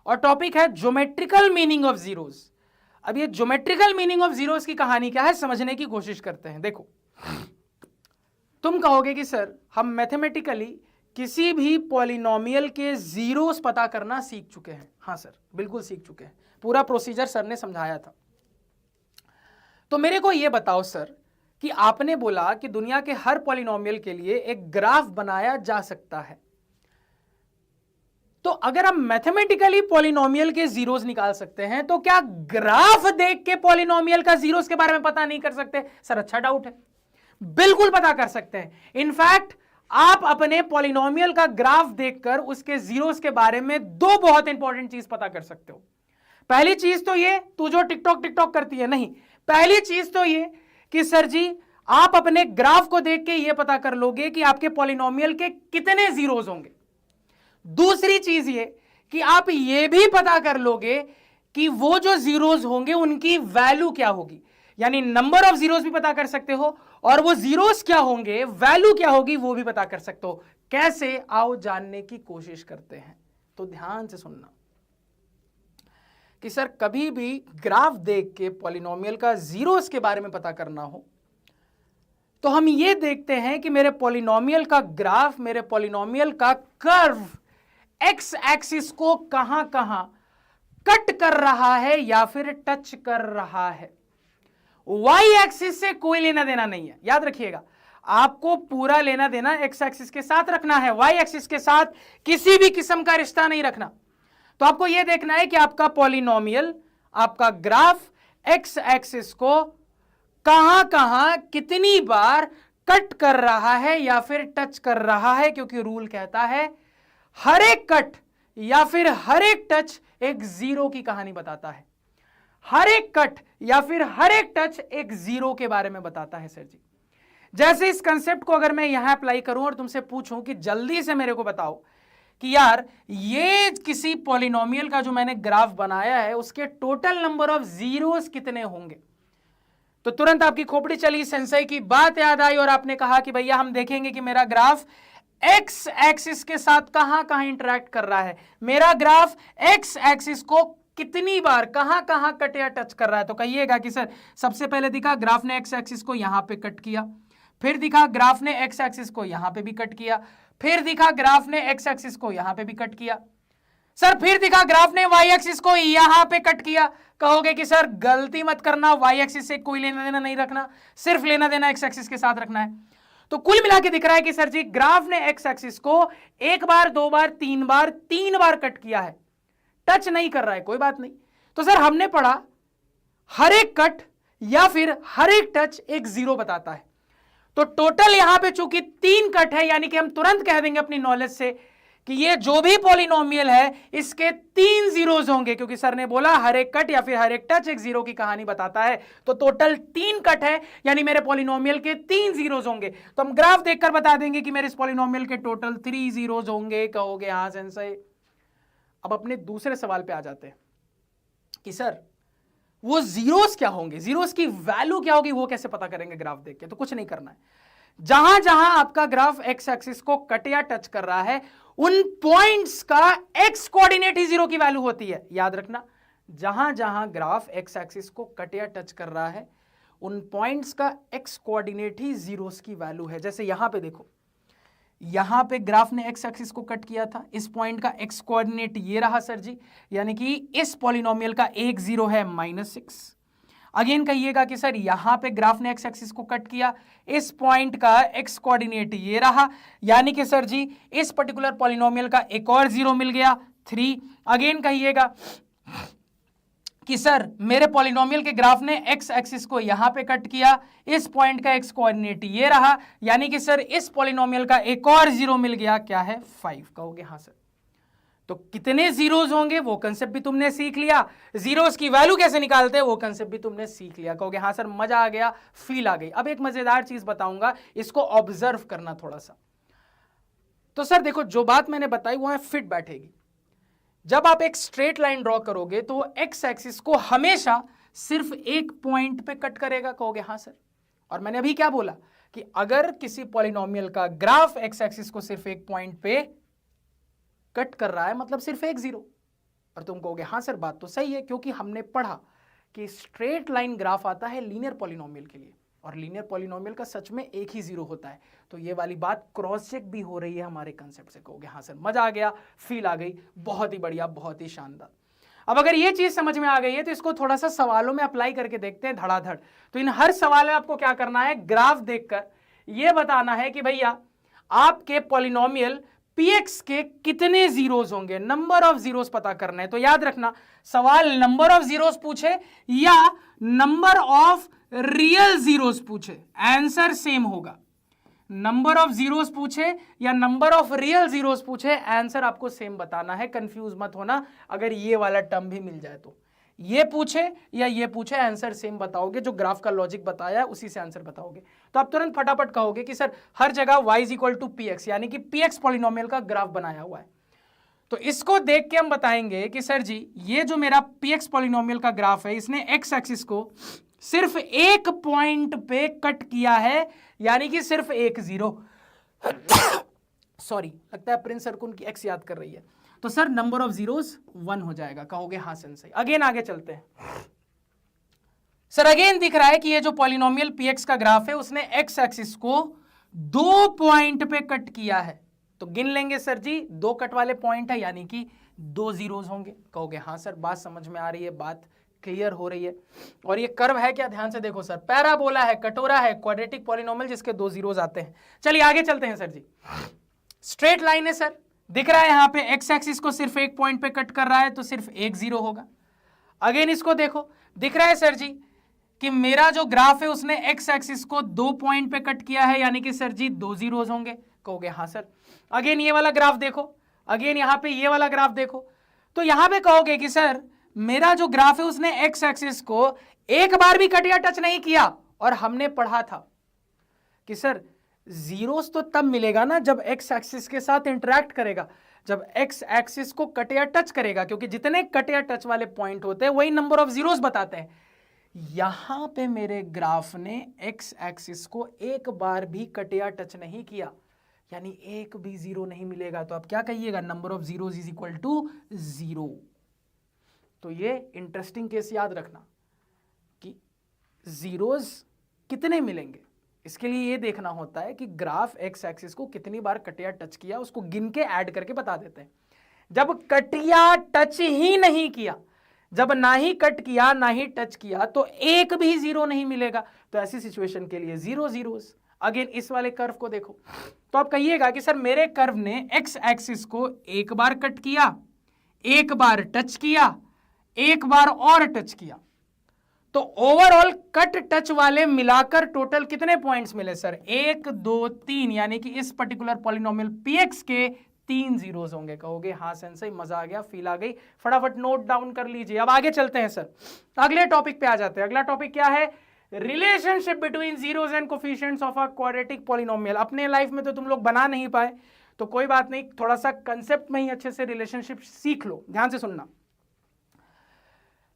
और टॉपिक है ज्योमेट्रिकल मीनिंग ऑफ जीरोस। अब ये ज्योमेट्रिकल मीनिंग ऑफ जीरोस की कहानी क्या है, समझने की कोशिश करते हैं। देखो, तुम कहोगे कि सर हम मैथमेटिकली किसी भी पॉलिनोमियल के जीरोस पता करना सीख चुके हैं। हाँ सर, बिल्कुल सीख चुके हैं, पूरा प्रोसीजर सर ने समझाया था। तो मेरे को यह बताओ सर कि आपने बोला कि दुनिया के हर पॉलिनोमियल के लिए एक ग्राफ बनाया जा सकता है, तो अगर हम मैथमेटिकली पॉलिनोमियल के जीरोस निकाल सकते हैं, तो क्या ग्राफ देख के पॉलिनोमियल का जीरोस के बारे में पता नहीं कर सकते? सर अच्छा डाउट है। बिल्कुल पता कर सकते हैं। इनफैक्ट आप अपने पॉलिनोमियल का ग्राफ देखकर उसके जीरोस के बारे में दो बहुत इंपॉर्टेंट चीज पता कर सकते हो। पहली चीज तो ये, तू जो टिकटॉक करती है, नहीं, पहली चीज तो ये कि सर जी आप अपने ग्राफ को देख के ये पता कर लोगे कि आपके पॉलिनोमियल के कितने जीरोस होंगे। दूसरी चीज ये कि आप ये भी पता कर लोगे कि वो जो जीरोस होंगे उनकी वैल्यू क्या होगी, यानी नंबर ऑफ जीरोस भी पता कर सकते हो और वो जीरोस क्या होंगे, वैल्यू क्या होगी, वो भी पता कर सकते हो। कैसे, आओ जानने की कोशिश करते हैं। तो ध्यान से सुनना कि सर कभी भी ग्राफ देख के पॉलिनोमियल का जीरोस के बारे में पता करना हो तो हम ये देखते हैं कि मेरे पॉलिनोमियल का ग्राफ, मेरे पॉलिनोमियल का कर्व एक्स एक्सिस को कहां कहां कट कर रहा है या फिर टच कर रहा है। वाई एक्सिस से कोई लेना देना नहीं है, याद रखिएगा। आपको पूरा लेना देना एक्स एक्सिस के साथ रखना है, वाई एक्सिस के साथ किसी भी किस्म का रिश्ता नहीं रखना। तो आपको यह देखना है कि आपका पॉलिनोमियल, आपका ग्राफ एक्स एक्सिस को कहां कहां कितनी बार कट कर रहा है या फिर टच कर रहा है, क्योंकि रूल कहता है हर एक कट या फिर हर एक टच एक जीरो की कहानी बताता है। हर एक कट या फिर हर एक टच एक जीरो के बारे में बताता है। सर जी जैसे इस कंसेप्ट को अगर मैं यहां अप्लाई करूं और तुमसे पूछूं कि जल्दी से मेरे को बताओ कि यार ये किसी पॉलिनोमियल का जो मैंने ग्राफ बनाया है उसके टोटल नंबर ऑफ जीरोस कितने होंगे, तो तुरंत आपकी खोपड़ी चली, सेंसई की बात याद आई और आपने कहा कि भैया हम देखेंगे कि मेरा ग्राफ एक्स एक्सिस के साथ कहां कहां इंटरेक्ट कर रहा है, मेरा ग्राफ एक्स एक्सिस को कितनी बार कहां कहां कट या टच कर रहा है। तो कहिएगा कि सर सबसे पहले दिखा ग्राफ ने एक्स एक्सिस को यहां पे कट किया, फिर दिखा ग्राफ ने एक्स एक्सिस को यहां पे भी कट किया, फिर दिखा ग्राफ ने एक्स एक्सिस को यहां पे भी कट किया, सर फिर दिखा ग्राफ ने वाई एक्सिस को यहां पे कट किया। कहोगे कि सर गलती मत करना, वाई एक्सिस से कोई लेना देना नहीं रखना, सिर्फ लेना देना एक्स एक्सिस के साथ रखना है। तो कुल मिला के दिख रहा है कि सर जी ग्राफ ने एक्स एक्सिस को एक बार, दो बार, तीन बार कट किया है, टच नहीं कर रहा है, कोई बात नहीं। तो सर हमने पढ़ा हर एक कट या फिर हर एक टच एक जीरो बताता है। तो टोटल यहां पे चूंकि 3 कट है, यानी कि हम तुरंत कह देंगे अपनी नॉलेज से कि ये जो भी पॉलिनोमियल है इसके 3 जीरोस होंगे, क्योंकि सर ने बोला हर एक कट या फिर हर एक टच एक जीरो की कहानी बताता है। तो टोटल 3 कट है, यानी मेरे पॉलिनोमियल के 3 जीरोस होंगे। तो हम ग्राफ देखकर बता देंगे कि मेरे इस पॉलिनोमियल के टोटल 3 जीरोस होंगे। कहोगे हाँ सेंसई। अब अपने दूसरे सवाल पे आ जाते हैं कि सर वो जीरोस क्या होंगे, जीरोस की वैल्यू क्या होगी, वो कैसे पता करेंगे ग्राफ देख के। तो कुछ नहीं करना है, जहां जहां आपका ग्राफ एक्स एक्सिस को कट या टच कर रहा है उन पॉइंट्स का एक्स कोऑर्डिनेट ही जीरो की वैल्यू होती है। याद रखना, जहां जहां ग्राफ एक्स एक्सिस को कट या टच कर रहा है उन पॉइंट्स का एक्स कोऑर्डिनेट ही जीरोस की वैल्यू है। जैसे यहां पे देखो, यहां पे ग्राफ ने एक्स एक्सिस को कट किया था, इस पॉइंट का एक्स कोऑर्डिनेट ये रहा सर जी, यानी कि इस पॉलिनोमियल का एक जीरो है -6। अगेन कहिएगा कि सर यहां पे ग्राफ ने एक्स एक्सिस को कट किया, इस पॉइंट का एक्स कोऑर्डिनेट ये रहा, यानी कि सर जी इस पर्टिकुलर पॉलिनोमियल का एक और जीरो मिल गया 3। अगेन कहिएगा कि सर मेरे पॉलिनोमियल के ग्राफ ने एक्स एक्सिस को यहां पे कट किया, इस पॉइंट का एक्स कोऑर्डिनेट ये रहा, यानी कि सर इस पॉलिनोमियल का एक और जीरो मिल गया, क्या है 5। कहोगे हाँ सर। तो कितने जीरोस होंगे वो कंसेप्ट भी तुमने सीख लिया, जीरोस की वैल्यू कैसे निकालते हैं वो कंसेप्ट भी तुमने सीख लिया। कहोगे हाँ सर मजा आ गया, फील आ गई। अब एक मजेदार चीज बताऊंगा, इसको ऑब्जर्व करना थोड़ा सा। तो सर देखो जो बात मैंने बताई वो फिट बैठेगी। जब आप एक स्ट्रेट लाइन ड्रॉ करोगे तो एक्स एक्सिस को हमेशा सिर्फ एक पॉइंट पे कट करेगा। कहोगे हाँ सर। और मैंने अभी क्या बोला कि अगर किसी पॉलिनोमियल का ग्राफ एक्स एक्सिस को सिर्फ एक पॉइंट पे कट कर रहा है मतलब सिर्फ एक जीरो। और तुम कहोगे हाँ सर बात तो सही है, क्योंकि हमने पढ़ा कि स्ट्रेट लाइन ग्राफ आता है लीनियर पॉलिनोमियल के लिए, और लीनियर पॉलिनोमियल का सच में एक ही जीरो होता है। तो ये वाली बात क्रॉस चेक भी हो रही है हमारे कंसेप्ट से। कहोगे हाँ सर मजा आ गया, फील आ गई, बहुत ही बढ़िया, बहुत ही शानदार। अब अगर ये चीज समझ में आ गई है तो इसको थोड़ा सा सवालों में अप्लाई करके देखते हैं धड़ाधड़। तो इन हर सवाल में आपको क्या करना है, ग्राफ देखकर ये बताना है कि भैया आपके पॉलिनोमियल px के कितने जीरोस होंगे, नंबर ऑफ जीरोस पता करना है। तो याद रखना सवाल नंबर ऑफ जीरोस पूछे या नंबर ऑफ रियल जीरोस पूछे, आंसर सेम होगा। नंबर ऑफ जीरोस पूछे या नंबर ऑफ रियल जीरोस पूछे, आंसर आपको सेम बताना है, कंफ्यूज मत होना। अगर ये वाला टर्म भी मिल जाए तो ये पूछे या ये पूछे, आंसर सेम बताओगे। जो ग्राफ का लॉजिक बताया है उसी से आंसर बताओगे। तो आप तुरंत फटाफट कहोगे कि सर हर जगह y is equal to P X, यानी कि px पॉलिनोमियल का ग्राफ बनाया हुआ है। तो इसको देख के हम बताएंगे कि सर जी ये जो मेरा px पॉलिनोमियल का ग्राफ है, इसने x एक्सिस को सिर्फ एक पॉइंट पे कट किया है, यानी कि सिर्फ एक जीरो। सॉरी, लगता है प्रिंस सर को उनकी x याद कर रही है। तो सर नंबर ऑफ जीरोस 1 हो जाएगा। कहोगे हाँ सेंसेई। अगेन आगे चलते हैं। सर अगेन दिख रहा है कि ये जो पॉलिनोमियल px का ग्राफ है उसने x एक्सिस को 2 पॉइंट पे कट किया है। तो गिन लेंगे सर जी, 2 कट वाले पॉइंट है यानी कि 2 जीरोस होंगे। कहोगे हाँ सर, बात समझ में आ रही है, बात क्लियर हो रही है। और ये कर्व है क्या, ध्यान से देखो सर, पैराबोला है, कटोरा है, क्वाड्रेटिक पॉलिनोमियल जिसके 2 जीरोस आते हैं। चलिए आगे चलते हैं सर जी। स्ट्रेट लाइन है सर, दिख रहा है यहां पे x एक्सिस को सिर्फ एक पॉइंट पे कट कर रहा है तो सिर्फ एक जीरो होगा। अगेन इसको देखो, दिख रहा है सर जी कि मेरा जो ग्राफ है उसने x एक्सिस को 2 पॉइंट पे कट किया है, यानी कि सर जी 2 जीरोस होंगे। कहोगे हाँ सर। अगेन ये वाला ग्राफ देखो, अगेन यहां पे ये वाला ग्राफ देखो, तो यहां पे कहोगे कि सर मेरा जो ग्राफ है उसने x एक्सिस को एक बार भी कट या टच नहीं किया। और हमने पढ़ा था कि सर जीरोस तो तब मिलेगा ना जब x एक्सिस के साथ इंटरेक्ट करेगा, जब x एक्सिस को कट या टच करेगा, क्योंकि जितने कट या टच वाले पॉइंट होते हैं वही नंबर ऑफ जीरोस बताते हैं। यहां पे मेरे ग्राफ ने x एक्सिस को एक बार भी कट या टच नहीं किया, यानी एक भी जीरो नहीं मिलेगा। तो आप क्या कहिएगा, number of zeros is equal to 0। तो ये इंटरेस्टिंग केस याद रखना कि जीरोस कितने मिलेंगे, इसके लिए ये देखना होता है कि ग्राफ x एक्सिस को कितनी बार कट या टच किया, उसको गिन के ऐड करके बता देते हैं। जब कट या टच ही नहीं किया, जब ना ही कट किया ना ही टच किया, तो एक भी जीरो नहीं मिलेगा। तो ऐसी सिचुएशन के लिए 0 जीरोस। अगेन इस वाले कर्व को देखो, तो आप कहिएगा कि सर मेरे कर्व ने x एक्सिस को एक बार कट किया, एक बार टच किया, एक बार और टच किया, तो ओवरऑल कट टच वाले मिलाकर टोटल कितने पॉइंट्स मिले सर, 1 2 3, यानी कि इस पर्टिकुलर पॉलिनोमियल px के 3 जीरोस होंगे। कहोगे हाँ सेंसेई, मजा आ गया, फील आ गई, फटाफट नोट डाउन कर लीजिए। अब आगे चलते हैं सर, अगले टॉपिक पे आ जाते हैं। अगला टॉपिक क्या है, relationship between zeros and coefficients of a quadratic polynomial. अपने लाइफ में तो तुम लोग बना नहीं पाए, तो कोई बात नहीं, थोड़ा सा कंसेप्ट में ही अच्छे से रिलेशनशिप सीख लो। ध्यान से सुनना।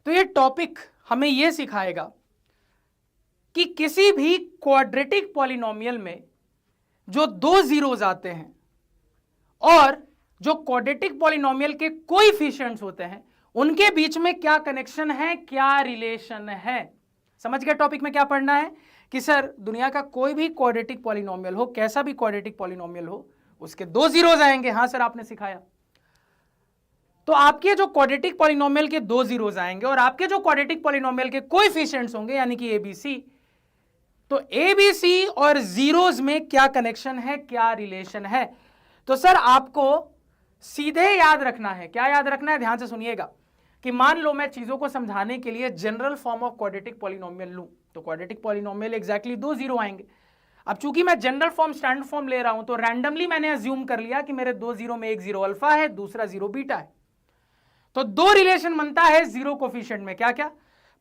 तो ये टॉपिक हमें यह सिखाएगा कि किसी भी क्वाड्रेटिक पॉलिनोमियल में जो 2 जीरोस आते हैं और जो क्वाड्रेटिक पॉलिनोमियल के कोएफिशिएंट्स होते हैं उनके बीच में क्या कनेक्शन है, क्या रिलेशन है। समझ गया टॉपिक में क्या पढ़ना है कि सर दुनिया का कोई भी क्वाड्रेटिक पॉलिनोमियल हो, कैसा भी क्वाड्रेटिक पॉलिनोमियल हो, उसके 2 जीरोस आएंगे। हाँ सर आपने सिखाया। तो आपके जो क्वाड्रेटिक पॉलिनोमियल के 2 जीरोस आएंगे और आपके जो क्वाड्रेटिक पॉलिनोमियल के कोएफिशिएंट्स होंगे यानी कि एबीसी, तो एबीसी और जीरोस में क्या कनेक्शन है, क्या रिलेशन है। तो सर आपको सीधे याद रखना है, क्या याद रखना है, ध्यान से सुनिएगा कि मान लो मैं चीजों को समझाने के लिए general form of quadratic polynomial लूं, तो क्वाड्रेटिक पॉलिनोमियल एग्जैक्टली 2 जीरो आएंगे। अब चूंकि मैं जनरल फॉर्म स्टैंडर्ड फॉर्म ले रहा हूं तो रैंडमली मैंने अज्यूम कर लिया कि मेरे 2 जीरो में एक जीरो अल्फा है, दूसरा जीरो बीटा है। तो 2 रिलेशन बनता है जीरो कोफिशिएंट में। क्या क्या,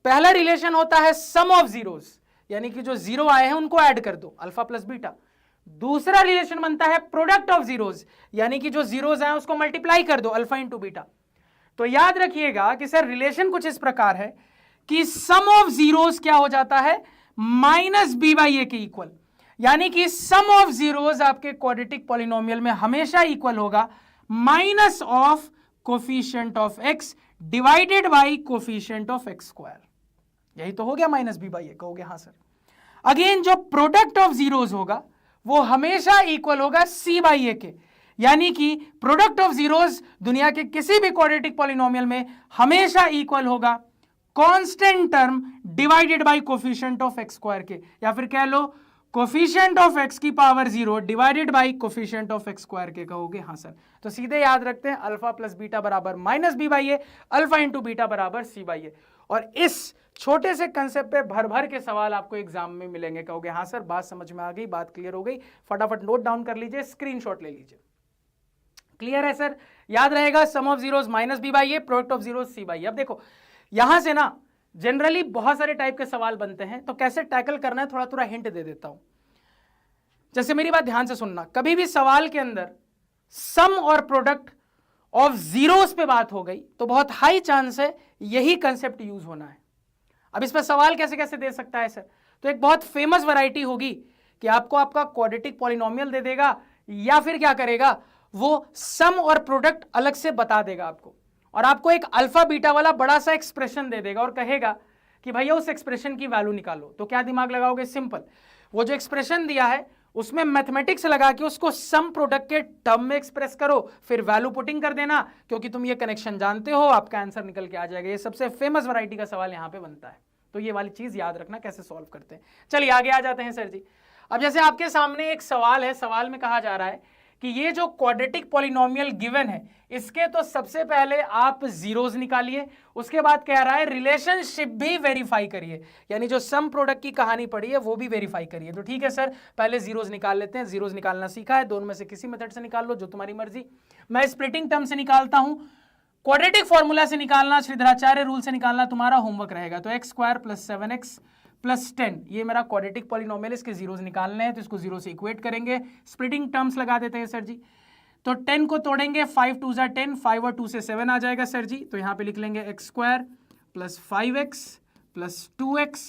पहला रिलेशन होता है सम ऑफ जीरोस, यानी कि जो जीरो आए हैं उनको ऐड कर दो, अल्फा प्लस बीटा। दूसरा रिलेशन बनता है प्रोडक्ट ऑफ जीरोस, यानी कि जो जीरोस आए उसको मल्टीप्लाई कर दो, अल्फा इंटू बीटा। तो याद रखिएगा कि सर रिलेशन कुछ इस प्रकार है कि सम ऑफ जीरोस क्या हो जाता है, माइनस बी बाई ए के इक्वल, यानी कि सम ऑफ जीरोस आपके क्वाड्रेटिक पॉलिनोमियल में हमेशा इक्वल होगा minus of coefficient of x divided by coefficient of x square. यही तो हो गया माइनस बी बाई ए। कहोगे हाँ सर। अगेन जो प्रोडक्ट ऑफ जीरोस होगा वो हमेशा इक्वल होगा c बाई ए के, यानी कि प्रोडक्ट ऑफ जीरोस दुनिया के किसी भी क्वाड्रेटिक पॉलिनोमियल में हमेशा इक्वल होगा constant term divided by coefficient of x square के, या फिर कह लो कोफिशिएंट ऑफ x की power 0 divided by coefficient of x square के कहोगे। हाँ सर, तो सीधे याद रखते हैं अल्फा प्लस बीटा बराबर minus B by A, alpha into beta बराबर सी बाई ए। और इस छोटे से कंसेप्ट पे भर भर के सवाल आपको एग्जाम में मिलेंगे। कहोगे हाँ सर, बात समझ में आ गई, बात क्लियर हो गई, फटाफट नोट डाउन कर लीजिए, स्क्रीनशॉट ले लीजिए। क्लियर है सर, याद रहेगा sum of zeros minus B by A, product of zeros C by A. अब देखो यहां से ना जनरली बहुत सारे टाइप के सवाल बनते हैं, तो कैसे टैकल करना है थोड़ा थोड़ा हिंट दे देता हूं। जैसे मेरी बात ध्यान से सुनना, कभी भी सवाल के अंदर सम और प्रोडक्ट ऑफ जीरोस पे बात हो गई तो बहुत हाई चांस है यही कंसेप्ट यूज होना है। अब इस पर सवाल कैसे कैसे दे सकता है सर, तो एक बहुत फेमस वैरायटी होगी कि आपको आपका क्वाड्रेटिक पॉलिनोमियल दे देगा, या फिर क्या करेगा वो सम और प्रोडक्ट अलग से बता देगा आपको, और आपको एक अल्फा बीटा वाला बड़ा सा एक्सप्रेशन दे देगा और कहेगा कि भैया उस एक्सप्रेशन की वैल्यू निकालो। तो क्या दिमाग लगाओगे, सिंपल, वो जो एक्सप्रेशन दिया है उसमें मैथमेटिक्स लगा के उसको सम प्रोडक्ट के टर्म में एक्सप्रेस करो, फिर वैल्यू पुटिंग कर देना, क्योंकि तुम ये कनेक्शन जानते हो, आपका आंसर निकल के आ जाएगा। ये सबसे फेमस वैरायटी का सवाल यहां पे बनता है, तो ये वाली चीज याद रखना कैसे सॉल्व करते हैं। चलिए आगे आ जाते हैं सर जी। अब जैसे आपके सामने एक सवाल है, सवाल में कहा जा रहा है कि ये जो क्वाड्रेटिक पॉलिनोमियल गिवन है इसके तो सबसे पहले आप जीरोस निकालिए, उसके बाद कह रहा है रिलेशनशिप भी वेरीफाई करिए, यानी जो सम प्रोडक्ट की कहानी पड़ी है वो भी वेरीफाई करिए। तो ठीक है सर, पहले जीरोस निकाल लेते हैं। जीरोस निकालना सीखा है, दोनों में से किसी मेथड से निकाल लो, जो तुम्हारी मर्जी। मैं स्प्लिटिंग टर्म से निकालता हूं, क्वाड्रेटिक फॉर्मूला से निकालना, श्रीधराचार्य रूल से निकालना तुम्हारा होमवर्क रहेगा। तो X square plus 7x plus 10, ये मेरा क्वाड्रेटिक पॉलिनोमियल, इसके जीरोस निकालने हैं, तो इसको जीरो से इक्वेट करेंगे। स्प्लिटिंग टर्म्स लगा देते हैं सर जी। तो 10 को तोड़ेंगे, 5 2 जा 10, 5 और 2 से 7 आ जाएगा सर जी। तो यहाँ पे लिख लेंगे X square plus 5x plus 2x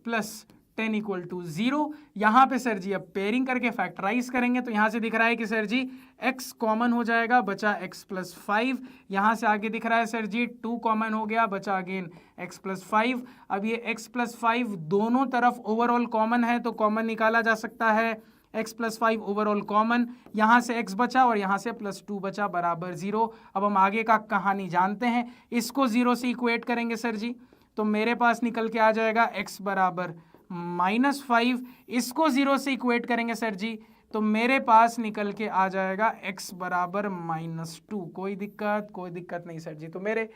plus 10 equal to 0। यहाँ पे सर जी अब पेयरिंग करके फैक्टराइज करेंगे, तो यहाँ से दिख रहा है कि सर जी x कॉमन हो जाएगा, बचा x प्लस 5। यहाँ से आगे दिख रहा है सर जी 2 कॉमन हो गया, बचा अगेन x प्लस 5। अब ये x प्लस 5 दोनों तरफ ओवरऑल कॉमन है, तो कॉमन निकाला जा सकता है, x प्लस 5 ओवरऑल कॉमन, यहाँ से x बचा और यहाँ से प्लस 2 बचा बराबर 0। अब हम आगे का कहानी जानते हैं, इसको 0 से इक्वेट करेंगे सर जी, तो मेरे पास निकल के आ जाएगा x बराबर -5। इसको 0 से इक्वेट करेंगे सर जी, तो मेरे पास निकल के आ जाएगा x बराबर -2। कोई दिक्कत नहीं सर जी। तो मेरे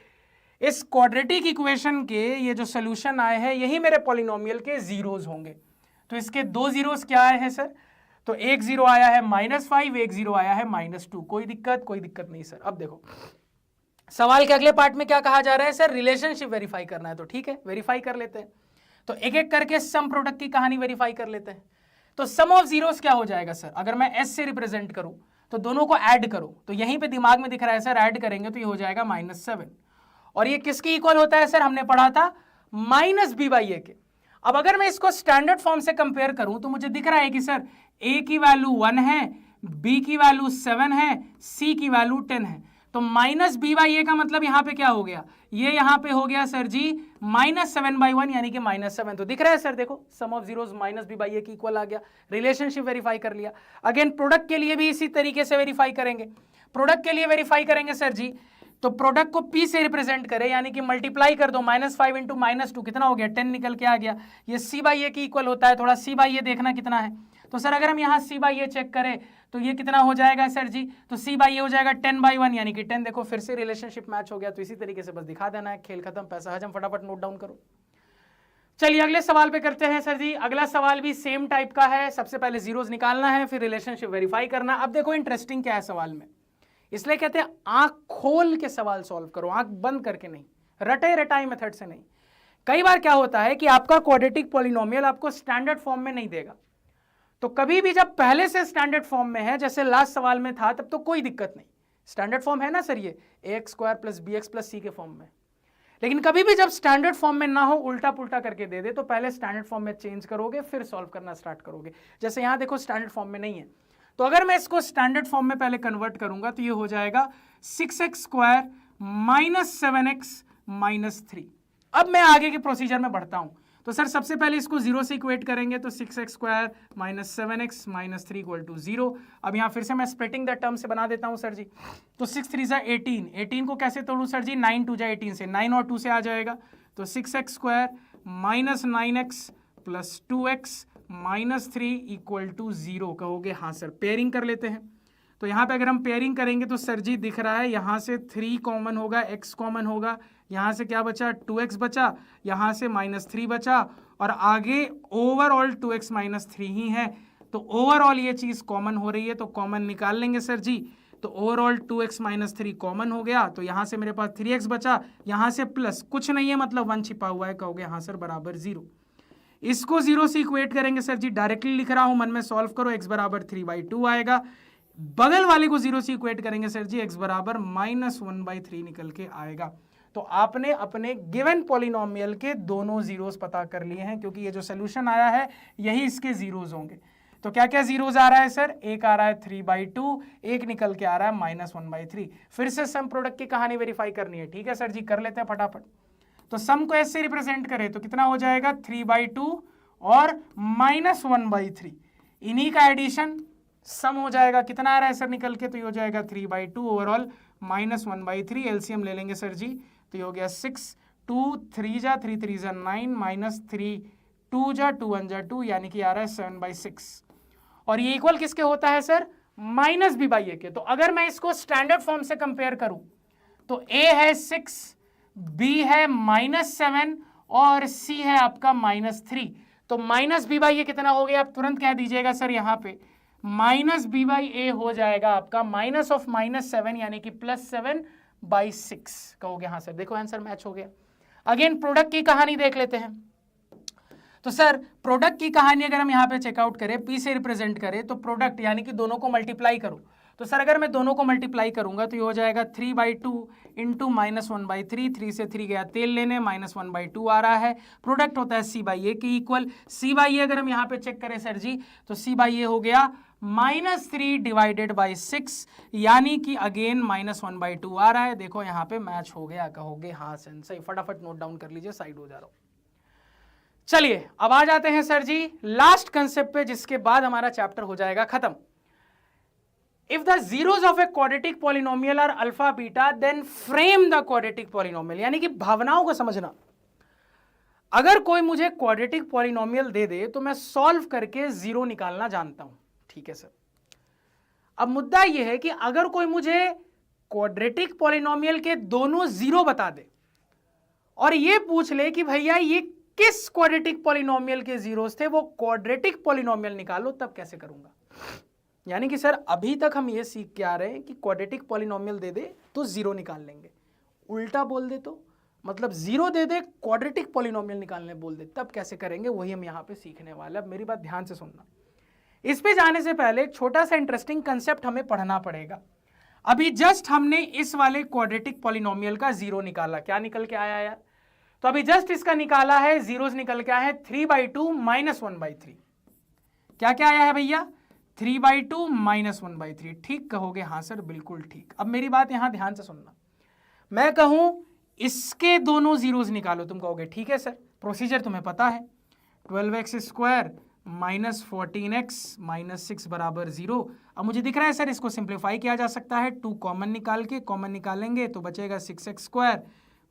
इस क्वाड्रेटिक इक्वेशन के ये जो सोल्यूशन आए हैं यही मेरे पॉलिनोमियल के जीरोस होंगे। तो इसके दो जीरोस क्या आए हैं सर, तो एक जीरो आया है -5, एक जीरो आया है -2। कोई दिक्कत नहीं सर। अब देखो सवाल के अगले पार्ट में क्या कहा जा रहा है सर, रिलेशनशिप वेरीफाई करना है, तो ठीक है वेरीफाई कर लेते हैं। तो एक एक करके सम प्रोडक्ट की कहानी वेरीफाई कर लेते हैं। तो सम ऑफ जीरोस क्या हो जाएगा सर, अगर मैं s से रिप्रेजेंट करूं तो दोनों को ऐड करो, तो यहीं पे दिमाग में दिख रहा है सर, ऐड करेंगे तो ये हो जाएगा -7। और ये किसके इक्वल होता है सर, हमने पढ़ा था -b/a के। अब अगर मैं इसको स्टैंडर्ड फॉर्म से कंपेयर करूं तो मुझे दिख रहा है कि सर a की वैल्यू 1 है, b की वैल्यू 7 है, c की वैल्यू 10 है। तो -b/a का मतलब यहां पे क्या हो गया, ये यहां पे हो गया सर जी -7/1, यानी कि -7। तो दिख रहा है सर, देखो सम ऑफ जीरोस -b/a की इक्वल आ गया, रिलेशनशिप वेरीफाई कर लिया। अगेन प्रोडक्ट के लिए भी इसी तरीके से वेरीफाई करेंगे। प्रोडक्ट के लिए वेरीफाई करेंगे सर जी, तो प्रोडक्ट को p से रिप्रेजेंट करें, यानी कि मल्टीप्लाई कर दो, -5 इंटू -2 कितना हो गया, 10 निकल के आ गया। ये c/a की इक्वल होता है, थोड़ा c/a देखना कितना है। तो सर अगर हम यहाँ c/a चेक करें तो ये कितना हो जाएगा सर जी, तो c/a हो जाएगा 10/1, यानी कि 10। देखो फिर से रिलेशनशिप मैच हो गया। तो इसी तरीके से बस दिखा देना है, खेल खत्म, पैसा हजम, फटाफट नोट डाउन करो। चलिए अगले सवाल पे करते हैं सर जी। अगला सवाल भी सेम टाइप का है, सबसे पहले जीरोस निकालना है, फिर रिलेशनशिप वेरीफाई करना। अब देखो इंटरेस्टिंग क्या है सवाल में, इसलिए कहते हैं आंख खोल के सवाल सॉल्व करो, आंख बंद करके नहीं, रटे रटाई मेथड से नहीं। कई बार क्या होता है कि आपका क्वाड्रेटिक पॉलिनोमियल आपको स्टैंडर्ड फॉर्म में नहीं देगा, तो कभी भी जब पहले से स्टैंडर्ड फॉर्म में है, जैसे लास्ट सवाल में था, तब तो कोई दिक्कत नहीं, स्टैंडर्ड फॉर्म है ना सर, ये ax square plus bx plus c के फॉर्म में। लेकिन कभी भी जब स्टैंडर्ड फॉर्म में ना हो, उल्टा पुल्टा करके दे दे, तो पहले स्टैंडर्ड फॉर्म में चेंज करोगे, फिर सॉल्व करना स्टार्ट करोगे। जैसे यहां देखो स्टैंडर्ड फॉर्म में नहीं है, तो अगर मैं इसको स्टैंडर्ड फॉर्म में पहले कन्वर्ट करूंगा तो ये हो जाएगा 6x स्क्वायर -7x -3। अब मैं आगे के प्रोसीजर में बढ़ता हूं। तो सर सबसे पहले इसको 0 से इक्वेट करेंगे, तो 6x square -7x -3 equal to 0। अब यहाँ फिर से मैं स्प्लिटिंग द टर्म से बना देता हूँ सर जी। तो 6 3 जा 18, 18 को कैसे तोड़ूं सर जी, 9 2 जा 18 से, 9 और 2 से आ जाएगा। तो 6x square -9x plus 2x -3 equal to 0। कहोगे हाँ सर। पेयरिंग कर लेते हैं। तो यहाँ पे अगर हम पेयरिंग करेंगे तो सर जी दिख रहा है यहाँ से 3 कॉमन होगा, x कॉमन होगा, यहाँ से क्या बचा 2x बचा, यहाँ से -3 बचा और आगे ओवरऑल 2x - 3 ही है। तो ओवरऑल ये चीज़ कॉमन हो रही है तो कॉमन निकाल लेंगे सर जी। तो ओवरऑल 2x - 3 कॉमन हो गया तो यहाँ से मेरे पास 3x बचा, यहाँ से प्लस कुछ नहीं है मतलब 1 छिपा हुआ है। कहोगे हाँ सर बराबर 0। इसको 0 से इक्वेट करेंगे सर जी, डायरेक्टली लिख रहा हूं, मन में सॉल्व करो, x बराबर 3/2 आएगा। बगल वाले को 0 से इक्वेट करेंगे सर जी, x बराबर -1/3 निकल के आएगा। तो आपने अपने गिवन पॉलिनोमियल के दोनों जीरोस पता कर लिए हैं, क्योंकि ये जो सोल्यूशन आया है यही इसके जीरोस होंगे। तो क्या क्या जीरोस आ रहा है सर? एक आ रहा है 3/2, एक निकल के आ रहा है -1/3। फिर से सम प्रोडक्ट की कहानी वेरीफाई करनी है, ठीक है सर जी, कर लेते हैं फटाफट। तो सम को ऐसे रिप्रेजेंट करें तो कितना हो जाएगा 3/2 और -1/3, इन्हीं का एडिशन सम हो जाएगा। कितना आ रहा है सर निकल के? तो ये हो जाएगा 3/2 ओवरऑल -1/3। एलसीएम ले लेंगे सर जी, तो ये हो गया 6, 2 3 जा 3 3 जा 9 -3 2 जा 2 1 जा 2, यानी कि आ रहा है 7/6। और ये इक्वल किसके होता है सर? -b/a के। तो अगर मैं इसको स्टैंडर्ड फॉर्म से कंपेयर करूं तो a है 6, b है -7 और c है आपका -3। तो -b/a कितना हो गया? आप तुरंत कह दीजिएगा सर यहाँ पे -b/a हो जाएगा आपका -7 यानी कि +7/6। कहोगे हाँ सर। देखो आंसर मैच हो गया। अगेन प्रोडक्ट की कहानी देख लेते हैं। तो सर प्रोडक्ट की कहानी अगर हम यहाँ पे चेकआउट करें, p से रिप्रेजेंट करें तो प्रोडक्ट यानी कि दोनों को मल्टीप्लाई करो। तो सर अगर मैं दोनों को मल्टीप्लाई करूंगा तो ये हो जाएगा 3/2 इंटू -1/3, 3 से 3 गया तेल लेने, -1/2 आ रहा है। प्रोडक्ट होता है c/a के इक्वल। c/a अगर हम यहाँ पे चेक करें सर जी तो c/a हो गया -3/6, यानी कि अगेन -1/2 आ रहा है। देखो यहाँ पे मैच हो गया। कहोगे हाँ सर सही। फटाफट नोट डाउन कर लीजिए, साइड हो जा रहा हूं। चलिए अब आ जाते हैं सर जी लास्ट कंसेप्ट पे, जिसके बाद हमारा चैप्टर हो जाएगा खत्म। If the zeros of a quadratic polynomial are alpha beta, then frame the quadratic polynomial। यानी कि भावनाओं को समझना। अगर कोई मुझे क्वाड्रेटिक पॉलिनोमियल दे दे तो मैं सॉल्व करके जीरो निकालना जानता हूं, ठीक है सर। अब मुद्दा यह है कि अगर कोई मुझे क्वाड्रेटिक पॉलिनोमियल के दोनों जीरो बता दे और यह पूछ ले कि भैया ये किस क्वाड्रेटिक पॉलिनोमियल के जीरोस थे, वो क्वाड्रेटिक पॉलिनोमियल निकालो, तब कैसे करूंगा? यानी कि सर अभी तक हम ये सीख के आ रहे हैं कि क्वाड्रेटिक पॉलिनोमियल दे दे तो जीरो निकाल लेंगे, उल्टा बोल दे तो मतलब जीरो दे दे क्वाड्रेटिक पॉलिनोमियल निकालने बोल दे तब कैसे करेंगे, वही हम यहाँ पे सीखने वाले। अब मेरी बात ध्यान से सुनना। इस पे जाने से पहले छोटा सा इंटरेस्टिंग कंसेप्ट हमें पढ़ना पड़ेगा। अभी जस्ट हमने इस वाले क्वाड्रेटिक पॉलिनोमियल का जीरो निकाला, क्या निकल के आया यार? तो अभी जस्ट इसका निकाला है, जीरोस निकल के आया है 3/2 -1/3। क्या क्या आया है भैया? 3/2 -1/3। ठीक कहोगे हाँ सर बिल्कुल ठीक। अब मेरी बात यहां ध्यान से सुनना। मैं कहूं इसके दोनों जीरोस निकालो, तुम कहोगे ठीक है सर, प्रोसीजर तुम्हें पता है। 12x² -14x -6 बराबर 0। अब मुझे दिख रहा है सर इसको सिंप्लीफाई किया जा सकता है। 2 कॉमन निकाल के, कॉमन निकालेंगे तो बचेगा 6x²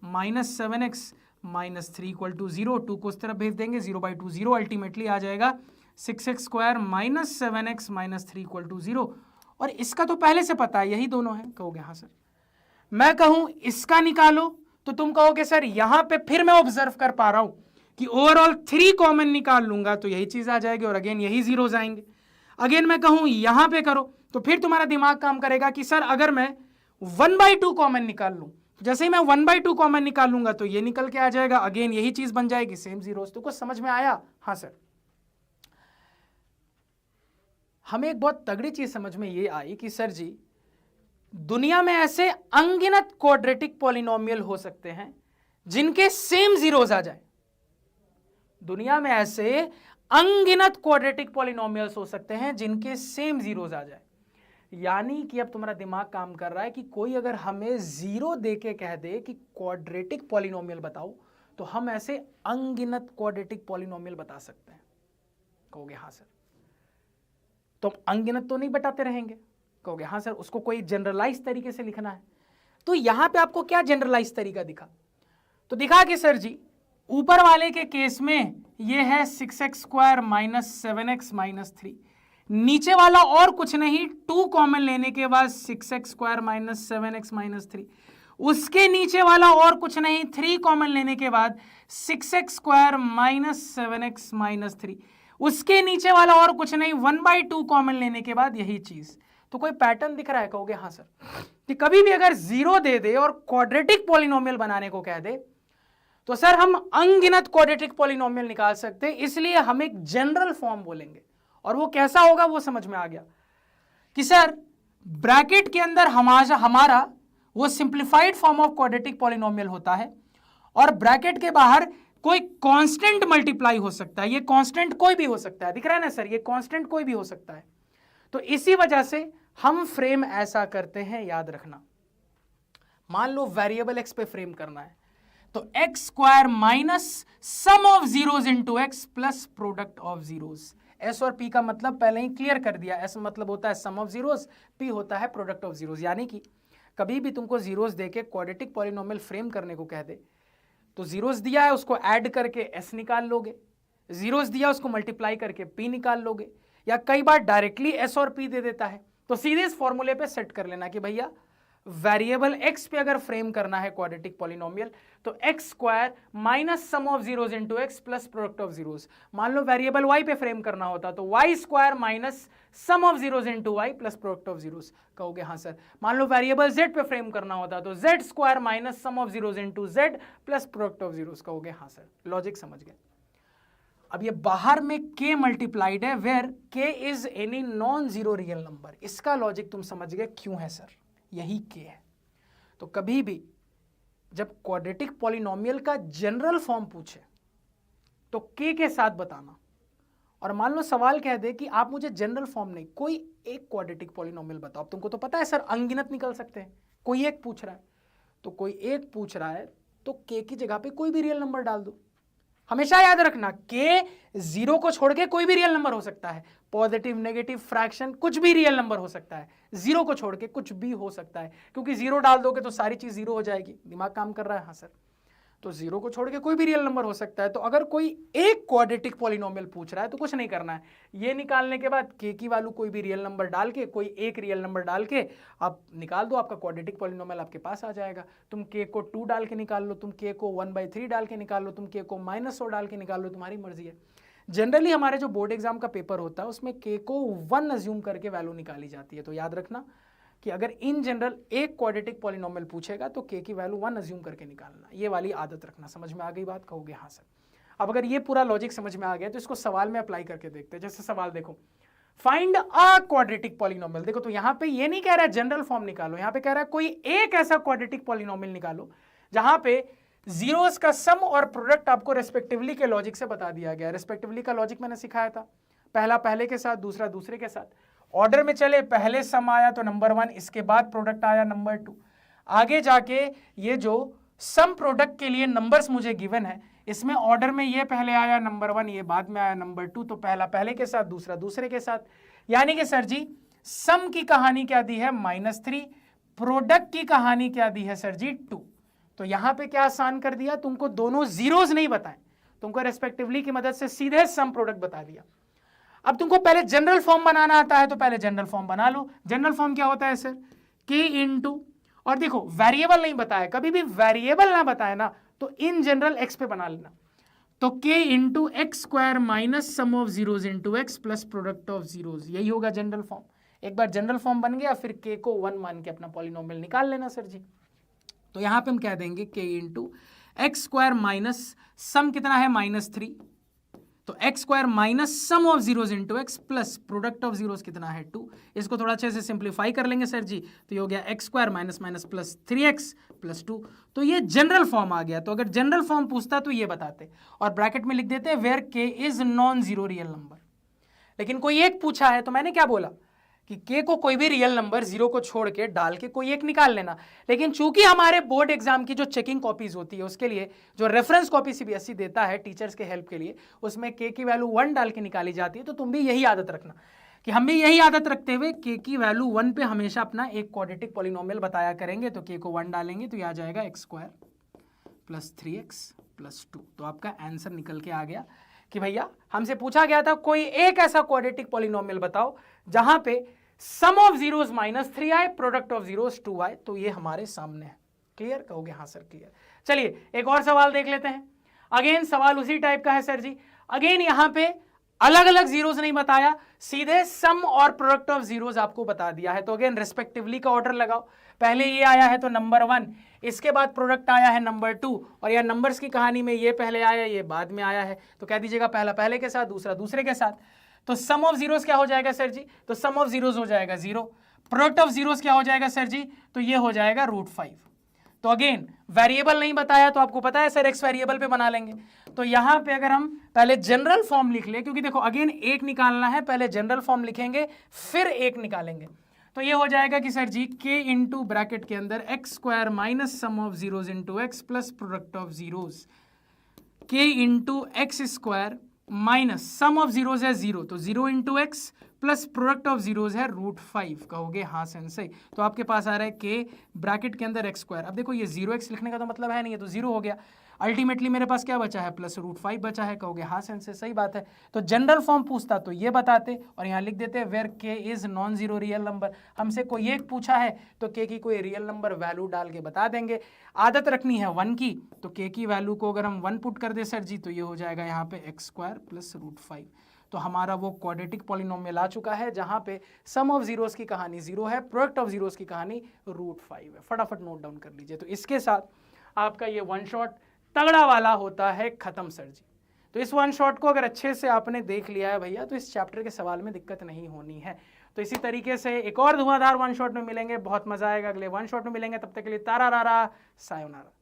-7x -3 = 0। 2 को उस तरफ भेज देंगे, 0/2 0 अल्टीमेटली आ जाएगा 6x² -7x -3 = 0। और इसका तो पहले से पता है, यही दोनों हैं। कहोगे हाँ सर। मैं कहूं इसका निकालो तो तुम कहोगे सर यहां पे फिर मैं ऑब्जर्व कर पा रहा हूं कि ओवरऑल 3 कॉमन निकाल लूंगा तो यही चीज आ जाएगी और अगेन यही जीरोज आएंगे। अगेन मैं कहूं यहां पे करो तो फिर तुम्हारा दिमाग काम करेगा कि सर अगर मैं 1/2 कॉमन निकाल लूं, जैसे ही मैं 1/2 कॉमन निकाल लूंगा तो ये निकल के आ जाएगा, अगेन यही चीज बन जाएगी, सेम जीरोस। तो कुछ समझ में आया? हाँ सर। हमें एक बहुत तगड़ी चीज समझ में ये आई कि सर जी दुनिया में ऐसे अनगिनत क्वाड्रेटिक पॉलिनोमियल हो सकते हैं जिनके सेम जीरोस आ जाए। दुनिया में ऐसे अनगिनत क्वाड्रेटिक पॉलिनोमियल्स हो सकते हैं जिनके सेम जीरोस आ जाए। यानी कि अब तुम्हारा दिमाग काम कर रहा है कि कोई अगर हमें जीरो देके कह दे कि क्वाड्रेटिक पॉलिनोमियल बताओ तो हम ऐसे अनगिनत क्वाड्रेटिक पॉलिनोमियल बता सकते हैं। कहोगे हाँ सर। तो अनगिनत तो नहीं बताते रहेंगे? कहोगे हाँ सर। उसको कोई जनरलाइज तरीके से लिखना है। तो यहां पे आपको क्या जनरलाइज तरीका दिखा? तो दिखा कि सर जी ऊपर वाले के केस में ये है 6x square minus 7x minus 3, नीचे वाला और कुछ नहीं, 2 कॉमन लेने के बाद 6x square minus 7x minus 3, उसके नीचे वाला और कुछ नहीं, 3 कॉमन लेने के बाद 6x square minus 7x minus 3, उसके नीचे वाला और कुछ नहीं, 1/2 कॉमन लेने के बाद यही चीज। तो कोई पैटर्न दिख रहा है? कहोगे हाँ सर। कि कभी भी अगर 0 दे दे और क्वाड्रेटिक पॉलिनोमियल बनाने को कह दे तो सर हम अनगिनत क्वाड्रेटिक पॉलिनोमियल निकाल सकते हैं, इसलिए हम एक जनरल फॉर्म बोलेंगे। और वो कैसा होगा वो समझ में आ गया कि सर ब्रैकेट के अंदर हमारा वो simplified form of quadratic polynomial होता है और ब्रैकेट के बाहर कोई कांस्टेंट मल्टीप्लाई हो सकता है। ये कांस्टेंट कोई भी हो सकता है, दिख रहा है ना सर, ये कांस्टेंट कोई भी हो सकता है। तो इसी वजह से हम फ्रेम ऐसा करते हैं, याद रखना। मान लो वेरिएबल एक्स पे फ्रेम करना है तो X square minus sum of zeros into X plus product of zeros. S और पी का मतलब पहले ही क्लियर कर दिया। एस मतलब होता है सम ऑफ जीरोज, पी होता है प्रोडक्ट ऑफ जीरोज। यानी कि कभी भी तुमको जीरोज देके क्वाड्रेटिक पॉलिनोमियल फ्रेम करने को कह दे तो जीरोज दिया है उसको ऐड करके एस निकाल लोगे, जीरोज दिया उसको मल्टीप्लाई करके पी निकाल लोगे, या कई बार डायरेक्टली एस और पी दे देता है तो सीधे इस फॉर्मूले पे सेट कर लेना कि भैया वेरिएबल एक्स पे अगर फ्रेम करना है क्वाड्रेटिक पॉलिनोमियल तो X square minus sum of zeros into X plus product of zeros. मान लो वेरिएबल वाई पे फ्रेम करना होता तो Y square minus sum of zeros into Y plus product of zeros. कहोगे हाँ सर। मान लो वेरिएबल जेड पे फ्रेम करना होता तो Z square minus sum of zeros into Z plus product of zeros. कहोगे हाँ सर, लॉजिक समझ गए। अब ये बाहर में k मल्टीप्लाइड है where k is any non zero real number. इसका लॉजिक तुम समझ गए क्यों है सर, यही k है। तो कभी भी जब क्वाड्रेटिक पॉलिनोमियल का जनरल फॉर्म पूछे तो k के साथ बताना। और मान लो सवाल कह दे कि आप मुझे जनरल फॉर्म नहीं, कोई एक क्वाड्रेटिक पॉलिनोमियल बताओ। अब तुमको तो पता है सर अनगिनत निकल सकते हैं, कोई एक पूछ रहा है तो कोई एक पूछ रहा है तो k की जगह पे कोई भी रियल नंबर डाल दो। हमेशा याद रखना k 0 को छोड़ के कोई भी रियल नंबर हो सकता है, पॉजिटिव नेगेटिव फ्रैक्शन कुछ भी रियल नंबर हो सकता है, 0 को छोड़ के कुछ भी हो सकता है। क्योंकि 0 डाल दोगे तो सारी चीज 0 हो जाएगी। दिमाग काम कर रहा है? हाँ सर। तो 0 को छोड़ के कोई भी रियल नंबर हो सकता है। तो अगर कोई एक क्वाड्रेटिक पॉलिनोमियल पूछ रहा है तो कुछ नहीं करना है, ये निकालने के बाद k की वैल्यू कोई भी रियल नंबर डाल के, कोई एक रियल नंबर डाल के आप निकाल दो, आपका क्वाड्रेटिक पॉलिनोमियल आपके पास आ जाएगा। तुम k को 2 डाल के निकाल लो, तुम k को 1/3 डाल के निकाल लो, तुम k को -100 डाल के निकाल लो, तुम्हारी मर्जी है। जनरली हमारे जो बोर्ड एग्जाम का पेपर होता है उसमें k को 1 अज्यूम करके वैल्यू निकाली जाती है। तो याद रखना कि अगर इन जनरल एक क्वाड्रेटिक पॉलिनोमियल पूछेगा तो k की वैल्यू 1 अज्यूम करके निकालना, ये वाली आदत रखना। समझ में आ गई बात? कहोगे हाँ सर। अब अगर ये पूरा लॉजिक समझ में आ गया तो इसको सवाल में अप्लाई करके देखते हैं। जैसे सवाल देखो, फाइंड अ क्वाड्रेटिक पॉलिनोमियल। देखो तो यहाँ पे ये नहीं कह रहा है जनरल फॉर्म निकालो, यहाँ पे कह रहा है कोई एक ऐसा क्वाड्रेटिक पॉलिनोमियल निकालो जहां पे जीरोस का सम और प्रोडक्ट आपको रेस्पेक्टिवली के लॉजिक से बता दिया गया। रेस्पेक्टिवली का लॉजिक मैंने सिखाया था, पहला पहले के साथ, दूसरा दूसरे के साथ, ऑर्डर में चले, पहले सम आया तो नंबर 1, इसके बाद प्रोडक्ट आया नंबर 2। आगे जाके ये जो सम प्रोडक्ट के लिए नंबर्स मुझे गिवन है इसमें ऑर्डर में ये पहले आया नंबर 1, ये बाद में आया नंबर 2। तो पहला पहले के साथ, दूसरा दूसरे के साथ। यानी कि सर जी सम की कहानी क्या दी है -3, प्रोडक्ट की कहानी क्या दी है सर जी 2। तो यहां पे क्या आसान कर दिया, तुमको दोनों जीरोस नहीं बताए, तुमको रेस्पेक्टिवली की मदद से सीधे सम प्रोडक्ट बता दिया। अब तुमको पहले जनरल फॉर्म बनाना आता है तो पहले जनरल फॉर्म बना लो। जनरल फॉर्म क्या होता है सर, k इंटू, और देखो वेरिएबल नहीं बताया, कभी भी वेरिएबल ना बताए ना तो इन जनरल x पे बना लेना। तो k into x square minus sum of zeros into x plus product of zeros, यही होगा जनरल फॉर्म। एक बार जनरल फॉर्म बन गया फिर k को 1 मान के अपना पॉलिनोमियल निकाल लेना सर जी। तो यहां पे हम कह देंगे k into x square minus सम कितना है -3, तो X square minus sum of zeros into x plus product of zeros कितना है 2। इसको थोड़ा अच्छे से सिंप्लीफाई कर लेंगे सर जी, तो ये हो गया x square minus minus plus 3x plus 2। तो ये जनरल फॉर्म आ गया। तो अगर जनरल फॉर्म पूछता तो ये बताते और ब्रैकेट में लिख देते where k is non zero real number. लेकिन कोई एक पूछा है तो मैंने क्या बोला कि k को कोई भी रियल नंबर 0 को छोड़ के डाल के कोई एक निकाल लेना। लेकिन चूंकि हमारे बोर्ड एग्जाम की जो चेकिंग कॉपीज होती है उसके लिए जो रेफरेंस कॉपी सीबीएसई देता है टीचर्स के हेल्प के लिए, उसमें k की वैल्यू 1 डाल के निकाली जाती है। तो तुम भी यही आदत रखना कि हम भी यही आदत रखते हुए k की वैल्यू 1 पे हमेशा अपना एक क्वाड्रेटिक पॉलिनोमियल बताया करेंगे। तो k को 1 डालेंगे तो यह आ जाएगा x square plus 3x plus 2। तो आपका आंसर निकल के आ गया कि भैया हमसे पूछा गया था कोई एक ऐसा क्वाड्रेटिक पॉलिनोमियल बताओ जहां पे सम ऑफ जीरोस -3 आए, प्रोडक्ट ऑफ जीरोस 2 आए। तो ये हमारे सामने है। क्लियर कहोगे? हाँ सर क्लियर। चलिए एक और सवाल देख लेते हैं। अगेन सवाल उसी टाइप का है सर जी। अगेन यहां पे अलग अलग जीरोस नहीं बताया, सीधे सम और प्रोडक्ट ऑफ जीरोस आपको बता दिया है। तो अगेन रिस्पेक्टिवली का ऑर्डर लगाओ। पहले ये आया है तो नंबर 1, इसके बाद प्रोडक्ट आया है नंबर 2, और यह नंबर्स की कहानी में ये पहले आया ये बाद में आया है। तो कह दीजिएगा पहला पहले के साथ, दूसरा दूसरे के साथ। तो सम ऑफ जीरोस क्या हो जाएगा सर जी? तो सम ऑफ जीरोस हो जाएगा 0। प्रोडक्ट ऑफ जीरोस क्या हो जाएगा सर जी? तो ये हो जाएगा √5। तो अगेन वेरिएबल नहीं बताया तो आपको पता है सर एक्स वेरिएबल पे बना लेंगे। तो यहां पे अगर हम पहले जनरल फॉर्म लिख ले, क्योंकि देखो अगेन एक निकालना है, पहले जनरल फॉर्म लिखेंगे फिर एक निकालेंगे। तो ये हो जाएगा कि सर जी k इंटू ब्रैकेट के अंदर x² minus sum of zeros into x plus product of zeros, k into x² minus sum of zeros है 0, तो 0 into x plus product of zeros है √5। कहोगे हाँ सेंसई। तो आपके पास आ रहा है k ब्रैकेट के अंदर x²। अब देखो ये 0x लिखने का तो मतलब है नहीं, है तो 0 हो गया। अल्टीमेटली मेरे पास क्या बचा है? प्लस √5 बचा है। कहोगे हाँ सेंसई, सही बात है। तो जनरल फॉर्म पूछता तो ये बताते और यहाँ लिख देते where k is non zero real number. हमसे कोई एक पूछा है तो k की कोई रियल नंबर वैल्यू डाल के बता देंगे। आदत रखनी है 1 की, तो k की वैल्यू को अगर हम 1 पुट कर दे सर जी तो ये हो जाएगा यहाँ पे x² प्लस √5। तो हमारा वो क्वाड्रेटिक पॉलिनोमियल आ चुका है जहां पे सम ऑफ जीरोस की कहानी 0 है, प्रोडक्ट ऑफ जीरोस की कहानी √5 है। फटाफट नोट डाउन कर लीजिए। तो इसके साथ आपका ये वन शॉट तगड़ा वाला होता है खत्म सर जी। तो इस वन शॉट को अगर अच्छे से आपने देख लिया है भैया तो इस चैप्टर के सवाल में दिक्कत नहीं होनी है। तो इसी तरीके से एक और धुआंधार वन शॉट में मिलेंगे, बहुत मजा आएगा। अगले वन शॉट में मिलेंगे, तब तक के लिए तारा रारा सायोनारा।